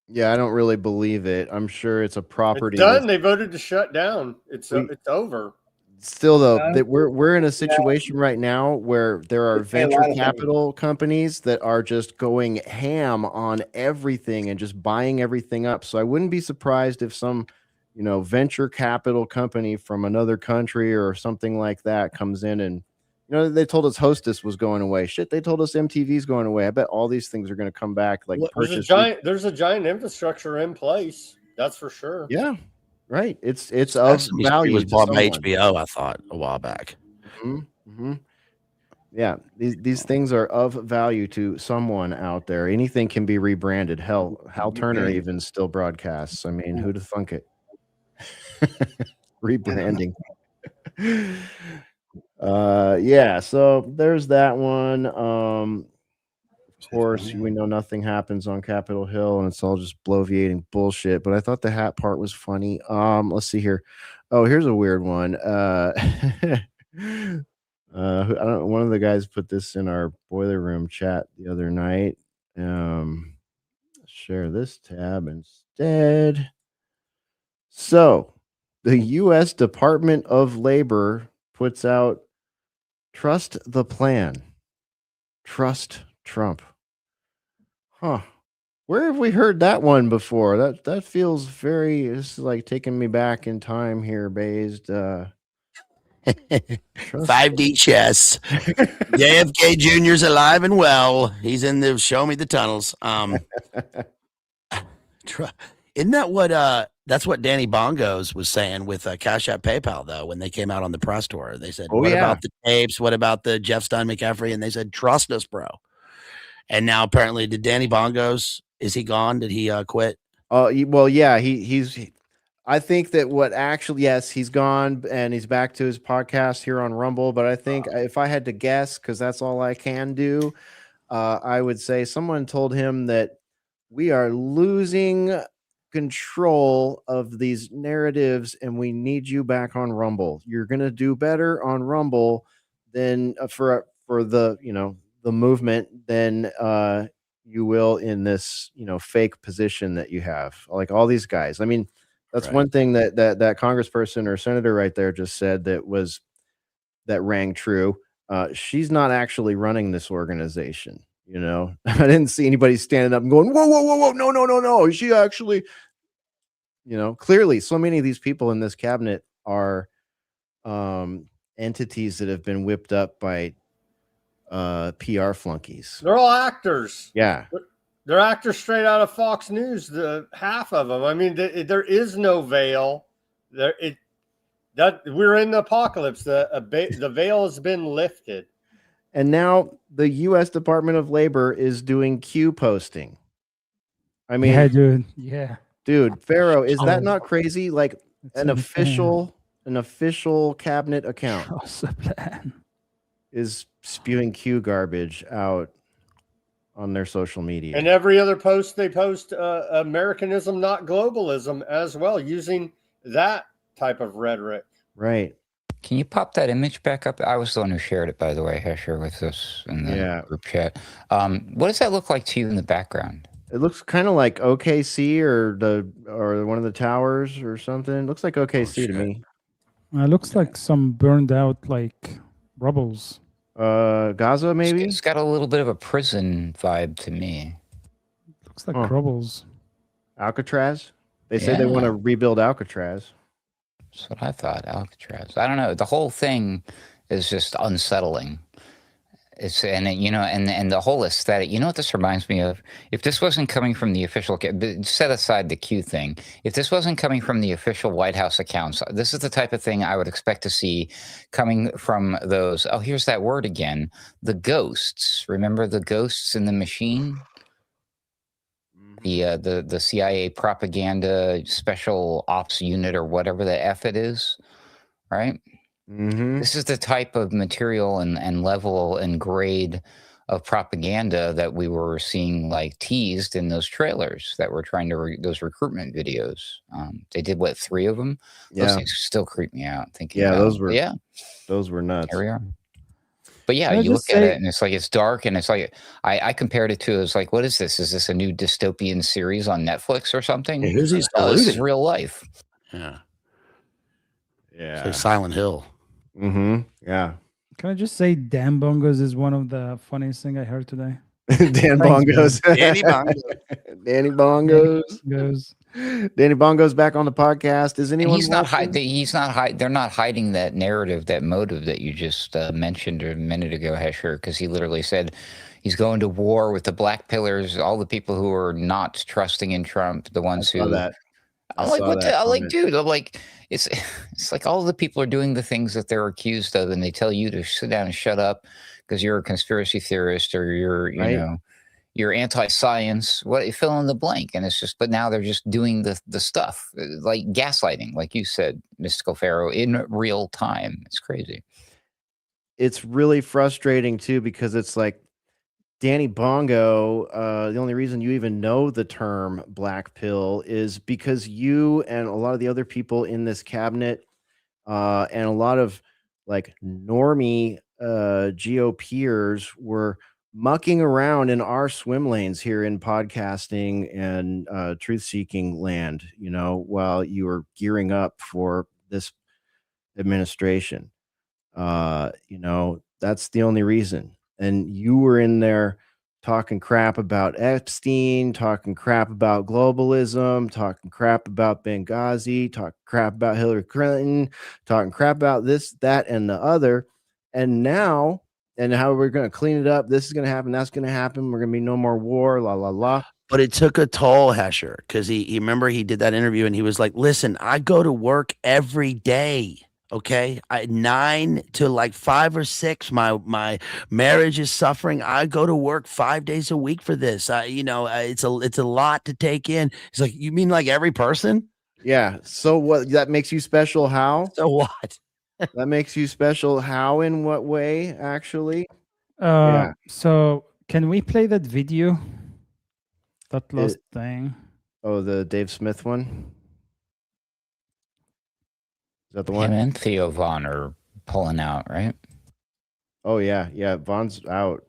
Yeah, I don't really believe it. I'm sure it's a property. It's done. They voted to shut down. It's over. Still, though, that we're in a situation right now where there are venture capital companies that are just going ham on everything and just buying everything up. So I wouldn't be surprised if some, venture capital company from another country or something like that comes in and, they told us Hostess was going away. Shit, they told us MTV's going away. I bet all these things are going to come back. Like there's a giant infrastructure in place. That's for sure. Yeah. Right. It's of value. It was bought by HBO, I thought, a while back. Mm-hmm. Yeah, these things are of value to someone out there. Anything can be rebranded. Hell, Hal Turner even still broadcasts. I mean, who'd have thunk it? Rebranding. Yeah, so there's that one. Of course, we know nothing happens on Capitol Hill, and it's all just bloviating bullshit. But I thought the hat part was funny. Let's see here. Oh, here's a weird one. I don't. One of the guys put this in our boiler room chat the other night. Share this tab instead. So, the U.S. Department of Labor puts out "Trust the Plan, Trust Trump." Huh. Where have we heard that one before? That feels very, it's like taking me back in time here, Bazed. 5D chess. JFK Jr.'s alive and well. He's in the show me the tunnels. Isn't that what that's what Danny Bongos was saying with Cash App PayPal, though, when they came out on the press tour? They said, what about the tapes? What about the Jeff Stein McCaffrey? And they said, trust us, bro. And now apparently, did Danny Bongos, is he gone? Did he quit? Well, yeah, he's I think that what actually, yes, he's gone and he's back to his podcast here on Rumble. But I think if I had to guess, because that's all I can do, I would say someone told him that we are losing control of these narratives and we need you back on Rumble. You're going to do better on Rumble than for the, the movement than you will in this, fake position that you have. Like all these guys. I mean, that's one thing that congressperson or senator right there just said that rang true. She's not actually running this organization. I didn't see anybody standing up and going, whoa, no. She actually, clearly so many of these people in this cabinet are entities that have been whipped up by PR flunkies. They're all actors. Yeah. They're actors straight out of Fox News, the half of them. I mean, there is no veil. We're in the apocalypse. The veil has been lifted. And now the U.S. Department of Labor is doing Q posting. I mean, yeah, dude. Yeah. Dude, Pharaoh, is that not crazy? Like an official cabinet account is spewing Q garbage out on their social media. And every other post they post Americanism, not globalism as well, using that type of rhetoric. Right. Can you pop that image back up? I was the one who shared it, by the way, Hesher, with us in the group chat. What does that look like to you in the background? It looks kind of like OKC or one of the towers or something. It looks like OKC to me. It looks like some burned out like rubbles. Gaza maybe. It's got a little bit of a prison vibe to me. Looks like rubbles. Alcatraz. They say they want to rebuild Alcatraz. That's what I thought. Alcatraz. I don't know. The whole thing is just unsettling. It's and the whole aesthetic. You know what this reminds me of? If this wasn't coming from the official, set aside the Q thing. If this wasn't coming from the official White House accounts, this is the type of thing I would expect to see coming from those. Oh, here's that word again. The ghosts. Remember the ghosts in the machine? The CIA propaganda special ops unit or whatever the F it is, right? Mm-hmm. This is the type of material and level and grade of propaganda that we were seeing like teased in those trailers that were trying to those recruitment videos. They did what, 3 of them? Those Yeah. things still creep me out thinking Yeah, about those them. were But yeah, those were nuts. here we are. But yeah, Can I you look just at say- it and it's like it's dark and it's like I compared it to, it's like, what is this? Is this a new dystopian series on Netflix or something? Hey, who's he No, this is saluting? real life. Yeah. Yeah. Say Silent Hill. Mm-hmm. Yeah. Can I just say Dan Bongos is one of the funniest thing I heard today. Dan Bongos. Danny Bongo. Danny Bongos. Goes. Danny Bongo's back on the podcast. Is And anyone he's not watching? hiding. He's not hiding. They're not hiding that narrative, that motive that you just mentioned a minute ago, Hesher, because he literally said he's going to war with the black pillars, all the people who are not trusting in Trump, the ones I saw who. that. I I'm like, saw what that the? I'm like, comment. dude. I'm like, it's like all the people are doing the things that they're accused of, and they tell you to sit down and shut up because you're a conspiracy theorist or you're, you Right. know. You're anti-science, what you fill in the blank. And it's just, but now they're just doing the stuff like gaslighting, like you said, Mystical Pharaoh, in real time. It's crazy. It's really frustrating too, because it's like Danny Bongo, the only reason you even know the term black pill is because you and a lot of the other people in this cabinet and a lot of like normie GOPers were mucking around in our swim lanes here in podcasting and truth-seeking land, you know, while you were gearing up for this administration. You know, that's the only reason. And you were in there talking crap about Epstein, talking crap about globalism, talking crap about Benghazi, talking crap about Hillary Clinton, talking crap about this, that, and the other. And now, and how we're going to clean it up. This is going to happen. That's going to happen. We're going to be no more war, la, la, la. But it took a toll, Hesher, because he remember he did that interview and he was like, listen, I go to work every day. Okay, 9 to like 5 or 6. My marriage is suffering. I go to work 5 days a week for this. It's a lot to take in. He's like, you mean like every person? Yeah. So what? That makes you special? How? So what? That makes you special? How? In what way? Actually? Yeah. So can we play that video? That last thing. Oh, the Dave Smith one. Is that the Him one? and Theo Vaughn are pulling out, right? Oh yeah, yeah. Vaughn's out.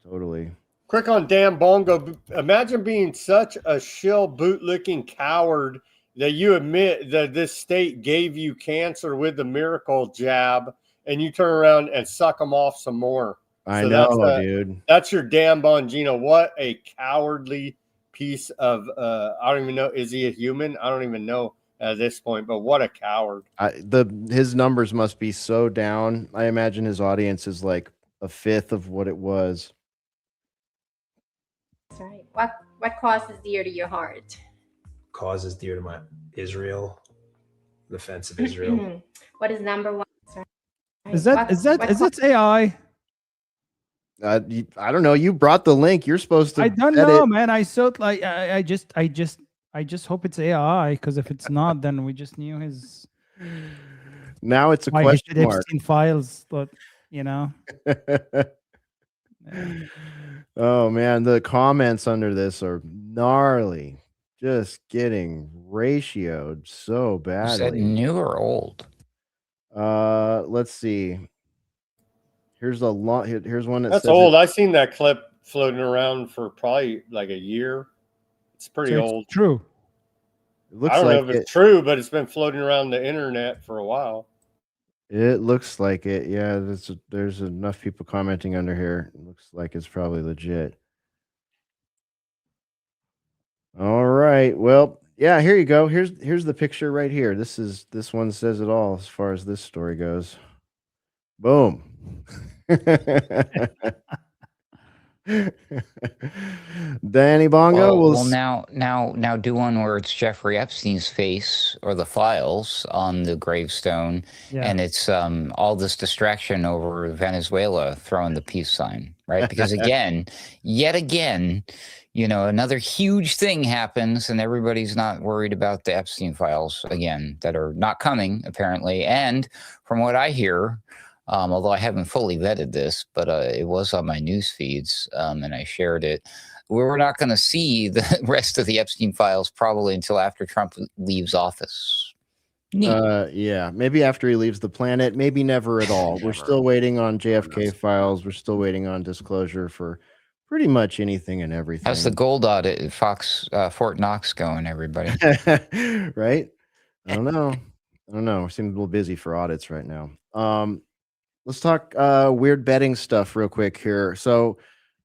Totally. Quick on Dan Bongo. Imagine being such a shill bootlicking coward that you admit that this state gave you cancer with the miracle jab, and you turn around and suck them off some more. I So know, dude. That's your Dan Bongino. What a cowardly piece of I don't even know. Is he a human? I don't even know at this point, but what a coward. His numbers must be so down. I imagine his audience is like a fifth of what it was. That's right. What cause is dear to your heart? Cause is dear to my Israel, the defense of Israel. What is number one? Is that AI? I don't know. You brought the link. You're supposed to. I don't vet know, it. man. I saw it like I just hope it's AI, because if it's not, then we just knew his. Now it's a why question he should mark. Epstein files, but you know. Oh man, the comments under this are gnarly. Just getting ratioed so badly. Is that new or old? Let's see. Here's a lot. Here's one that That's says old. I've seen that clip floating around for probably like a year. It's pretty So it's old. true. It looks I don't like know if it's true, but it's been floating around the internet for a while. It looks like it. Yeah, there's enough people commenting under here. It looks like it's probably legit. All right. Well, Yeah, here you go. Here's the picture right here. This one says it all as far as this story goes. Boom. Danny Bongo will Well, now do one where it's Jeffrey Epstein's face or the files on the gravestone, Yeah. and it's all this distraction over Venezuela throwing the peace sign, right? Because yet again, another huge thing happens, and everybody's not worried about the Epstein files again that are not coming apparently. And from what I hear, although I haven't fully vetted this, but it was on my news feeds, and I shared it. We're not going to see the rest of the Epstein files probably until after Trump leaves office. Yeah, maybe after he leaves the planet, maybe never at all. We're still waiting on JFK files. We're still waiting on disclosure for pretty much anything and everything. How's the gold audit at Fort Knox going, everybody? Right? I don't know. We seem a little busy for audits right now. Let's talk weird betting stuff real quick here. So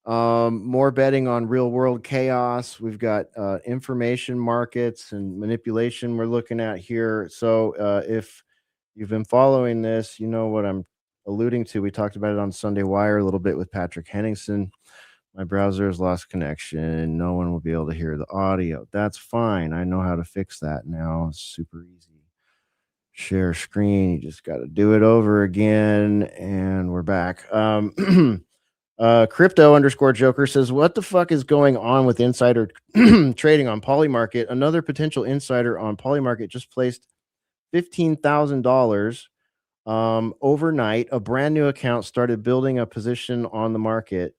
more betting on real world chaos. We've got information markets and manipulation we're looking at here. So if you've been following this, you know what I'm alluding to. We talked about it on Sunday Wire a little bit with Patrick Henningsen. My browser has lost connection. No one will be able to hear the audio. That's fine. I know how to fix that now. It's super easy. Share screen. You just got to do it over again. And we're back. Crypto_Joker says, what the fuck is going on with insider trading on Polymarket? Another potential insider on Polymarket just placed $15,000 overnight. A brand new account started building a position on the market.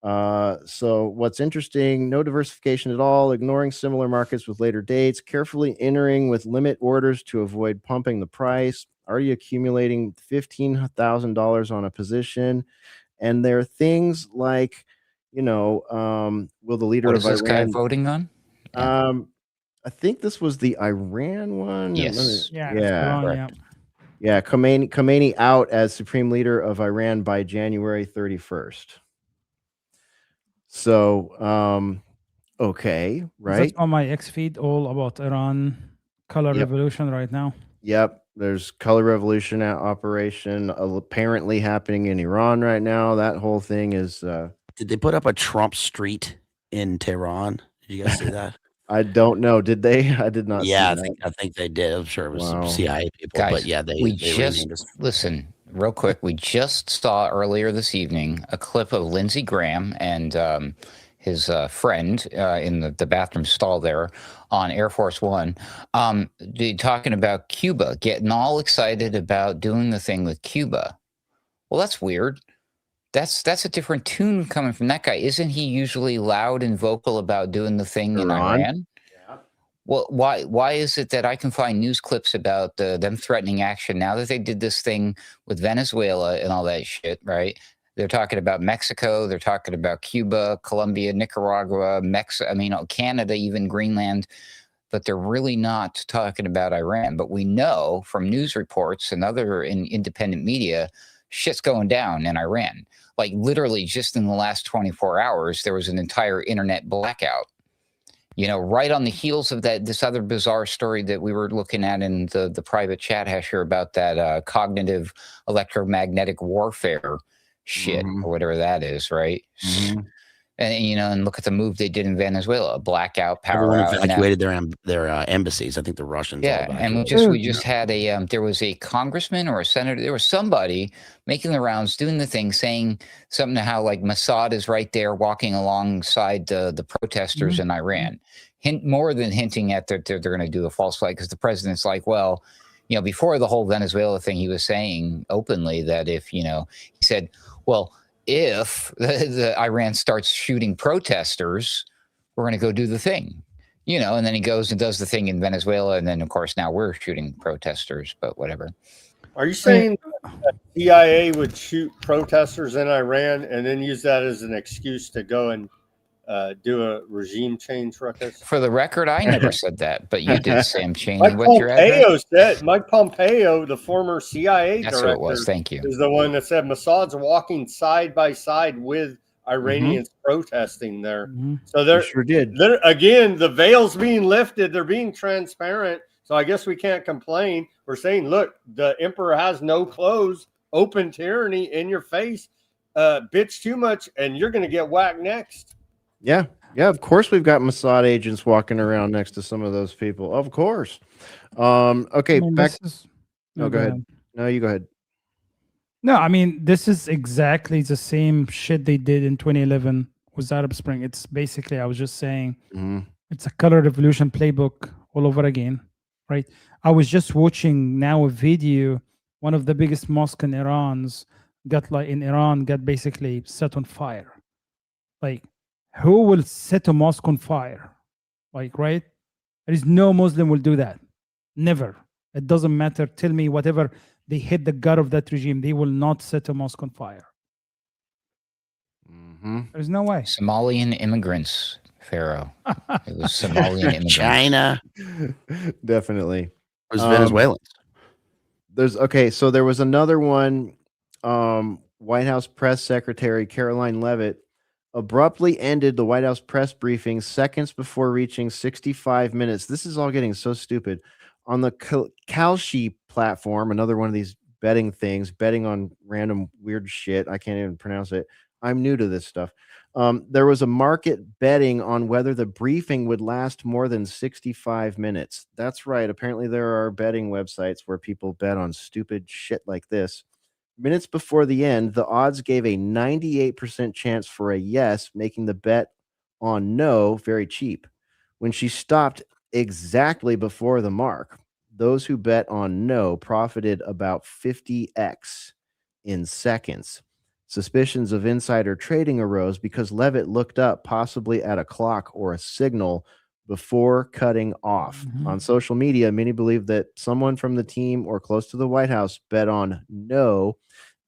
So what's interesting, no diversification at all, ignoring similar markets with later dates, carefully entering with limit orders to avoid pumping the price, already accumulating $15,000 on a position. And there are things like, will the leader What of is this Iran guy voting on? I think this was the Iran one. Yes. Yeah. Khomeini out as supreme leader of Iran by January 31st. So, okay, right? That's on my X feed, all about Iran color revolution right now. Yep. There's color revolution operation apparently happening in Iran right now. That whole thing is. Did they put up a Trump street in Tehran? Did you guys see that? I don't know. Did they? I did not. Yeah, see I think they did. I'm sure it was some Wow. CIA people, Guys, but yeah, they renamed us. Listen real quick. We just saw earlier this evening a clip of Lindsey Graham and his friend in the bathroom stall there on Air Force One, talking about Cuba, getting all excited about doing the thing with Cuba. Well, that's weird. That's a different tune coming from that guy. Isn't he usually loud and vocal about doing the thing in Iran? Yeah. Well, why is it that I can find news clips about them threatening action now that they did this thing with Venezuela and all that shit, right? They're talking about Mexico. They're talking about Cuba, Colombia, Nicaragua, Canada, even Greenland. But they're really not talking about Iran. But we know from news reports and other independent media, shit's going down in Iran. Like literally just in the last 24 hours, there was an entire internet blackout. Right on the heels of this other bizarre story that we were looking at in the private chat, Hesher, about that cognitive electromagnetic warfare shit or whatever that is, right? Mm-hmm. And look at the move they did in Venezuela, blackout, power Everyone out. evacuated their embassies. I think the Russians. Yeah, and we just had there was a congressman or a senator. There was somebody making the rounds, doing the thing, saying something to how like Mossad is right there, walking alongside the protesters in Iran. More than hinting at they're going to do a false flag, because the president's like, well, before the whole Venezuela thing, he was saying openly that if he said, well, if the Iran starts shooting protesters, we're going to go do the thing, and then he goes and does the thing in Venezuela. And then, of course, now we're shooting protesters, but whatever. Are you saying that CIA would shoot protesters in Iran and then use that as an excuse to go and do a regime change, Ruckus? For the record, I never said that, but you did, Sam Chaney. What's your address? Mike Pompeo, the former CIA That's director, what it was. Thank you. Is the one that said Mossad's walking side by side with Iranians protesting there. So They they're sure did. again, the veil's being lifted. They're being transparent. So I guess we can't complain. We're saying, look, the emperor has no clothes, open tyranny in your face. Bitch too much, and you're going to get whacked next. Yeah. Yeah, of course we've got Mossad agents walking around next to some of those people. Of course. Okay, I mean, back. this is- No, go ahead. No, you go ahead. No, I mean, this is exactly the same shit they did in 2011 with Arab Spring. It's basically, I was just saying, it's a color revolution playbook all over again, right? I was just watching now a video. One of the biggest mosques in Iran got basically set on fire. Like, who will set a mosque on fire? Like, right? There is no Muslim will do that. Never. It doesn't matter. Tell me whatever they hit the gut of that regime, they will not set a mosque on fire. There's no way. Somalian immigrants, Pharaoh. It was Somalian immigrants. China. Definitely. It was Venezuelans. So there was another one. White House Press Secretary Caroline Leavitt abruptly ended the White House press briefing seconds before reaching 65 minutes. This is all getting so stupid. On the Kalshi platform, another one of these betting things, betting on random weird shit. I can't even pronounce it. I'm new to this stuff. There was a market betting on whether the briefing would last more than 65 minutes. That's right. Apparently there are betting websites where people bet on stupid shit like this. Minutes before the end, the odds gave a 98% chance for a yes, making the bet on no very cheap. When she stopped exactly before the mark, those who bet on no profited about 50x in seconds. Suspicions of insider trading arose because Leavitt looked up, possibly at a clock or a signal, before cutting off. On social media, many believe that someone from the team or close to the White House bet on no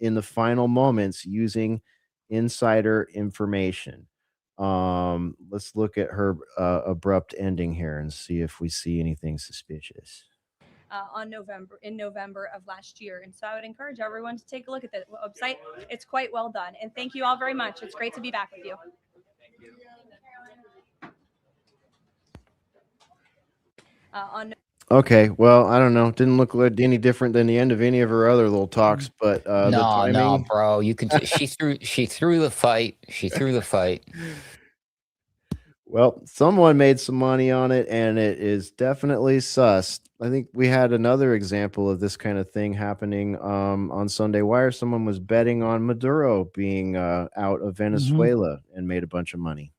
in the final moments using insider information. Let's look at her abrupt ending here and see if we see anything suspicious. In November of last year. And so I would encourage everyone to take a look at the website. It's quite well done. And thank you all very much. It's great to be back with you. Okay, well, I don't know. Didn't look like any different than the end of any of her other little talks, but the No, timing. bro. You can. She threw the fight. She threw the fight. Well, someone made some money on it, and it is definitely sus. I think we had another example of this kind of thing happening on Sunday Wire. Someone was betting on Maduro being out of Venezuela and made a bunch of money.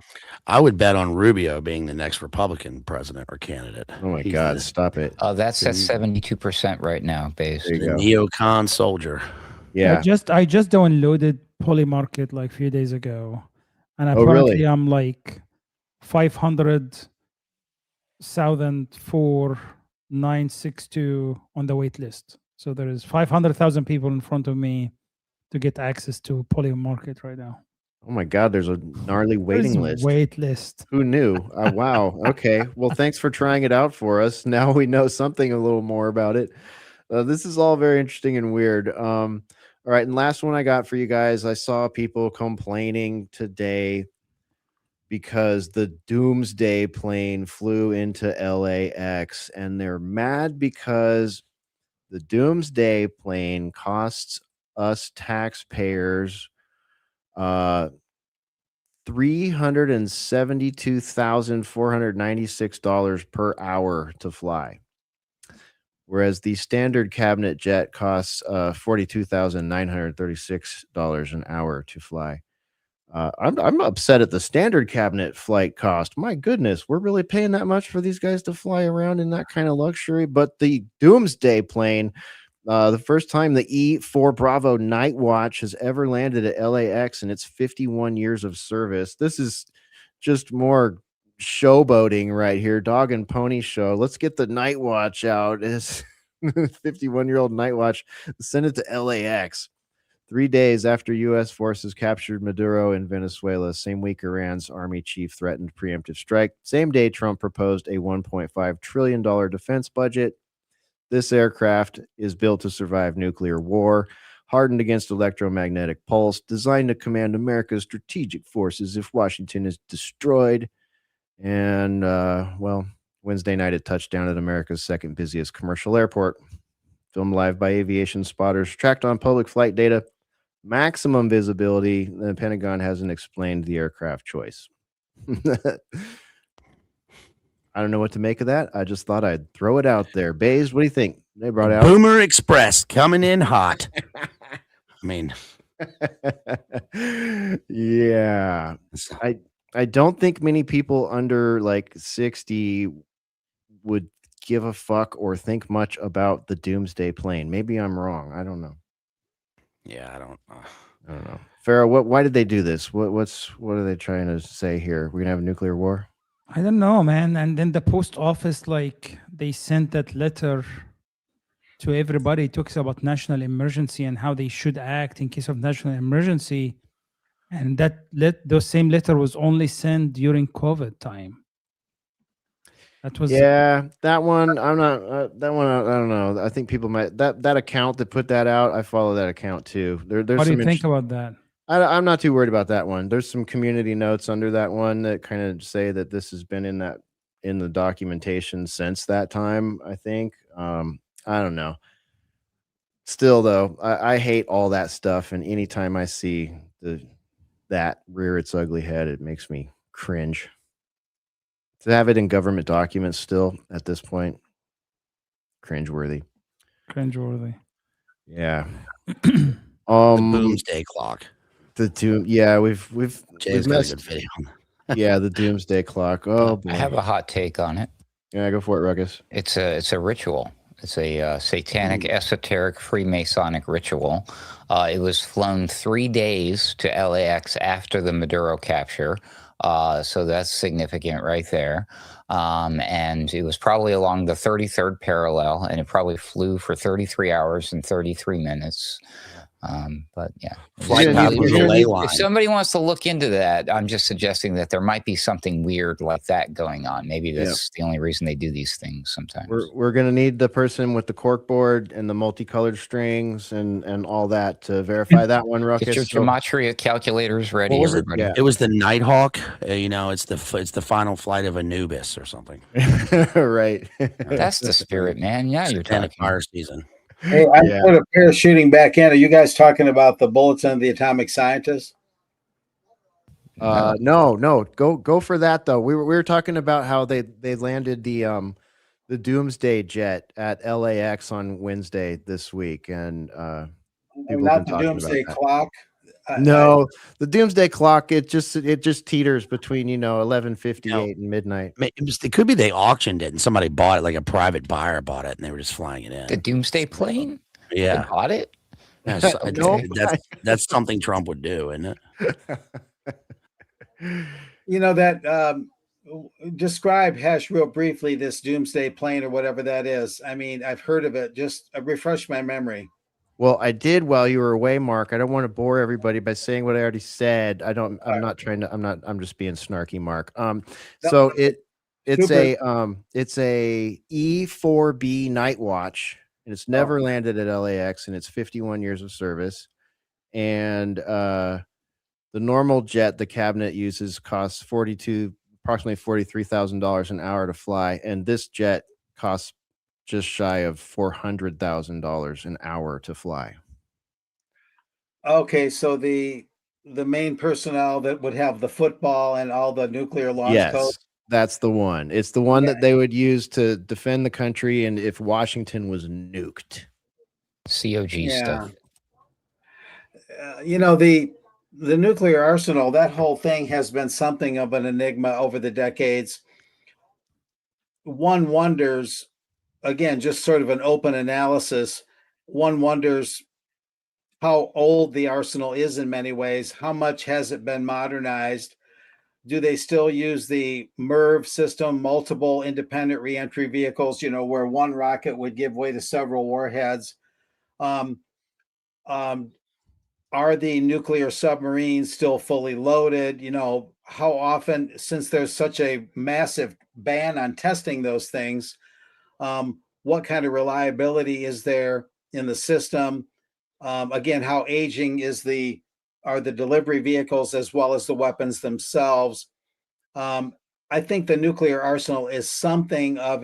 I would bet on Rubio being the next Republican president or candidate. Oh my God, stop it. That's at 72% right now, based. The neocon soldier. Yeah. I just downloaded Polymarket like a few days ago, and Oh, apparently really? I'm like 500,004,962 on the wait list. So there is 500,000 people in front of me to get access to Polymarket right now. Oh my God, there's a gnarly waiting list. Wait list. Who knew? Wow. Okay. Well, thanks for trying it out for us. Now we know something a little more about it. This is all very interesting and weird. All right. And last one I got for you guys, I saw people complaining today because the Doomsday plane flew into LAX, and they're mad because the Doomsday plane costs us taxpayers $372,496 per hour to fly, whereas the standard cabinet jet costs $42,936 an hour to fly. I'm upset at the standard cabinet flight cost. My goodness, we're really paying that much for these guys to fly around in that kind of luxury. But the Doomsday plane, the first time the E-4 Bravo Night Watch has ever landed at LAX in its 51 years of service. This is just more showboating right here. Dog and pony show. Let's get the Night Watch out. It's 51-year-old Night Watch. Send it to LAX. 3 days after U.S. forces captured Maduro in Venezuela, same week Iran's army chief threatened preemptive strike. Same day, Trump proposed a $1.5 trillion defense budget. This aircraft is built to survive nuclear war. hardened against electromagnetic pulse, designed to command America's strategic forces if Washington is destroyed. And, well, Wednesday night it touched down at America's second busiest commercial airport. Filmed live by aviation spotters, tracked on public flight data, maximum visibility. The Pentagon hasn't explained the aircraft choice. I don't know what to make of that. I just thought I'd throw it out there. Bazed, what do you think? They brought out Boomer Express coming in hot. I mean, yeah. I don't think many people under like 60 would give a fuck or think much about the doomsday plane. Maybe I'm wrong. I don't know. yeah, I don't know. Pharaoh, why did they do this? What are they trying to say here? We're gonna have a nuclear war? I don't know, man. And then the post office, like, they sent that letter to everybody. It talks about national emergency and how they should act in case of national emergency. And those same letter was only sent during COVID time. That was that one. I'm not that one. I don't know. I think people might that account that put that out. I follow that account too. There's What do some you think about that? I'm not too worried about that one. There's some community notes under that one that kind of say that this has been in the documentation since that time. I think. I don't know. Still though, I hate all that stuff, and anytime I see that rear its ugly head, it makes me cringe. To have it in government documents still at this point, cringeworthy. Cringeworthy. Yeah. the doomsday clock. The doom. Yeah, we've Jay's got a good video. Yeah, the doomsday clock. Oh, boy. I have a hot take on it. Yeah, go for it, Ruckus. It's a ritual. It's a satanic, esoteric, Freemasonic ritual. It was flown 3 days to LAX after the Maduro capture. So that's significant right there. And it was probably along the 33rd parallel, and it probably flew for 33 hours and 33 minutes. But yeah, if somebody wants to look into that, I'm just suggesting that there might be something weird like that going on. Maybe that's the only reason they do these things sometimes. We're gonna need the person with the cork board and the multicolored strings and all that to verify that one. Ruckus, get your gematria calculators ready, everybody. It was the Nighthawk. It's the final flight of Anubis or something. Right. That's the spirit, man. Yeah, you're talking fire season. Hey, I put a parachuting back in. Are you guys talking about the Bulletin of the Atomic Scientists? No. Go for that though. We were talking about how they landed the Doomsday jet at LAX on Wednesday this week, and not the Doomsday clock. No, the Doomsday clock. It just teeters between 11:58 and midnight. It could be they auctioned it and somebody bought it, like a private buyer bought it, and they were just flying it in. The Doomsday plane? Yeah, they bought it. Yeah, that's something Trump would do, isn't it? Describe Hesh real briefly this Doomsday plane or whatever that is. I mean, I've heard of it. Just refresh my memory. Well, I did while you were away, Mark. I don't want to bore everybody by saying what I already said. I'm just being snarky, Mark. So it's a E-4B Night Watch, and it's never landed at LAX, and it's 51 years of service. And the normal jet the cabinet uses costs approximately $43,000 an hour to fly, and this jet costs just shy of $400,000 an hour to fly. Okay, so the main personnel that would have the football and all the nuclear launch codes. That's the one. It's the one that they would use to defend the country, and if Washington was nuked. COG stuff. The nuclear arsenal, that whole thing has been something of an enigma over the decades. One wonders, again, just sort of an open analysis, one wonders how old the arsenal is in many ways. How much has it been modernized? Do they still use the MIRV system, multiple independent reentry vehicles, where one rocket would give way to several warheads? Are the nuclear submarines still fully loaded? How often, since there's such a massive ban on testing those things, what kind of reliability is there in the system? Again, how aging are the delivery vehicles as well as the weapons themselves. I think the nuclear arsenal is something of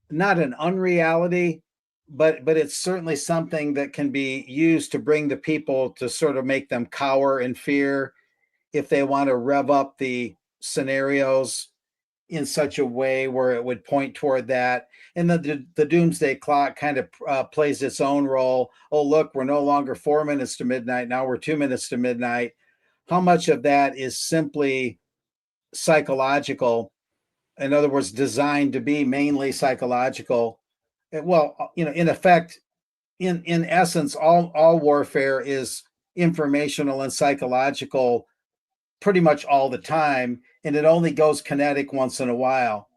not an unreality, but it's certainly something that can be used to bring the people to sort of make them cower in fear if they want to rev up the scenarios in such a way where it would point toward that. And the doomsday clock kind of plays its own role. Oh, look, we're no longer 4 minutes to midnight. Now we're 2 minutes to midnight. How much of that is simply psychological? In other words, designed to be mainly psychological. Well, in effect, in essence, all warfare is informational and psychological pretty much all the time, and it only goes kinetic once in a while.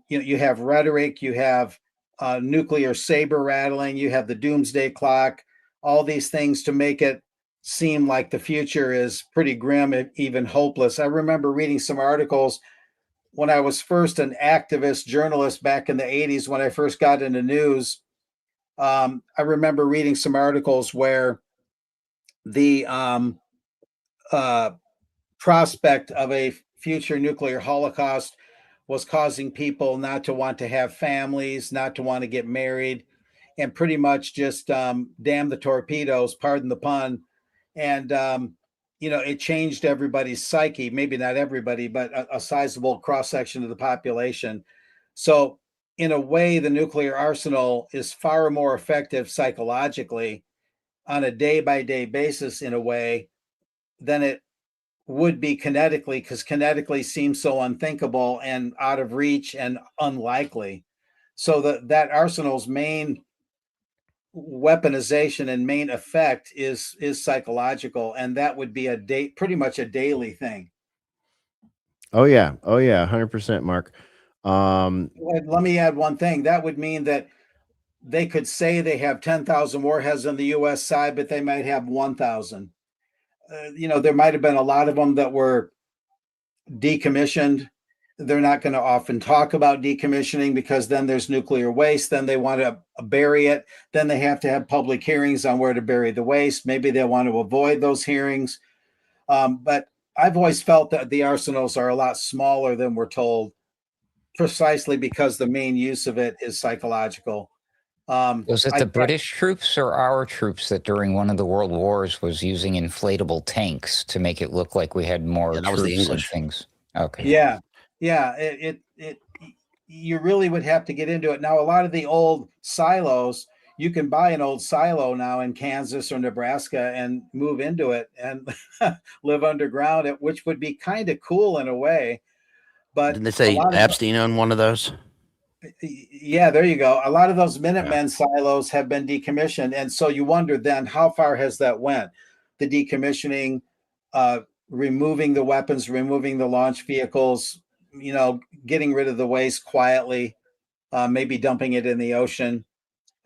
You have rhetoric, you have nuclear saber rattling, you have the doomsday clock, all these things to make it seem like the future is pretty grim, even hopeless. I remember reading some articles when I was first an activist journalist back in the 80s, when I first got into news. I remember reading some articles where the prospect of a future nuclear holocaust was causing people not to want to have families, not to want to get married, and pretty much just damn the torpedoes, pardon the pun. And it changed everybody's psyche, maybe not everybody, but a sizable cross-section of the population. So in a way, the nuclear arsenal is far more effective psychologically on a day-by-day basis in a way than it would be kinetically, because kinetically seems so unthinkable and out of reach and unlikely. So that arsenal's main weaponization and main effect is psychological, and that would be pretty much a daily thing. Oh yeah, 100%, Mark. Let me add one thing. That would mean that they could say they have 10,000 warheads on the U.S. side, but they might have 1,000. There might have been a lot of them that were decommissioned. They're not going to often talk about decommissioning because then there's nuclear waste. Then they want to bury it. Then they have to have public hearings on where to bury the waste. Maybe they want to avoid those hearings. But I've always felt that the arsenals are a lot smaller than we're told, precisely because the main use of it is psychological. Was it the British troops or our troops that during one of the world wars was using inflatable tanks to make it look like we had more that was the troops and English things? Okay. Yeah. You really would have to get into it. Now, a lot of the old silos, you can buy an old silo now in Kansas or Nebraska and move into it and live underground, which would be kind of cool in a way. But didn't they say Epstein owned one of those? Yeah, there you go. A lot of those Minutemen silos have been decommissioned, and so you wonder then how far has that went? The decommissioning, removing the weapons, removing the launch vehicles, getting rid of the waste quietly, maybe dumping it in the ocean.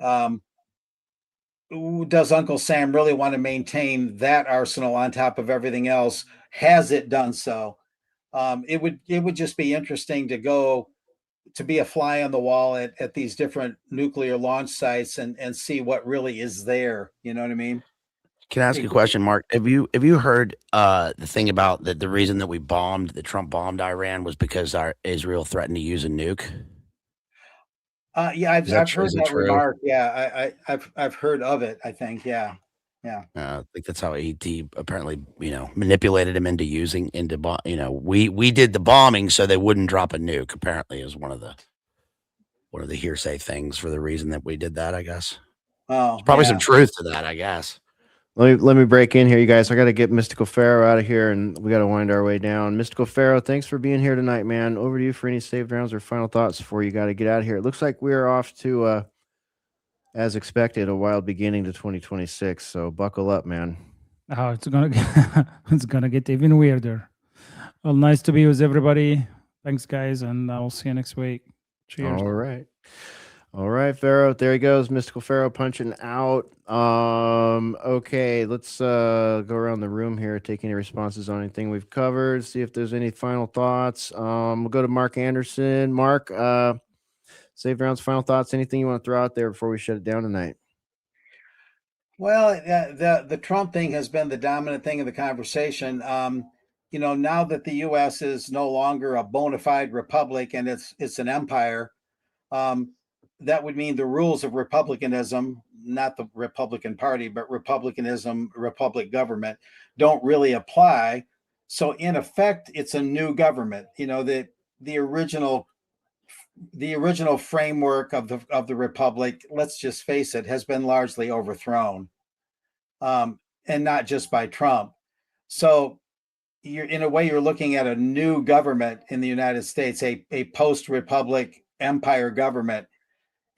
Does Uncle Sam really want to maintain that arsenal on top of everything else? Has it done so? It would just be interesting to be a fly on the wall at these different nuclear launch sites and see what really is there. You know what I mean? Can I ask you a question, Mark? Have you heard the thing about the reason that Trump bombed Iran was because Israel threatened to use a nuke? Yeah, I've heard that remark. Yeah, I've heard of it. I think. Yeah. I think that's how he apparently manipulated him into we did the bombing so they wouldn't drop a nuke. Apparently, is one of the hearsay things for the reason that we did that. I guess. Oh, there's probably some truth to that. I guess. Let me break in here, you guys. I got to get Mystical Pharaoh out of here, and we got to wind our way down. Mystical Pharaoh, thanks for being here tonight, man. Over to you for any saved rounds or final thoughts before you got to get out of here. It looks like we're off to, as expected, a wild beginning to 2026. So buckle up, man. Oh, it's gonna get even weirder. Well, nice to be with everybody. Thanks, guys, and I'll see you next week. Cheers. All right, Pharaoh. There he goes, Mystical Pharaoh punching out. Okay, let's go around the room here, take any responses on anything we've covered, see if there's any final thoughts. We'll go to Mark Anderson. Mark, save rounds, final thoughts, anything you want to throw out there before we shut it down tonight? Well, the Trump thing has been the dominant thing in the conversation. Now that the U.S. is no longer a bona fide republic and it's an empire, um, that would mean the rules of republicanism, not the Republican Party, but republicanism, republic government, don't really apply. So in effect, it's a new government. The original framework of the republic, let's just face it, has been largely overthrown, and not just by Trump. So in a way, you're looking at a new government in the United States, a post-republic empire government.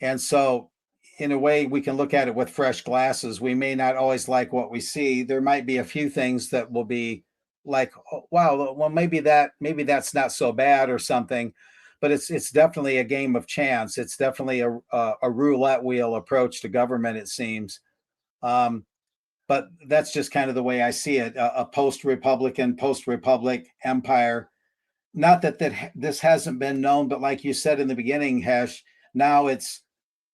And so in a way, we can look at it with fresh glasses. We may not always like what we see. There might be a few things that will be like, oh, wow, well, maybe that's not so bad or something. But it's definitely a game of chance. It's definitely a roulette wheel approach to government, it seems. But that's just kind of the way I see it, a post-Republican, post-Republic empire. Not that this hasn't been known, but like you said in the beginning, Hesh, now it's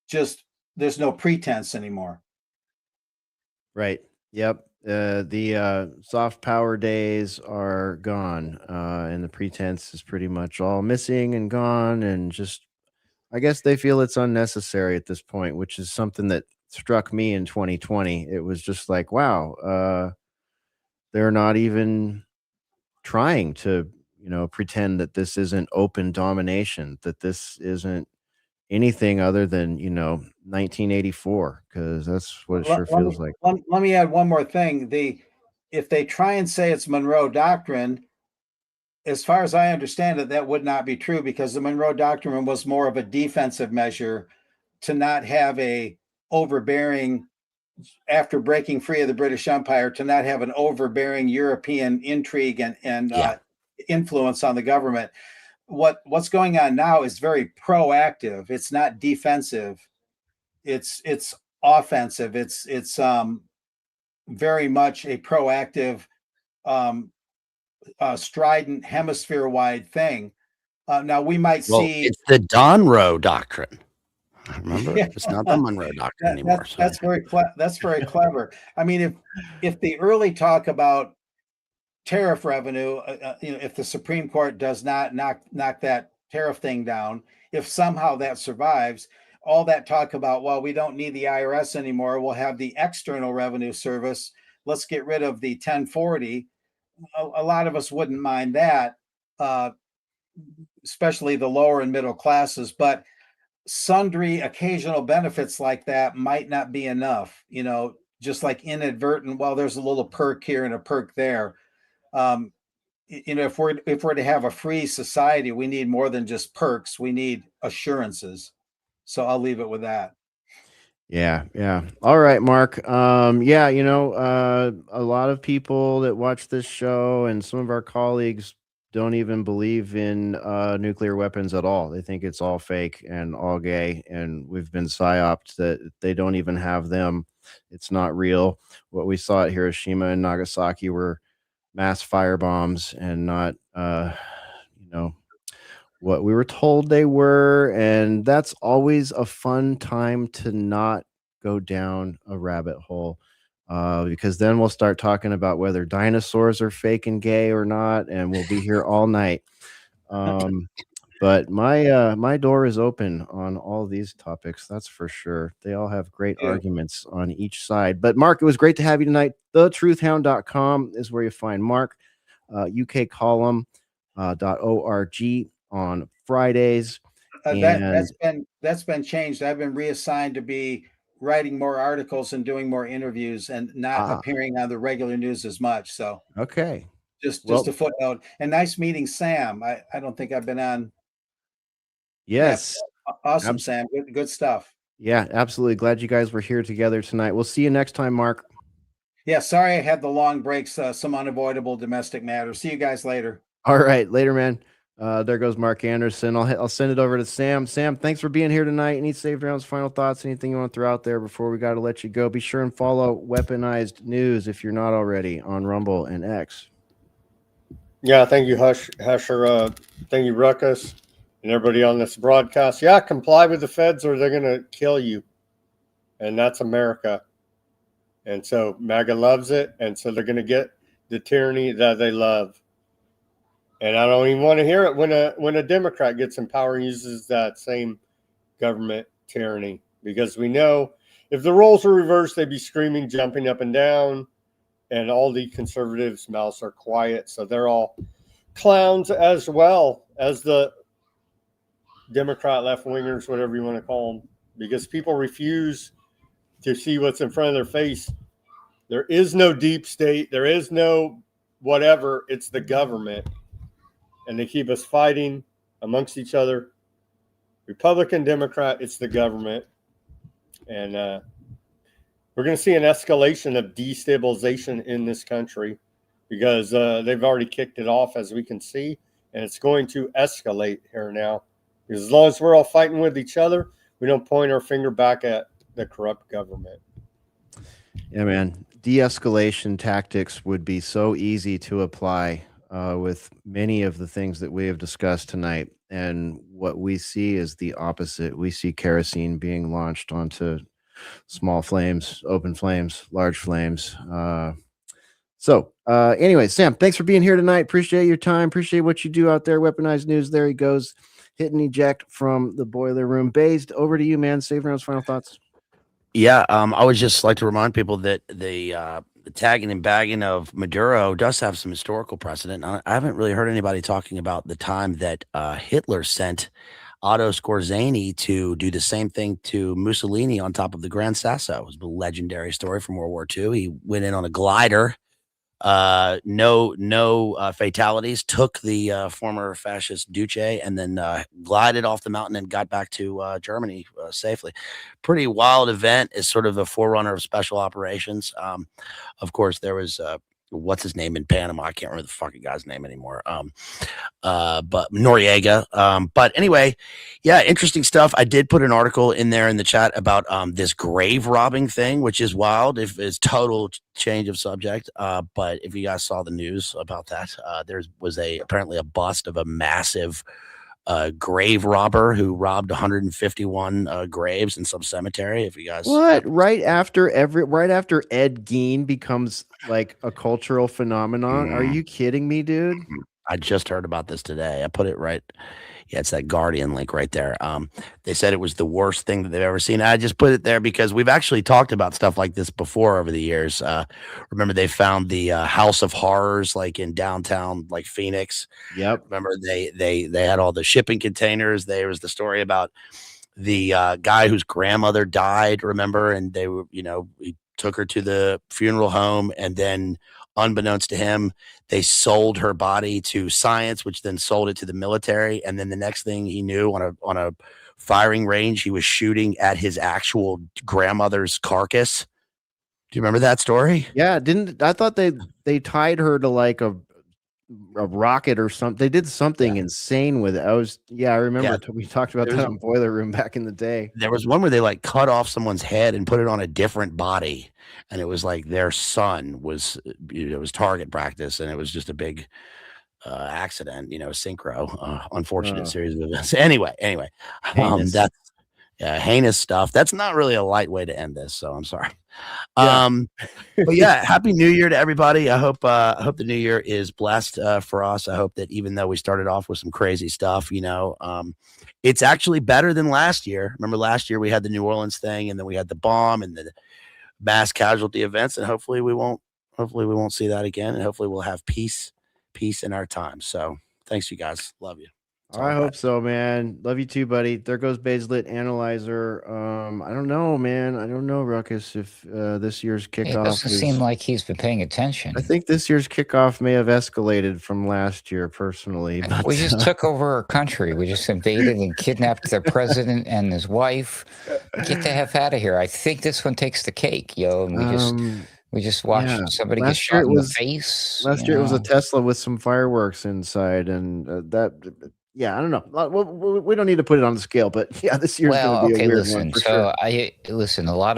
just, there's no pretense anymore. Right. Yep. The soft power days are gone, and the pretense is pretty much all missing and gone. And just, I guess they feel it's unnecessary at this point, which is something that struck me in 2020. It was just like, wow, they're not even trying to, pretend that this isn't open domination, that this isn't anything other than, 1984, because that's what it sure feels like. Let me add one more thing. If they try and say it's Monroe Doctrine, as far as I understand it, that would not be true, because the Monroe Doctrine was more of a defensive measure to not have a overbearing, after breaking free of the British Empire, to not have an overbearing European intrigue and influence on the government. What's going on now is very proactive. It's not defensive. It's offensive. It's very much a proactive, strident, hemisphere-wide thing. Now we might see it's the Donroe Doctrine. Remember, it's not the Monroe Doctrine anymore. That's very clever. I mean, if the early talk about tariff revenue, if the Supreme Court does not knock that tariff thing down, if somehow that survives, all that talk about, well, we don't need the IRS anymore, we'll have the External Revenue Service, let's get rid of the 1040. A lot of us wouldn't mind that, especially the lower and middle classes, but sundry occasional benefits like that might not be enough, just like inadvertent, well, there's a little perk here and a perk there. If we're to have a free society, we need more than just perks. We need assurances. So I'll leave it with that. Yeah. All right, Mark. A lot of people that watch this show and some of our colleagues don't even believe in nuclear weapons at all. They think it's all fake and all gay, and we've been psyoped that they don't even have them. It's not real. What we saw at Hiroshima and Nagasaki were mass firebombs and not, what we were told they were. And that's always a fun time to not go down a rabbit hole, because then we'll start talking about whether dinosaurs are fake and gay or not, and we'll be here all night. But my door is open on all these topics, that's for sure. They all have great arguments on each side. But Mark, it was great to have you tonight. thetruthhound.com is where you find Mark. ukcolumn.org on Fridays. That's been changed. I've been reassigned to be writing more articles and doing more interviews and not appearing on the regular news as much. So okay, just a footnote. And nice meeting Sam. I don't think I've been on. Yes. Yeah, awesome, Sam. Good stuff. Yeah, absolutely. Glad you guys were here together tonight. We'll see you next time, Mark. Yeah, sorry I had the long breaks, some unavoidable domestic matters. See you guys later. All right, later, man. There goes Mark Anderson. I'll send it over to Sam. Sam, thanks for being here tonight. Any saved rounds, final thoughts, anything you want to throw out there before we got to let you go? Be sure and follow Weaponized News if you're not already on Rumble and X. Yeah, thank you, Hesher. Thank you, Ruckus, and everybody on this broadcast. Yeah, comply with the feds or they're going to kill you. And that's America. And so MAGA loves it. And so they're going to get the tyranny that they love. And I don't even want to hear it when a Democrat gets in power and uses that same government tyranny, because we know if the roles were reversed, they'd be screaming, jumping up and down, and all the conservatives' mouths are quiet. So they're all clowns as well as the Democrat left-wingers, whatever you want to call them, because people refuse to see what's in front of their face. There is no deep state. There is no whatever. It's the government. And they keep us fighting amongst each other. Republican, Democrat, it's the government. And we're going to see an escalation of destabilization in this country because they've already kicked it off, as we can see. And it's going to escalate here now. Because as long as we're all fighting with each other, we don't point our finger back at the corrupt government. Yeah, man. De-escalation tactics would be so easy to apply with many of the things that we have discussed tonight. And what we see is the opposite. We see kerosene being launched onto small flames, open flames, large flames. Anyway, Sam, thanks for being here tonight. Appreciate your time. Appreciate what you do out there. Weaponized News. There he goes. Hit and eject from the boiler room. Bazed, over to you, man. Save rounds, final thoughts. Yeah, I would just like to remind people that the tagging and bagging of Maduro does have some historical precedent. I haven't really heard anybody talking about the time that Hitler sent Otto Skorzeny to do the same thing to Mussolini on top of the Gran Sasso. It was a legendary story from World War II. He went in on a glider. No fatalities, took the former fascist Duce and then glided off the mountain and got back to Germany safely. Pretty wild event. Is sort of a forerunner of special operations. Of course, there was what's his name in Panama? I can't remember the fucking guy's name anymore. But Noriega. But anyway, yeah, interesting stuff. I did put an article in there in the chat about this grave robbing thing, which is wild. If it's total change of subject. But if you guys saw the news about that, there was apparently a bust of a massive grave robber who robbed 151 graves in some cemetery. If you guys right after Ed Gein becomes like a cultural phenomenon. Are you kidding me, dude? I just heard about this today. I put it right. Yeah, it's that Guardian link right there. They said it was the worst thing that they've ever seen. I just put it there because we've actually talked about stuff like this before over the years. Remember, they found the House of Horrors like in downtown, like Phoenix. Yep. Remember, they had all the shipping containers. There was the story about the guy whose grandmother died. Remember, and they were, he took her to the funeral home, and then, unbeknownst to him, they sold her body to science, which then sold it to the military. And then the next thing he knew, on a firing range, he was shooting at his actual grandmother's carcass. Do you remember that story? Yeah, I thought they tied her to like a rocket or something. They did something insane with it. I remember we talked about that on Boiler Room back in the day. There was one where they like cut off someone's head and put it on a different body. And it was like their son was, it was target practice, and it was just a big accident, synchro, unfortunate series of events. Anyway, that's heinous stuff. That's not really a light way to end this, so I'm sorry. But yeah, happy New Year to everybody. I hope the new year is blessed for us. I hope that even though we started off with some crazy stuff, it's actually better than last year. Remember last year we had the New Orleans thing, and then we had the bomb and the mass casualty events, and hopefully we won't see that again, and hopefully we'll have peace in our time. So thanks, you guys. Love you. I hope so, man. Love you too, buddy. There goes Bazed-Lit Analyzer. I don't know, man. I don't know, Ruckus, if this year's kickoff. It doesn't seem like he's been paying attention. I think this year's kickoff may have escalated from last year, personally. But, we just took over our country. We just invaded and kidnapped the president and his wife. Get the heck out of here. I think this one takes the cake, yo. And we just watched somebody get shot in the face. Last year it was a Tesla with some fireworks inside, and that. Yeah, I don't know. We don't need to put it on the scale, but yeah, this year's going to be a weird one for sure. A lot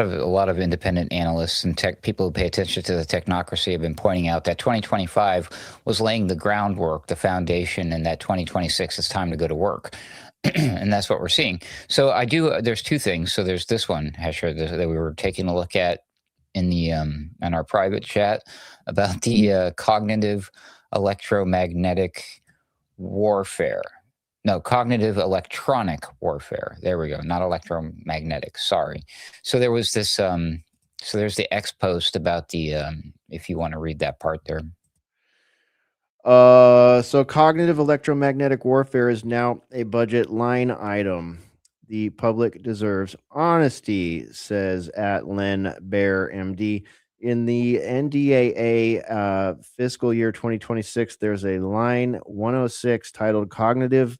of independent analysts and tech people who pay attention to the technocracy have been pointing out that 2025 was laying the groundwork, the foundation, and that 2026 is time to go to work. And that's what we're seeing. So there's two things. So there's this one, Hesher, that we were taking a look at in the in our private chat about the cognitive electromagnetic warfare. No, cognitive electronic warfare. There we go. Not electromagnetic. Sorry. So there was this. So there's the X post about the. If you want to read that part there. So cognitive electromagnetic warfare is now a budget line item. The public deserves honesty, says at Len Bear MD. In the NDAA fiscal year 2026, there's a line 106 titled Cognitive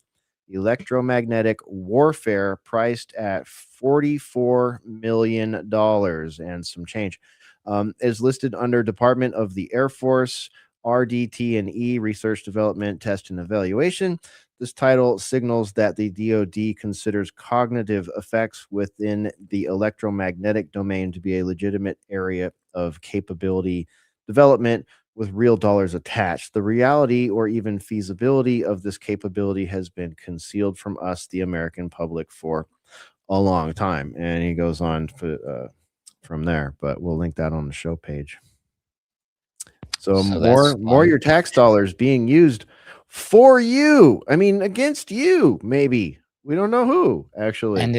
Electromagnetic Warfare, priced at $44 million and some change. Is listed under Department of the Air Force, RDT&E, Research, Development, Test, and Evaluation. This title signals that the DoD considers cognitive effects within the electromagnetic domain to be a legitimate area of capability development with real dollars attached. The reality or even feasibility of this capability has been concealed from us, the American public, for a long time. And he goes on from there, but we'll link that on the show page. So more your tax dollars being used for you. I mean, against you, maybe. We don't know who, actually. And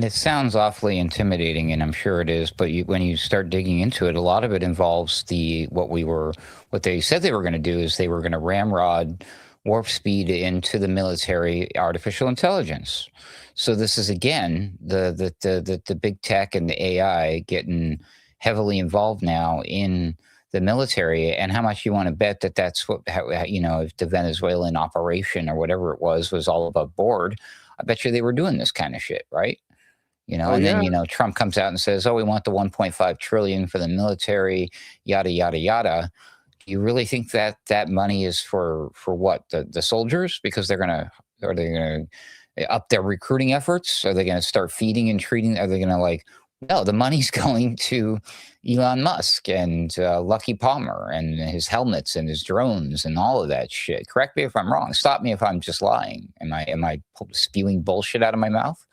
it sounds awfully intimidating, and I'm sure it is. But when you start digging into it, a lot of it involves what they said they were going to do is they were going to ramrod warp speed into the military artificial intelligence. So this is again the big tech and the AI getting heavily involved now in the military, and how much you want to bet that that's what, if the Venezuelan operation or whatever it was all above board, I bet you they were doing this kind of shit, right? Then, Trump comes out and says, oh, we want the 1.5 trillion for the military, yada, yada, yada. Do you really think that that money is for what? The soldiers? Because are they going to up their recruiting efforts? Are they going to start feeding and treating? Are they going to no, the money's going to Elon Musk and Lucky Palmer and his helmets and his drones and all of that shit. Correct me if I'm wrong. Stop me if I'm just lying. Am I spewing bullshit out of my mouth?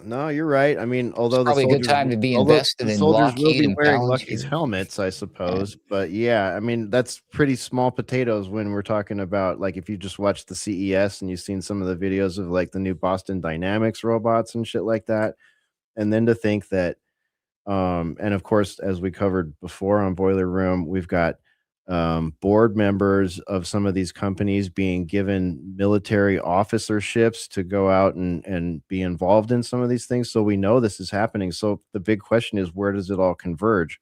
No, you're right. I mean, although it's probably a good time to be invested in Lockheed and wearing Palantir. Lucky's helmets, I suppose. But yeah, I mean, that's pretty small potatoes when we're talking about, like, if you just watch the CES and you've seen some of the videos of like the new Boston Dynamics robots and shit like that. And then to think that, and of course, as we covered before on Boiler Room, we've got board members of some of these companies being given military officerships to go out and be involved in some of these things. So we know this is happening. So the big question is, where does it all converge?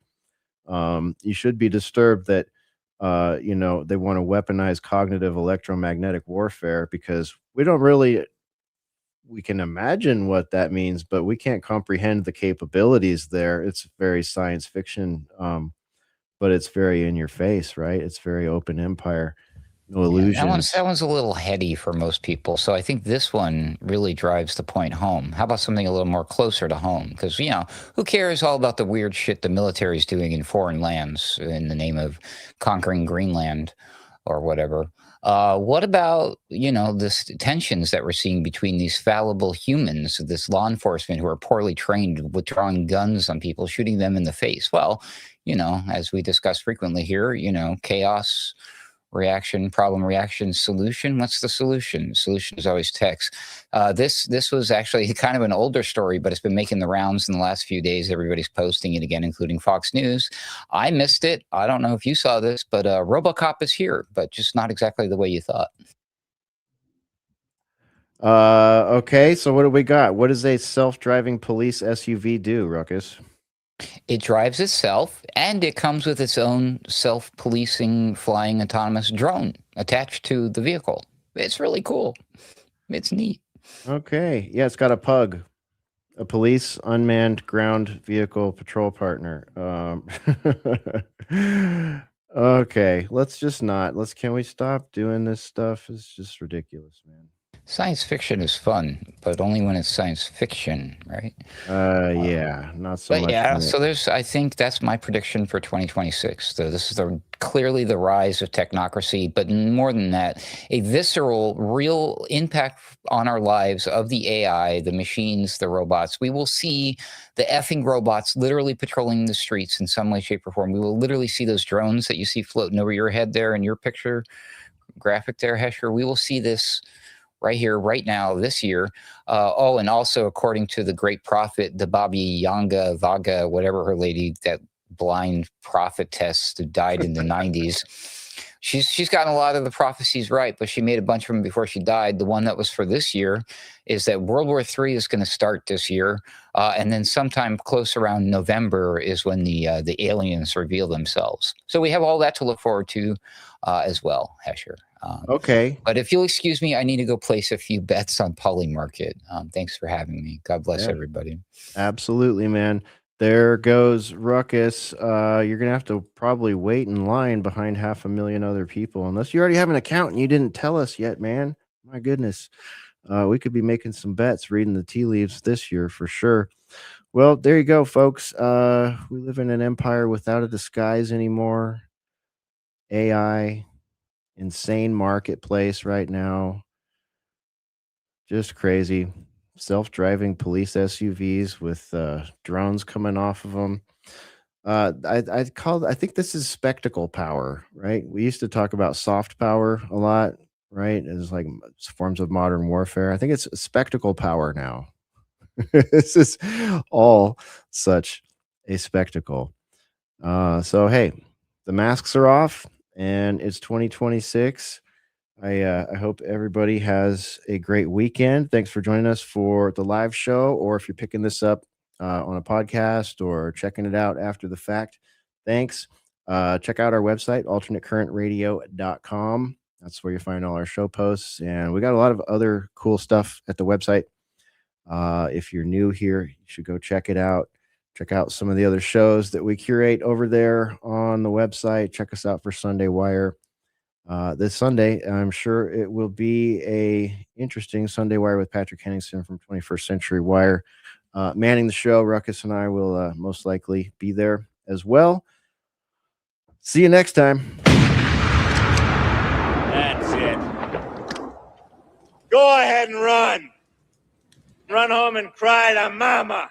You should be disturbed that, they want to weaponize cognitive electromagnetic warfare, because we can imagine what that means, but we can't comprehend the capabilities there. It's very science fiction, but it's very in your face, right? It's very open empire, no illusions. That one's a little heady for most people. So I think this one really drives the point home. How about something a little more closer to home? Because, who cares all about the weird shit the military's doing in foreign lands in the name of conquering Greenland or whatever? What about, this tensions that we're seeing between these fallible humans, this law enforcement who are poorly trained, withdrawing guns on people, shooting them in the face? Well, as we discuss frequently here, chaos, reaction, problem, reaction, solution. What's the solution? Solution is always text. This was actually kind of an older story, but it's been making the rounds in the last few days. Everybody's posting it again, including Fox News. I missed it. I don't know if you saw this, but RoboCop is here, but just not exactly the way you thought. Okay, so what do we got? What does a self-driving police SUV do, Ruckus? It drives itself, and it comes with its own self-policing flying autonomous drone attached to the vehicle. It's really cool. It's neat. Okay. Yeah, it's got a pug, a police unmanned ground vehicle patrol partner. Okay, can we stop doing this stuff? It's just ridiculous, man. Science fiction is fun, but only when it's science fiction, right? Yeah, not so But much. yeah, when it- so I think that's my prediction for 2026. So this is clearly the rise of technocracy, but more than that, a visceral, real impact on our lives of the AI, the machines, the robots. We will see the effing robots literally patrolling the streets in some way, shape, or form. We will literally see those drones that you see floating over your head there in your picture graphic there, Hesher. We will see this right here, right now, this year. And also, according to the great prophet, the Baba Yanga Vaga, whatever her lady, that blind prophetess who died in the 90s, she's gotten a lot of the prophecies right, but she made a bunch of them before she died. The one that was for this year is that World War III is going to start this year, and then sometime close around November is when the aliens reveal themselves. So we have all that to look forward to as well, Hesher. Okay. But if you'll excuse me, I need to go place a few bets on Polymarket. Thanks for having me. God bless everybody. Absolutely, man. There goes Ruckus. You're gonna have to probably wait in line behind 500,000 other people, unless you already have an account and you didn't tell us yet, man. My goodness. We could be making some bets reading the tea leaves this year for sure. Well, there you go, folks. We live in an empire without a disguise anymore. AI, insane marketplace right now. Just crazy. Self-driving police SUVs with drones coming off of them. I think this is spectacle power, right? We used to talk about soft power a lot, right? As like forms of modern warfare. I think it's spectacle power now. This is all such a spectacle. So hey, the masks are off and it's 2026. I hope everybody has a great weekend. Thanks for joining us for the live show, or if you're picking this up on a podcast or checking it out after the fact, thanks. Check out our website, alternatecurrentradio.com. That's where you find all our show posts, and we got a lot of other cool stuff at the website. If you're new here, you should go check it out. Check out some of the other shows that we curate over there on the website. Check us out for Sunday Wire. This Sunday, I'm sure it will be a interesting Sunday Wire with Patrick Henningsen from 21st Century Wire. Manning the show, Ruckus and I will most likely be there as well. See you next time. That's it. Go ahead and run. Run home and cry to mama.